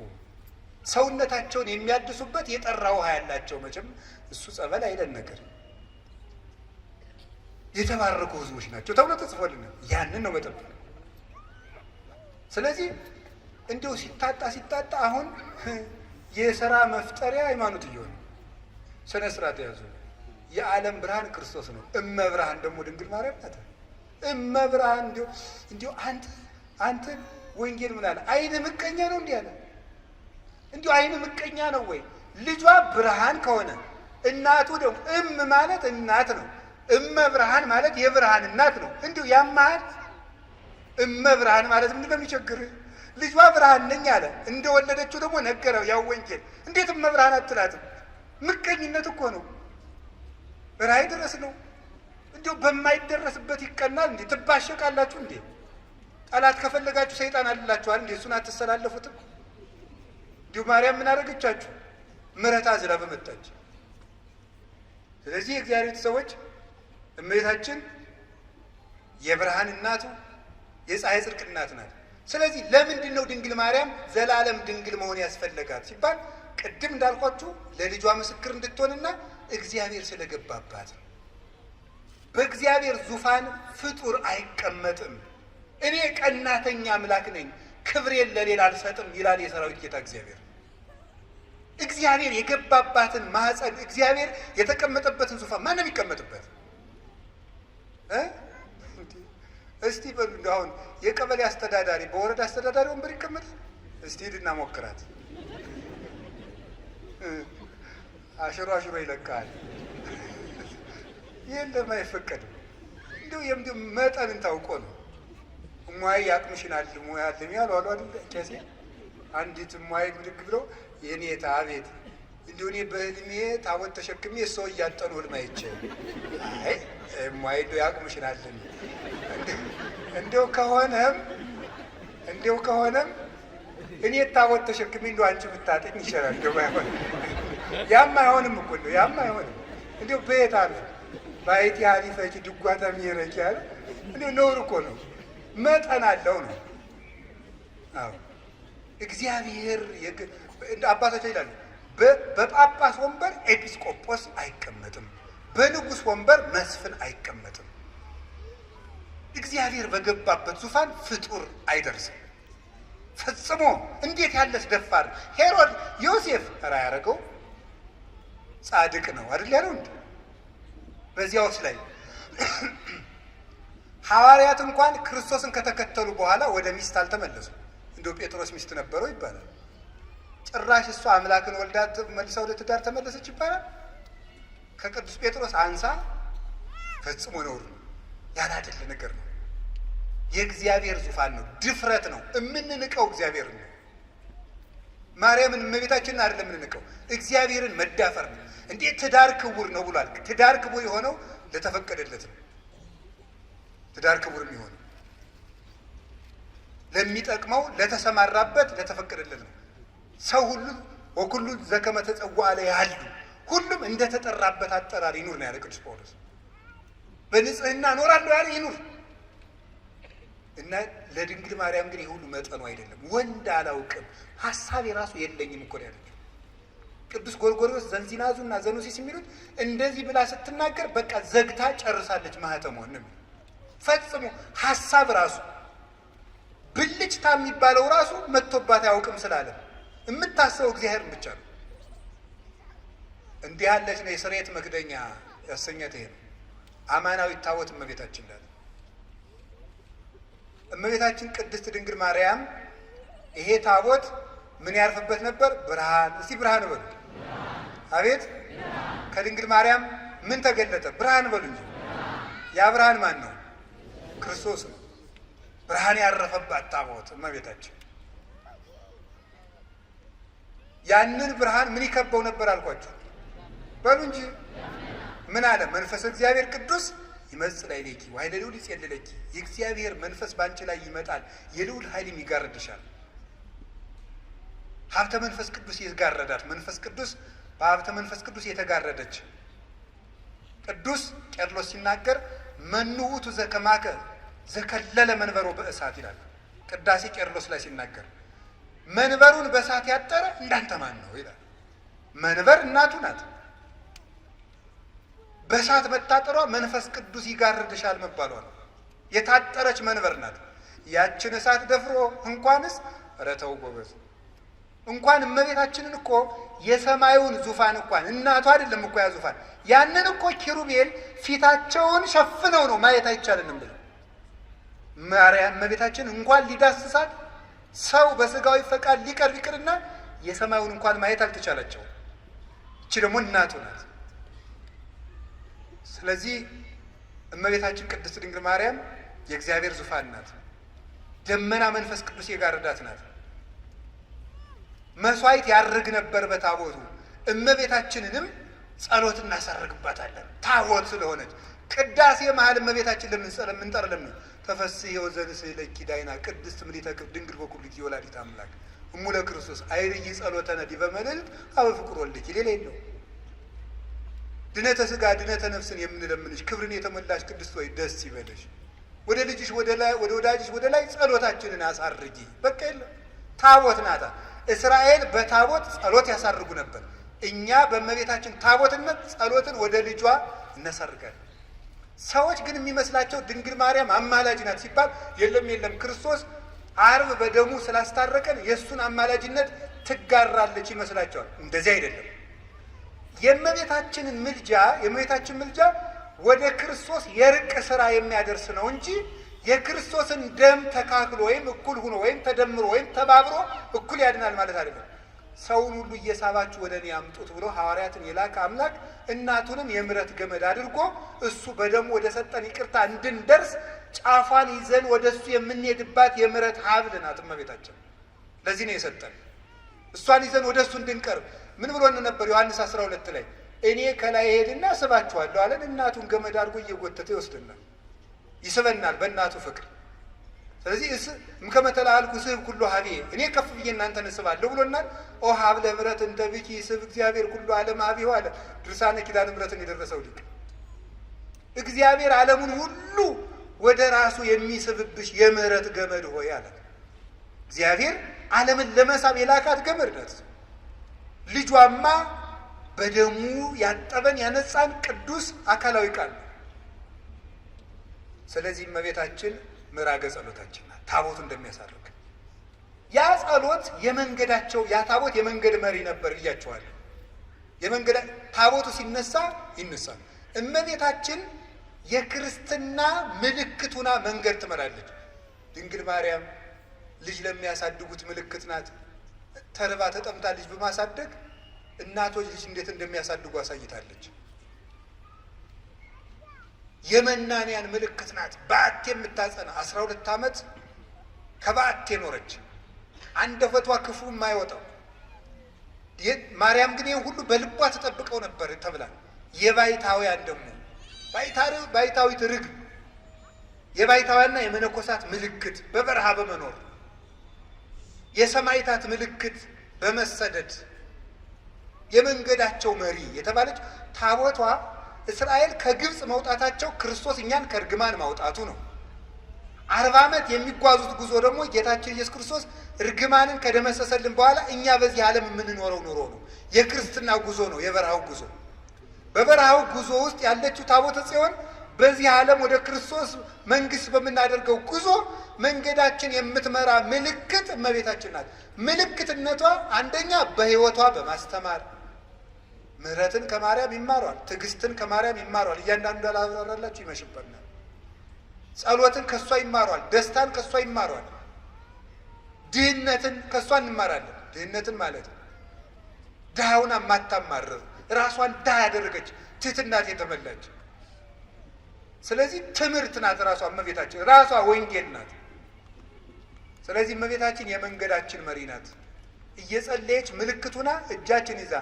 ሰውነታቸውን የሚያድሱበት የጠራ ውሃ ያላቸው መቼም እሱ ጸበል አይለን ነገር የተባረኩ ሕዝቦች ናቸው ተብሎ ተጽፎልናል። ያንን ነው መጠበቅ። ስለዚህ እንዲሁ ሲታጣ አሁን የሥራ መፍጠሪያ ሃይማኖት እየሆነ ስነ ስርዓት ያዙ። የዓለም ብርሃን ክርስቶስ ነው። እመብርሃን ደግሞ ድንግል ማርያም ናት። እመብርሃን እንዲሁ አንተ ወንጌል ምን አለ? አይን ምቀኛ ነው እንዲህ አለ። እንዲሁ አይን ምቀኛ ነው ወይ? ልጇ ብርሃን ከሆነ እናቱ ደግሞ ማለት እናት ነው። እመብርሃን ማለት የብርሃን እናት ነው። እንዲሁ ያማል። እመብርሃን ማለት ምን በሚቸግርህ ልጇ ብርሃን ነኝ አለ። እንደወለደችው ደግሞ ነገረው። ያው ወንጌል እንዴት እመብርሃን አትላትም? ምቀኝነት እኮ ነው። ራይ ድረስ ነው። እንዲሁ በማይደረስበት ይቀናል እንዴ? ትባሸቃላችሁ እንዴ? ጠላት ከፈለጋችሁ ሰይጣን አልላችኋል እንዴ? እሱን አትሰላለፉትም? እንዲሁ ማርያም ምን አደረገቻችሁ? ምሕረት አዝላ በመጣች። ስለዚህ የእግዚአብሔር ሰዎች እመቤታችን የብርሃን እናቱ የፀሐይ ጽድቅ እናት ናት። ስለዚህ ለምንድን ነው ድንግል ማርያም ዘላለም ድንግል መሆን ያስፈለጋት ሲባል ቅድም እንዳልኳችሁ ለልጇ ምስክር እንድትሆንና እግዚአብሔር ስለገባባት ነው። በእግዚአብሔር ዙፋን ፍጡር አይቀመጥም። እኔ ቀናተኛ አምላክ ነኝ፣ ክብሬን ለሌላ አልሰጥም ይላል የሰራዊት ጌታ እግዚአብሔር። እግዚአብሔር የገባባትን ማኅፀን እግዚአብሔር የተቀመጠበትን ዙፋን ማንም ይቀመጥበት? እስቲ በሉ እንደው አሁን የቀበሌ አስተዳዳሪ በወረዳ አስተዳዳሪ ወንበር ይቀመጣል? እስቲ ሂድና ሞክራት። አሽሮ ይለቃል። የለም አይፈቀድም። እንዲሁ መጠንን ታውቆ ነው። እሟይ ያቅምሽን አልሞ ያለም ያሉ አሉ አይደል? ቄሴ አንዲት እሟይ ብድግ ብለው የኔታ አቤት እንዲሁ እኔ በህልሜ ታቦት ተሸክሜ ሰው እያጠኑ ህልም አይቼ አይ እሟይ እንደው ያቅምሽን አለም እንዲሁ ከሆነም እኔ ታቦት ተሸክሜ እንደው አንቺ ብታጠኝ ይሻላል። እንደው ባይሆን ያም አይሆንም እኮ እንደው ያም አይሆንም። እንዲሁ በየት አለ ባይቲ ሀሊፈች ድጓታ ሚረኪ ያለ እንዲሁ ነውር እኮ ነው። መጠን አለው ነው። አዎ እግዚአብሔር አባቶች ይላሉ በጳጳስ ወንበር ኤጲስቆጶስ አይቀመጥም፣ በንጉሥ ወንበር መስፍን አይቀመጥም። እግዚአብሔር በገባበት ዙፋን ፍጡር አይደርስም ፈጽሞ። እንዴት ያለስ ደፋር ሄሮድ ዮሴፍ ራ ያደረገው ጻድቅ ነው አይደል ያለው እንዴ? በዚያውስ ላይ ሐዋርያት እንኳን ክርስቶስን ከተከተሉ በኋላ ወደ ሚስት አልተመለሱም። እንደው ጴጥሮስ ሚስት ነበረው ይባላል። ጭራሽ እሷ አምላክን ወልዳ መልሳ ወደ ትዳር ተመለሰች ይባላል። ከቅዱስ ጴጥሮስ አንሳ ፈጽሞ ነውር ነው፣ ያላደለ ነገር ነው። የእግዚአብሔር ዙፋን ነው፣ ድፍረት ነው። የምንንቀው እግዚአብሔር ነው። ማርያምን እመቤታችንን አይደለም የምንንቀው፣ እግዚአብሔርን መዳፈር ነው። እንዴት ትዳር ክቡር ነው ብሏል። ትዳር ክቡር የሆነው ለተፈቀደለት ነው። ትዳር ክቡር የሚሆነው ለሚጠቅመው ለተሰማራበት ለተፈቀደለት ነው። ሰው ሁሉ ወኩሉ ዘከመ ተጸውዐ ያሉ ሁሉም እንደተጠራበት አጠራር ይኑር ነው ያለ ቅዱስ ጳውሎስ። በንጽህና እኖራለሁ ያለ ይኑር እና ለድንግል ማርያም ግን ይሁሉ መጠኑ አይደለም። ወንድ አላውቅም ሐሳብ የራሱ የለኝም እኮ ያለችው። ቅዱስ ጎርጎርዮስ ዘንዚናዙና ዘኑሲስ የሚሉት እንደዚህ ብላ ስትናገር በቃ ዘግታ ጨርሳለች ማህተሟን ነው። ፈጽሞ ሐሳብ ራሱ ብልጭታ የሚባለው ራሱ መጥቶባት አያውቅም ስላለ የምታስበው እግዚአብሔርን ብቻ ነው። እንዲህ ያለች ነው የስርየት መክደኛ ያሰኛት ይሄ ነው። አማናዊ ታቦት እመቤታችን ናት። እመቤታችን ቅድስት ድንግል ማርያም ይሄ ታቦት ምን ያርፍበት ነበር? ብርሃን። እስቲ ብርሃን በሉ። አቤት ከድንግል ማርያም ምን ተገለጠ? ብርሃን በሉ እንጂ። ያ ብርሃን ማን ነው? ክርስቶስ ነው። ብርሃን ያረፈባት ታቦት እመቤታችን። ያንን ብርሃን ምን ይከበው ነበር አልኳችሁ? በሉ እንጂ ምን አለ? መንፈስ እግዚአብሔር ቅዱስ ይመጽእ ላዕሌኪ ወኃይለ ልዑል ይጼልለኪ። የእግዚአብሔር መንፈስ ባንቺ ላይ ይመጣል፣ የልዑል ኃይልም ይጋርድሻል። ሀብተ መንፈስ ቅዱስ ይጋረዳት። መንፈስ ቅዱስ በሀብተ መንፈስ ቅዱስ የተጋረደች። ቅዱስ ቄርሎስ ሲናገር መኑ ውእቱ ዘከማከ ዘከለለ መንበሮ በእሳት ይላል። ቅዳሴ ቄርሎስ ላይ ሲናገር መንበሩን በእሳት ያጠረ እንዳንተ ማን ነው ይላል። መንበር እናቱ ናት። በእሳት መታጠሯ መንፈስ ቅዱስ ይጋርድሻል መባሏ ነው። የታጠረች መንበር ናት። ያችን እሳት ደፍሮ እንኳንስ ረተው ጎበዝ እንኳን እመቤታችንን እኮ የሰማዩን ዙፋን እንኳን እናቷ አይደለም እኮ ያ ዙፋን ያንን እኮ ኪሩቤል ፊታቸውን ሸፍነው ነው ማየት አይቻልንም ብለው ማርያም እመቤታችን እንኳን ሊዳስሳት ሰው በስጋዊ ፈቃድ ሊቀርብ ይቅርና የሰማዩን እንኳን ማየት አልተቻላቸው። እቺ ደግሞ እናቱ ናት። ስለዚህ እመቤታችን ቅድስት ድንግል ማርያም የእግዚአብሔር ዙፋን ናት። ደመና መንፈስ ቅዱስ የጋረዳት ናት። መስዋዕት ያርግ ነበር በታቦቱ። እመቤታችንንም ጸሎት እናሳርግባታለን ታቦት ስለሆነች። ቅዳሴ መሀል እመቤታችን ለምንጠር ለምን ተፈስሒ ወዘንሥእለኪ ዳይና ቅድስት ምልዕተ ክብር ድንግል በኩልኪ ወላዲተ አምላክ እሙለ ክርስቶስ አይርይ ጸሎተነ ዲበ መልዕልት አበ ፍቁር ወልድኪ። ሌላ የለው። ድነተ ሥጋ ድነተ ነፍስን የምንለምንሽ ክብርን የተሞላሽ ቅድስት ሆይ ደስ ይበልሽ። ወደ ልጅሽ ወደ ወዳጅሽ ወደ ላይ ጸሎታችንን አሳርጊ። በቃ የለም። ታቦት ናታ። እስራኤል በታቦት ጸሎት ያሳርጉ ነበር። እኛ በእመቤታችን ታቦትነት ጸሎትን ወደ ልጇ እናሳርጋለን። ሰዎች ግን የሚመስላቸው ድንግል ማርያም አማላጅ ናት ሲባል የለም ክርስቶስ ዓርብ በደሙ ስላስታረቀን የእሱን አማላጅነት ትጋራለች ይመስላቸዋል። እንደዚህ አይደለም። የእመቤታችን ምልጃ ወደ ክርስቶስ የርቅ ስራ የሚያደርስ ነው እንጂ የክርስቶስን ደም ተካክሎ ወይም እኩል ሆኖ ወይም ተደምሮ ወይም ተባብሮ እኩል ያድናል ማለት አይደለም። ሰውን ሁሉ እየሳባችሁ ወደ እኔ አምጡት ብሎ ሐዋርያትን የላከ አምላክ እናቱንም የምሕረት ገመድ አድርጎ እሱ በደሙ ወደ ሰጠን ይቅርታ እንድንደርስ ጫፏን ይዘን ወደ እሱ የምንሄድባት የምሕረት ሀብል ናት እመቤታችን። ለዚህ ነው የሰጠን። እሷን ይዘን ወደ እሱ እንድንቀርብ ምን ብሎን ነበር? ዮሐንስ 12 ላይ እኔ ከላይ ሄድና ስባችኋለሁ አለን። እናቱን ገመድ አድርጎ እየጎተተ ይወስድናል፣ ይስበናል በእናቱ ፍቅር። ስለዚህ እምከመ ተለአልኩ ስብ ኩሎ ሀቤ እኔ ከፍ ብዬ እናንተን እስባለሁ ብሎናል። ኦ ሀብለ ምሕረት እንተ ብኪ ስብ እግዚአብሔር ኩሎ ዓለም ሀቤሁ አለ ድርሳነ ኪዳነ ምሕረትን የደረሰው ሊቅ። እግዚአብሔር ዓለሙን ሁሉ ወደ ራሱ የሚስብብሽ የምሕረት ገመድ ሆይ አለ። እግዚአብሔር ዓለምን ለመሳብ የላካት ገመድ ናት። ልጇማ በደሙ ያጠበን ያነጻን ቅዱስ አካላዊ ቃል ነው። ስለዚህ እመቤታችን ምዕራገ ጸሎታችን ናት። ታቦቱ እንደሚያሳርግ ያ ጸሎት የመንገዳቸው ያ ታቦት የመንገድ መሪ ነበር ብያቸዋለሁ። ታቦቱ ሲነሳ ይነሳል። እመቤታችን የክርስትና ምልክቱና መንገድ ትመራለች። ድንግል ማርያም ልጅ ለሚያሳድጉት ምልክት ናት። ተርባ ተጠምታ ልጅ በማሳደግ እናቶች ልጅ እንዴት እንደሚያሳድጉ አሳይታለች። የመናንያን ምልክት ናት። በዓት የምታጸና 12 ዓመት ከበዓት ኖረች። አንደበቷ ክፉ የማይወጣው ማርያም ግን ይህን ሁሉ በልቧ ተጠብቀው ነበር ተብላል። የባይታውያን ደግሞ ባይታዊት ርግብ የባይታውያንና የመነኮሳት ምልክት በበረሃ በመኖር የሰማይታት ምልክት በመሰደድ የመንገዳቸው መሪ የተባለች ታቦቷ እስራኤል ከግብፅ መውጣታቸው ክርስቶስ እኛን ከእርግማን ማውጣቱ ነው። 40 ዓመት የሚጓዙት ጉዞ ደግሞ ጌታችን ኢየሱስ ክርስቶስ እርግማንን ከደመሰሰልን በኋላ እኛ በዚህ ዓለም የምንኖረው ኑሮ ነው። የክርስትና ጉዞ ነው፣ የበረሃው ጉዞ። በበረሃው ጉዞ ውስጥ ያለችው ታቦተ ጽዮን በዚህ ዓለም ወደ ክርስቶስ መንግስት በምናደርገው ጉዞ መንገዳችን የምትመራ ምልክት እመቤታችን ናት። ምልክትነቷ አንደኛ በሕይወቷ በማስተማር ምሕረትን ከማርያም ይማሯል፣ ትዕግስትን ከማርያም ይማሯል። እያንዳንዱ ያላብራራላችሁ ይመሽበናል። ጸሎትን ከእሷ ይማሯል፣ ደስታን ከእሷ ይማሯል፣ ድህነትን ከእሷ እንማራለን። ድህነትን ማለት ድሃውን ማታማርር ራሷን ድሃ ያደረገች ትሕትናት የተመላች። ስለዚህ ትምህርት ናት ራሷ እመቤታችን፣ ራሷ ወንጌል ናት። ስለዚህ እመቤታችን የመንገዳችን መሪ ናት። እየጸለየች ምልክቱና እጃችን ይዛ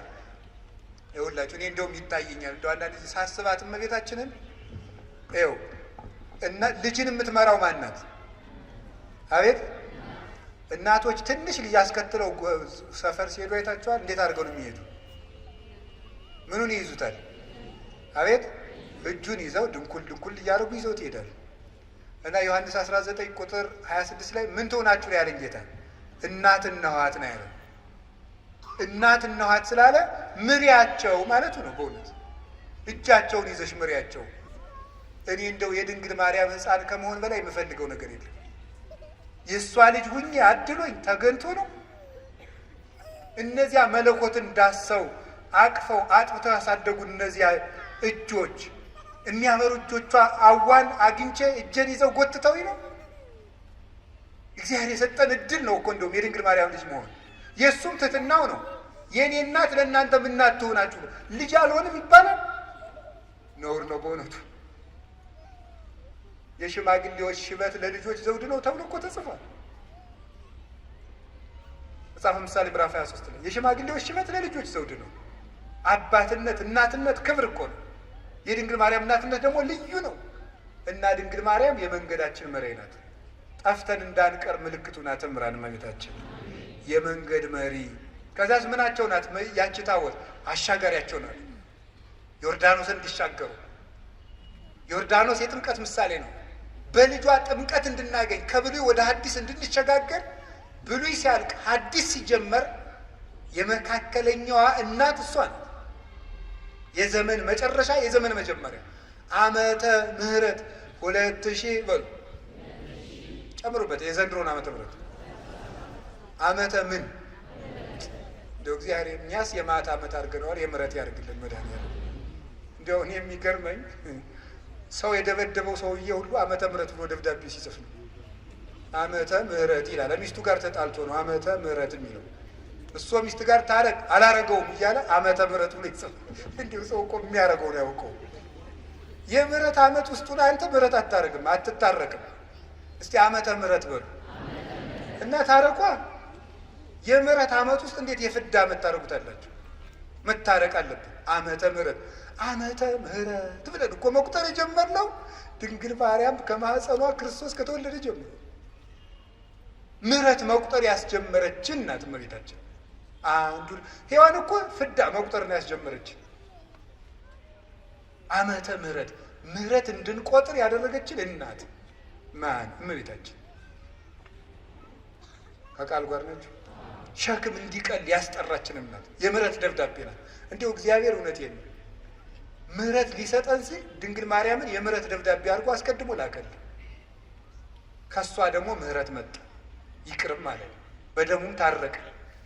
ይኸውላችሁ፣ እኔ እንደውም ይታየኛል እንደው አንዳንድ ጊዜ ሳስባት እመቤታችንን ይኸው እና ልጅን የምትመራው ማን ናት? አቤት እናቶች ትንሽ ልጅ አስከትለው ሰፈር ሲሄዱ አይታችኋል? እንዴት አድርገው ነው የሚሄዱ? ምኑን ይይዙታል? አቤት እጁን ይዘው ድንኩል ድንኩል እያደረጉ ይዘው ትሄዳል። እና ዮሐንስ 19 ቁጥር 26 ላይ ምን ትሆናችሁ ያለኝ ጌታ እናት እነኋት ነው ያለው። እናት እነኋት ስላለ ምሪያቸው ማለቱ ነው። በእውነት እጃቸውን ይዘሽ ምሪያቸው። እኔ እንደው የድንግል ማርያም ሕፃን ከመሆን በላይ የምፈልገው ነገር የለም። የእሷ ልጅ ሁኜ አድሎኝ ተገንቶ ነው። እነዚያ መለኮትን ዳሰው አቅፈው አጥብተው ያሳደጉ እነዚያ እጆች፣ የሚያበሩ እጆቿ አዋን አግኝቼ እጄን ይዘው ጎትተውኝ ነው። እግዚአብሔር የሰጠን እድል ነው እኮ እንደውም የድንግል ማርያም ልጅ መሆን። የእሱም ትሕትናው ነው። የእኔ እናት ለእናንተ እናት ትሆናችሁ። ልጅ አልሆንም ይባላል? ነውር ነው በእውነቱ። የሽማግሌዎች ሽበት ለልጆች ዘውድ ነው ተብሎ እኮ ተጽፏል። መጽሐፈ ምሳሌ ምዕራፍ 23 ላይ የሽማግሌዎች ሽበት ለልጆች ዘውድ ነው። አባትነት እናትነት ክብር እኮ ነው። የድንግል ማርያም እናትነት ደግሞ ልዩ ነው። እና ድንግል ማርያም የመንገዳችን መሪ ናት። ጠፍተን እንዳንቀር ምልክቱ ናት። እምራን እመቤታችን የመንገድ መሪ። ከዛስ ምናቸው ናት? ያቺ ታቦት አሻጋሪያቸው ናት። ዮርዳኖስን እንዲሻገሩ። ዮርዳኖስ የጥምቀት ምሳሌ ነው። በልጇ ጥምቀት እንድናገኝ ከብሉይ ወደ ሐዲስ እንድንሸጋገር ብሉይ ሲያልቅ ሐዲስ ሲጀመር የመካከለኛዋ እናት እሷ ናት። የዘመን መጨረሻ የዘመን መጀመሪያ ዓመተ ምሕረት 2000 በሉ ጨምሩበት። የዘንድሮን ዓመተ ምሕረት ዓመተ ምን እንደው እግዚአብሔር እኛስ የማታ ዓመት አድርገነዋል። የምሕረት ያድርግልን መድኃኒዓለም። እንደው እኔ የሚገርመኝ ሰው የደበደበው ሰውዬ ሁሉ ዓመተ ምሕረት ብሎ ደብዳቤ ሲጽፍ ነው። ዓመተ ምሕረት ይላል። ሚስቱ ጋር ተጣልቶ ነው ዓመተ ምሕረት የሚለው። እሷ ሚስት ጋር ታረቅ አላረገውም እያለ ዓመተ ምሕረት ብሎ ይጽፍ። እንዲሁ ሰው እኮ የሚያረገው ነው ያውቀው። የምሕረት ዓመት ውስጡን አንተ ምሕረት አታረግም፣ አትታረቅም። እስቲ ዓመተ ምሕረት በሉ እና ታረቋ። የምሕረት ዓመት ውስጥ እንዴት የፍዳ ዓመት ታረጉታላችሁ? መታረቅ አለብን። ዓመተ ምሕረት ዓመተ ምሕረት ብለን እኮ መቁጠር የጀመርነው ድንግል ማርያም ከማህፀኗ ክርስቶስ ከተወለደ ጀምሮ ምሕረት መቁጠር ያስጀመረችን ናት እመቤታችን። አንዱ ሔዋን እኮ ፍዳ መቁጠር ነው ያስጀመረችን። ዓመተ ምሕረት ምሕረት እንድንቆጥር ያደረገችን እናት ማን? እመቤታችን። ከቃል ጋር ነች። ሸክም እንዲቀል ያስጠራችን እናት የምሕረት ደብዳቤ ናት። እንዲሁ እግዚአብሔር እውነቴን ነው ምሕረት ሊሰጠን ሲል ድንግል ማርያምን የምሕረት ደብዳቤ አድርጎ አስቀድሞ ላከልን። ከሷ ደግሞ ምሕረት መጣ፣ ይቅርም ማለት ነው። በደሙም ታረቀ።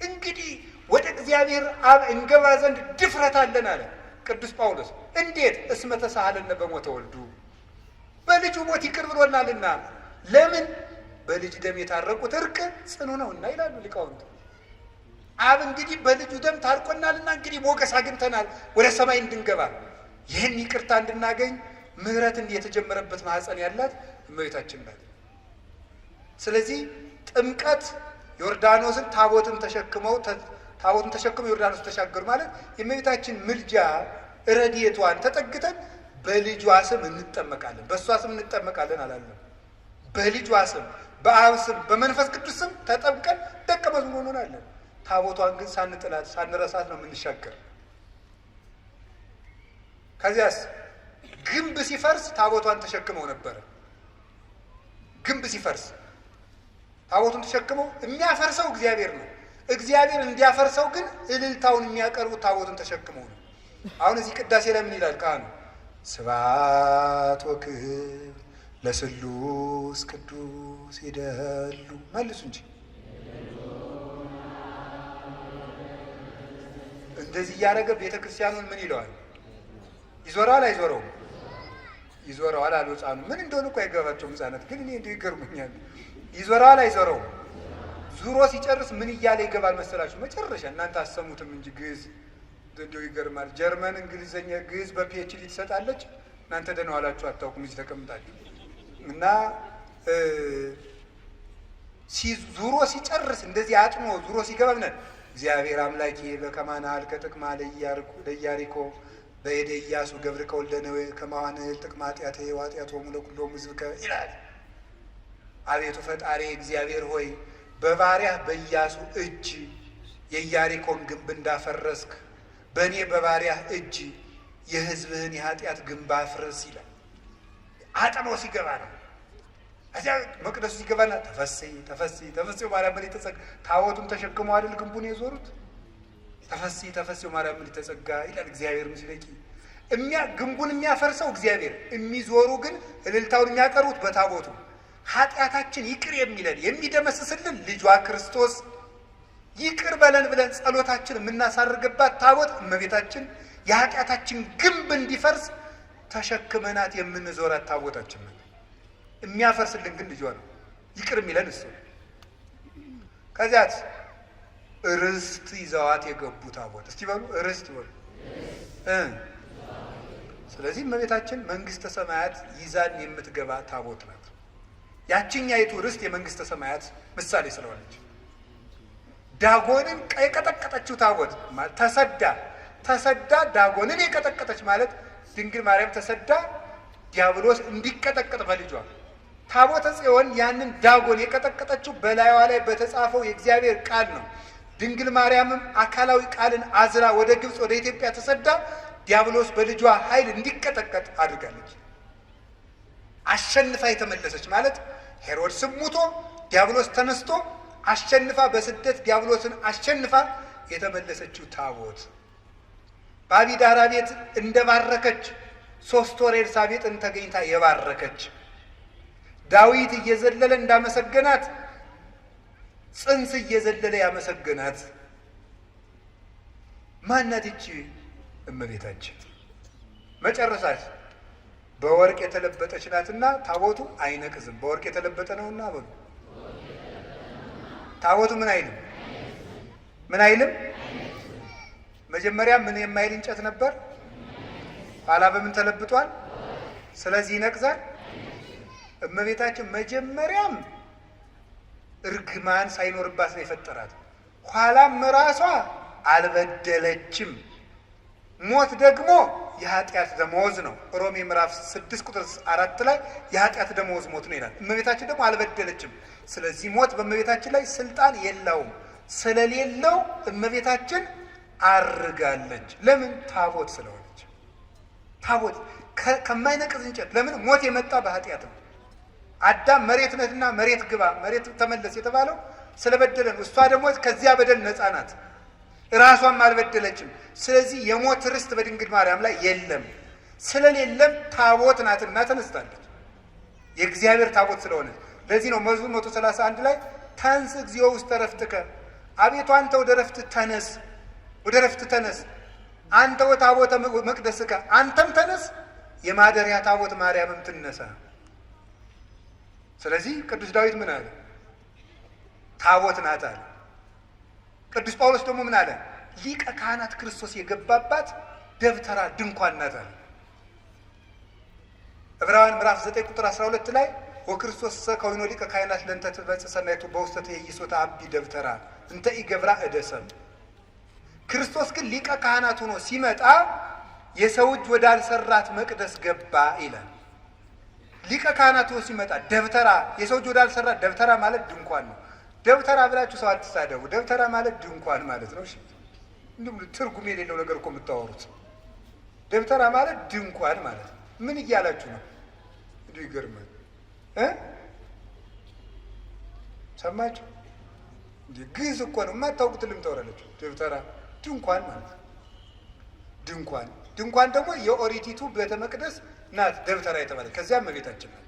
እንግዲህ ወደ እግዚአብሔር አብ እንገባ ዘንድ ድፍረት አለን አለ ቅዱስ ጳውሎስ። እንዴት? እስመ ተሳሃለነ በሞተ ወልዱ፣ በልጁ ሞት ይቅር ብሎናልና። ለምን? በልጅ ደም የታረቁት እርቅ ጽኑ ነውና ይላሉ ሊቃውንት። አብ እንግዲህ በልጁ ደም ታርቆናልና እንግዲህ ሞገስ አግኝተናል ወደ ሰማይ እንድንገባ። ይህን ይቅርታ እንድናገኝ ምሕረት የተጀመረበት ማህፀን ያላት እመቤታችን ናት። ስለዚህ ጥምቀት ዮርዳኖስን ታቦትን ተሸክመው ዮርዳኖስ ተሻገሩ ማለት የእመቤታችን ምልጃ ረድኤቷን ተጠግተን በልጇ ስም እንጠመቃለን። በእሷ ስም እንጠመቃለን አላለም። በልጇ ስም፣ በአብ ስም፣ በመንፈስ ቅዱስ ስም ተጠምቀን ደቀ መዝሙር እንሆናለን። ታቦቷን ግን ሳንጥላት ሳንረሳት ነው የምንሻገር። ከዚያስ ግንብ ሲፈርስ ታቦቷን ተሸክመው ነበረ። ግንብ ሲፈርስ ታቦቱን ተሸክመው፣ የሚያፈርሰው እግዚአብሔር ነው። እግዚአብሔር እንዲያፈርሰው ግን እልልታውን የሚያቀርቡት ታቦቱን ተሸክመው ነው። አሁን እዚህ ቅዳሴ ላይ ምን ይላል ካህኑ? ስብሐት ወክብር ለስሉስ ቅዱስ ይደሉ። መልሱ እንጂ እንደዚህ እያደረገ ቤተ ክርስቲያኑን ምን ይለዋል? ይዞረዋል አይዞረውም? ይዞረዋል አሉ ሕፃኑ። ምን እንደሆነ እኮ አይገባቸውም ሕፃናት፣ ግን እኔ እንዲሁ ይገርሙኛል። ይዞረዋል አይዞረውም? ዙሮ ሲጨርስ ምን እያለ ይገባል መሰላችሁ? መጨረሻ እናንተ አሰሙትም እንጂ ግዕዝ እንዲሁ ይገርማል። ጀርመን እንግሊዘኛ ግዕዝ በፒኤችዲ ትሰጣለች። እናንተ ደህና ዋላችሁ አታውቁም እዚህ ተቀምጣችሁ። እና ዙሮ ሲጨርስ እንደዚህ አጥኖ ዙሮ ሲገባ ምናል እግዚአብሔር አምላኬ በከማናል ከጥቅማ ለኢያሪኮ በእደ ኢያሱ ገብርከ ወልደ ነዌ ከማዋንህል ጥቅማ ኃጢአተ ኃጢአቶሙ ለኵሎሙ ሕዝብከ ይላል። አቤቱ ፈጣሪ እግዚአብሔር ሆይ በባሪያህ በኢያሱ እጅ የኢያሪኮን ግንብ እንዳፈረስክ በእኔ በባሪያህ እጅ የሕዝብህን የኃጢአት ግንብ አፍርስ ይላል። አጥኖ ሲገባ ነው። እዚያ መቅደሱ ሲገባና ተፈሥሒ ተፈሥሒ ተፈሥሒ ማርያም በሊተ ጸጋ ታቦቱን ተሸክመው አይደል ግንቡን የዞሩት? ተፈሥሒ ተፈሥሒ ማርያም በሊተ ጸጋ ይላል። እግዚአብሔር ምስሌኪ ግንቡን የሚያፈርሰው እግዚአብሔር፣ የሚዞሩ ግን እልልታውን የሚያቀርቡት በታቦቱ። ኃጢአታችን ይቅር የሚለን የሚደመስስልን ልጇ ክርስቶስ ይቅር በለን ብለን ጸሎታችን የምናሳርግባት ታቦት እመቤታችን የኃጢአታችን ግንብ እንዲፈርስ ተሸክመናት የምንዞራት ታቦታችን ነው። የሚያፈርስልን ግን ልጇ ነው። ይቅር የሚለን እሱ። ከዚያት ርስት ይዘዋት የገቡ ታቦት እስቲ በሉ ርስት በሉ። ስለዚህ እመቤታችን መንግስተ ሰማያት ይዛን የምትገባ ታቦት ናት። ያችኛይቱ ርስት የመንግስተ ሰማያት ምሳሌ ስለሆነች ዳጎንን የቀጠቀጠችው ታቦት ተሰዳ ዳጎንን የቀጠቀጠች ማለት ድንግል ማርያም ተሰዳ ዲያብሎስ እንዲቀጠቀጥ በልጇ ታቦተ ጽዮን ያንን ዳጎን የቀጠቀጠችው በላይዋ ላይ በተጻፈው የእግዚአብሔር ቃል ነው። ድንግል ማርያምም አካላዊ ቃልን አዝራ ወደ ግብፅ ወደ ኢትዮጵያ ተሰዳ ዲያብሎስ በልጇ ኃይል እንዲቀጠቀጥ አድርጋለች። አሸንፋ የተመለሰች ማለት ሄሮድስም ሙቶ ዲያብሎስ ተነስቶ አሸንፋ በስደት ዲያብሎስን አሸንፋ የተመለሰችው ታቦት በአቢዳራ ቤት እንደባረከች 3 ወር ኤልሳቤጥን ተገኝታ የባረከች ዳዊት እየዘለለ እንዳመሰገናት ጽንስ እየዘለለ ያመሰገናት ማናት? ይቺ እመቤታችን። መጨረሻት በወርቅ የተለበጠች ናትና ታቦቱ አይነቅዝም። በወርቅ የተለበጠ ነውና በሉ ታቦቱ ምን አይልም? ምን አይልም? መጀመሪያ ምን የማይል እንጨት ነበር፣ ኋላ በምን ተለብጧል? ስለዚህ ይነቅዛል። እመቤታችን መጀመሪያም እርግማን ሳይኖርባት ነው የፈጠራት። ኋላም ራሷ አልበደለችም። ሞት ደግሞ የኃጢአት ደመወዝ ነው። ሮሜ ምዕራፍ 6 ቁጥር 4 ላይ የኃጢአት ደመወዝ ሞት ነው ይላል። እመቤታችን ደግሞ አልበደለችም። ስለዚህ ሞት በእመቤታችን ላይ ስልጣን የለውም። ስለሌለው እመቤታችን አርጋለች። ለምን? ታቦት ስለሆነች። ታቦት ከማይነቅዝ እንጨት። ለምን? ሞት የመጣ በኃጢአት ነው። አዳም መሬት ነህና መሬት ግባ መሬት ተመለስ የተባለው ስለበደለ ነው። እሷ ደግሞ ከዚያ በደል ነፃ ናት። ራሷም አልበደለችም። ስለዚህ የሞት ርስት በድንግል ማርያም ላይ የለም። ስለሌለም ታቦት ናትና ተነስታለች። የእግዚአብሔር ታቦት ስለሆነ ለዚህ ነው መዝሙር 131 ላይ ተንስ እግዚኦ ውስተ ዕረፍትከ፣ አቤቱ አንተ ወደ ዕረፍት ተነስ፣ ወደ ዕረፍት ተነስ፣ አንተ ወታቦተ መቅደስከ፣ አንተም ተነስ፣ የማደሪያ ታቦት ማርያምም ትነሳ። ስለዚህ ቅዱስ ዳዊት ምን አለ? ታቦት ናት አለ። ቅዱስ ጳውሎስ ደግሞ ምን አለ? ሊቀ ካህናት ክርስቶስ የገባባት ደብተራ ድንኳን ናት አለ። ዕብራውያን ምዕራፍ 9 ቁጥር 12 ላይ ወክርስቶስ ከወይኖ ሊቀ ካህናት ለእንተ ትበጽሕ ሰናይቱ በውስተ ትኄይሶተ አቢ ደብተራ እንተ ኢገብራ እደ ሰብእ። ክርስቶስ ግን ሊቀ ካህናት ሆኖ ሲመጣ የሰው እጅ ወዳልሰራት መቅደስ ገባ ይላል። ሊቀ ካህናት ሆኖ ሲመጣ ደብተራ፣ የሰው እጅ ወዳልሰራት ደብተራ ማለት ድንኳን ነው። ደብተራ ብላችሁ ሰው አትሳደቡ። ደብተራ ማለት ድንኳን ማለት ነው። እሺ፣ እንዲሁም ትርጉም የሌለው ነገር እኮ የምታወሩት። ደብተራ ማለት ድንኳን ማለት ነው። ምን እያላችሁ ነው? እንዲሁ ይገርማል። ሰማችሁ? ግዕዝ እኮ ነው የማታውቁት ልምታወራለች። ደብተራ ድንኳን ማለት ነው። ድንኳን ደግሞ የኦሪቲቱ ቤተ መቅደስ ናት ደብተራ የተባለች። ከዚያም እመቤታችን ናት።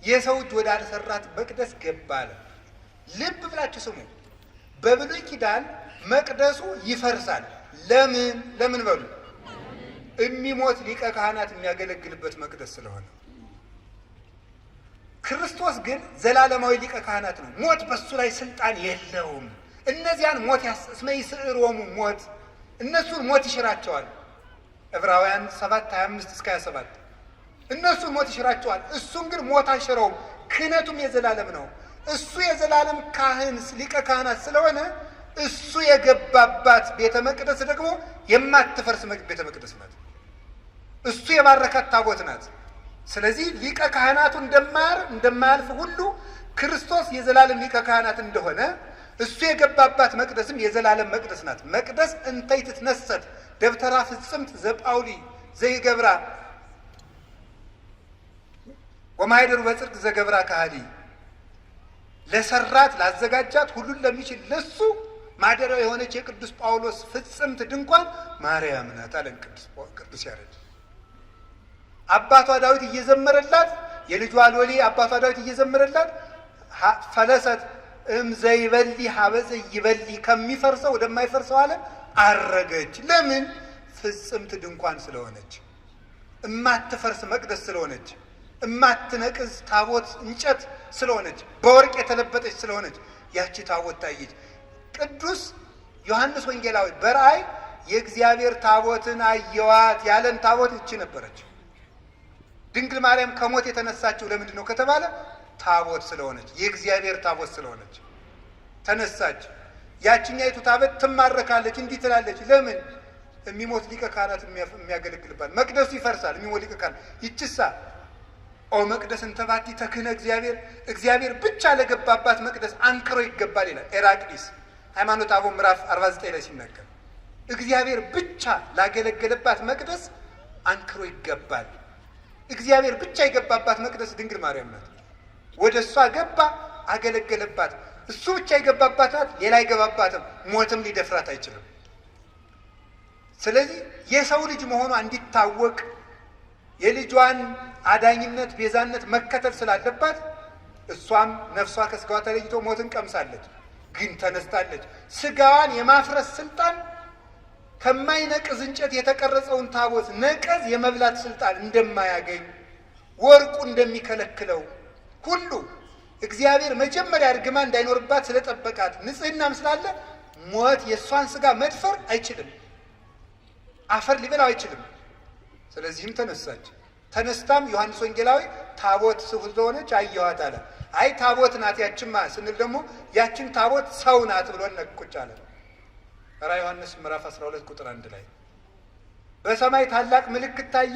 የሰው እጅ ወደ አልሰራት መቅደስ ገባ አለ። ልብ ብላችሁ ስሙ። በብሉይ ኪዳን መቅደሱ ይፈርሳል። ለምን በሉ? የሚሞት ሊቀ ካህናት የሚያገለግልበት መቅደስ ስለሆነ። ክርስቶስ ግን ዘላለማዊ ሊቀ ካህናት ነው። ሞት በሱ ላይ ስልጣን የለውም። እነዚያን ሞት እስመ ይስዕሮሙ ሞት፣ እነሱን ሞት ይሽራቸዋል። ዕብራውያን 7:25-27 እነሱን ሞት ይሽራቸዋል። እሱን ግን ሞት አይሽረውም። ክህነቱም የዘላለም ነው። እሱ የዘላለም ካህን ሊቀ ካህናት ስለሆነ እሱ የገባባት ቤተ መቅደስ ደግሞ የማትፈርስ ቤተ መቅደስ ናት። እሱ የባረካት ታቦት ናት። ስለዚህ ሊቀ ካህናቱ እንደማያልፍ ሁሉ ክርስቶስ የዘላለም ሊቀ ካህናት እንደሆነ እሱ የገባባት መቅደስም የዘላለም መቅደስ ናት። መቅደስ እንተይ ትትነሰት ደብተራ ፍጽምት ዘጳውሊ ዘይገብራ ወማይደሩ በጽድቅ ዘገብራ ካህሊ፣ ለሰራት ላዘጋጃት ሁሉን ለሚችል ለሱ ማደሪያው የሆነች የቅዱስ ጳውሎስ ፍጽምት ድንኳን ማርያም ናት አለን ቅዱስ ያሬድ። አባቷ ዳዊት እየዘመረላት፣ የልጇ ሎሌ አባቷ ዳዊት እየዘመረላት ፈለሰት ዘይበሊ ሀበዘ ይበሊ፣ ከሚፈርሰው ወደማይፈርሰው ዓለም አረገች። ለምን? ፍጽምት ድንኳን ስለሆነች፣ እማትፈርስ መቅደስ ስለሆነች፣ እማትነቅዝ ታቦት እንጨት ስለሆነች፣ በወርቅ የተለበጠች ስለሆነች ያቺ ታቦት ታየች። ቅዱስ ዮሐንስ ወንጌላዊ በራእይ የእግዚአብሔር ታቦትን አየዋት ያለን ታቦት እቺ ነበረች። ድንግል ማርያም ከሞት የተነሳችው ለምንድን ነው ከተባለ ታቦት ስለሆነች፣ የእግዚአብሔር ታቦት ስለሆነች ተነሳች። ያችኛይቱ ታቦት ትማረካለች፣ እንዲህ ትላለች። ለምን? የሚሞት ሊቀ ካህናት የሚያገለግልባት መቅደሱ ይፈርሳል። የሚሞት ሊቀ ካህናት ይችሳ ኦ መቅደስ እንተባቲ ተክህነ እግዚአብሔር ብቻ ለገባባት መቅደስ አንክሮ ይገባል ይላል ኤራቅሊስ ሃይማኖተ አበው ምዕራፍ 49 ላይ ሲናገር እግዚአብሔር ብቻ ላገለገለባት መቅደስ አንክሮ ይገባል። እግዚአብሔር ብቻ የገባባት መቅደስ ድንግል ማርያም ናት። ወደ እሷ ገባ፣ አገለገለባት። እሱ ብቻ የገባባት ናት፣ ሌላ አይገባባትም። ሞትም ሊደፍራት አይችልም። ስለዚህ የሰው ልጅ መሆኗ እንዲታወቅ የልጇን አዳኝነት ቤዛነት መከተል ስላለባት እሷም ነፍሷ ከስጋዋ ተለይቶ ሞትን ቀምሳለች፣ ግን ተነስታለች። ስጋዋን የማፍረስ ስልጣን ከማይነቅዝ እንጨት የተቀረጸውን ታቦት ነቀዝ የመብላት ስልጣን እንደማያገኝ ወርቁ እንደሚከለክለው ሁሉ እግዚአብሔር መጀመሪያ እርግማ እንዳይኖርባት ስለጠበቃት ንጽሕናም ስላለ ሞት የእሷን ስጋ መድፈር አይችልም፣ አፈር ሊበላው አይችልም። ስለዚህም ተነሳች። ተነስታም ዮሐንስ ወንጌላዊ ታቦት ስለሆነች አየኋት አለ። አይ ታቦት ናት ያችማ ስንል ደግሞ ያችን ታቦት ሰው ናት ብሎ ነቁጭ አለ። ራዕየ ዮሐንስ ምዕራፍ 12 ቁጥር 1 ላይ በሰማይ ታላቅ ምልክት ታየ፣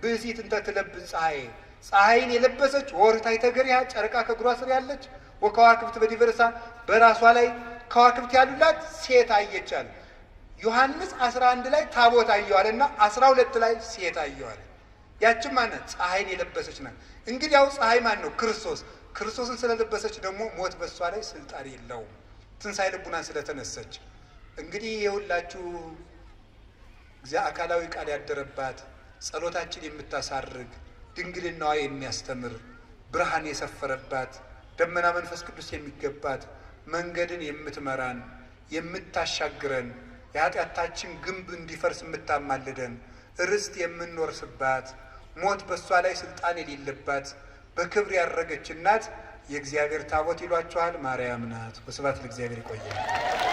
ብእሲት እንተ ትለብስ ፀሐይን የለበሰች ወርኅታይተ ገሪሃ ጨረቃ ከእግሯ ስር ያለች ወከዋክብት በዲበ ርእሳ በራሷ ላይ ከዋክብት ያሉላት ሴት አየች አለ። ዮሐንስ 11 ላይ ታቦት አየዋልና 12 ላይ ሴት አየዋል። ያችን ማናት? ፀሐይን የለበሰች ናት። እንግዲህ ያው ፀሐይ ማን ነው? ክርስቶስ። ክርስቶስን ስለለበሰች ደግሞ ሞት በሷ ላይ ስልጣን የለውም፣ ትንሣኤ ልቡናን ስለተነሰች። እንግዲህ የሁላችሁ አካላዊ ቃል ያደረባት ጸሎታችን የምታሳርግ ድንግልናዋ የሚያስተምር ብርሃን የሰፈረባት ደመና መንፈስ ቅዱስ የሚገባት መንገድን የምትመራን የምታሻግረን የኃጢአታችን ግንብ እንዲፈርስ የምታማልደን ርስት የምንወርስባት ሞት በሷ ላይ ስልጣን የሌለባት በክብር ያረገች እናት የእግዚአብሔር ታቦት ይሏችኋል። ማርያም ናት። ወስብሐት ለእግዚአብሔር። ይቆያል።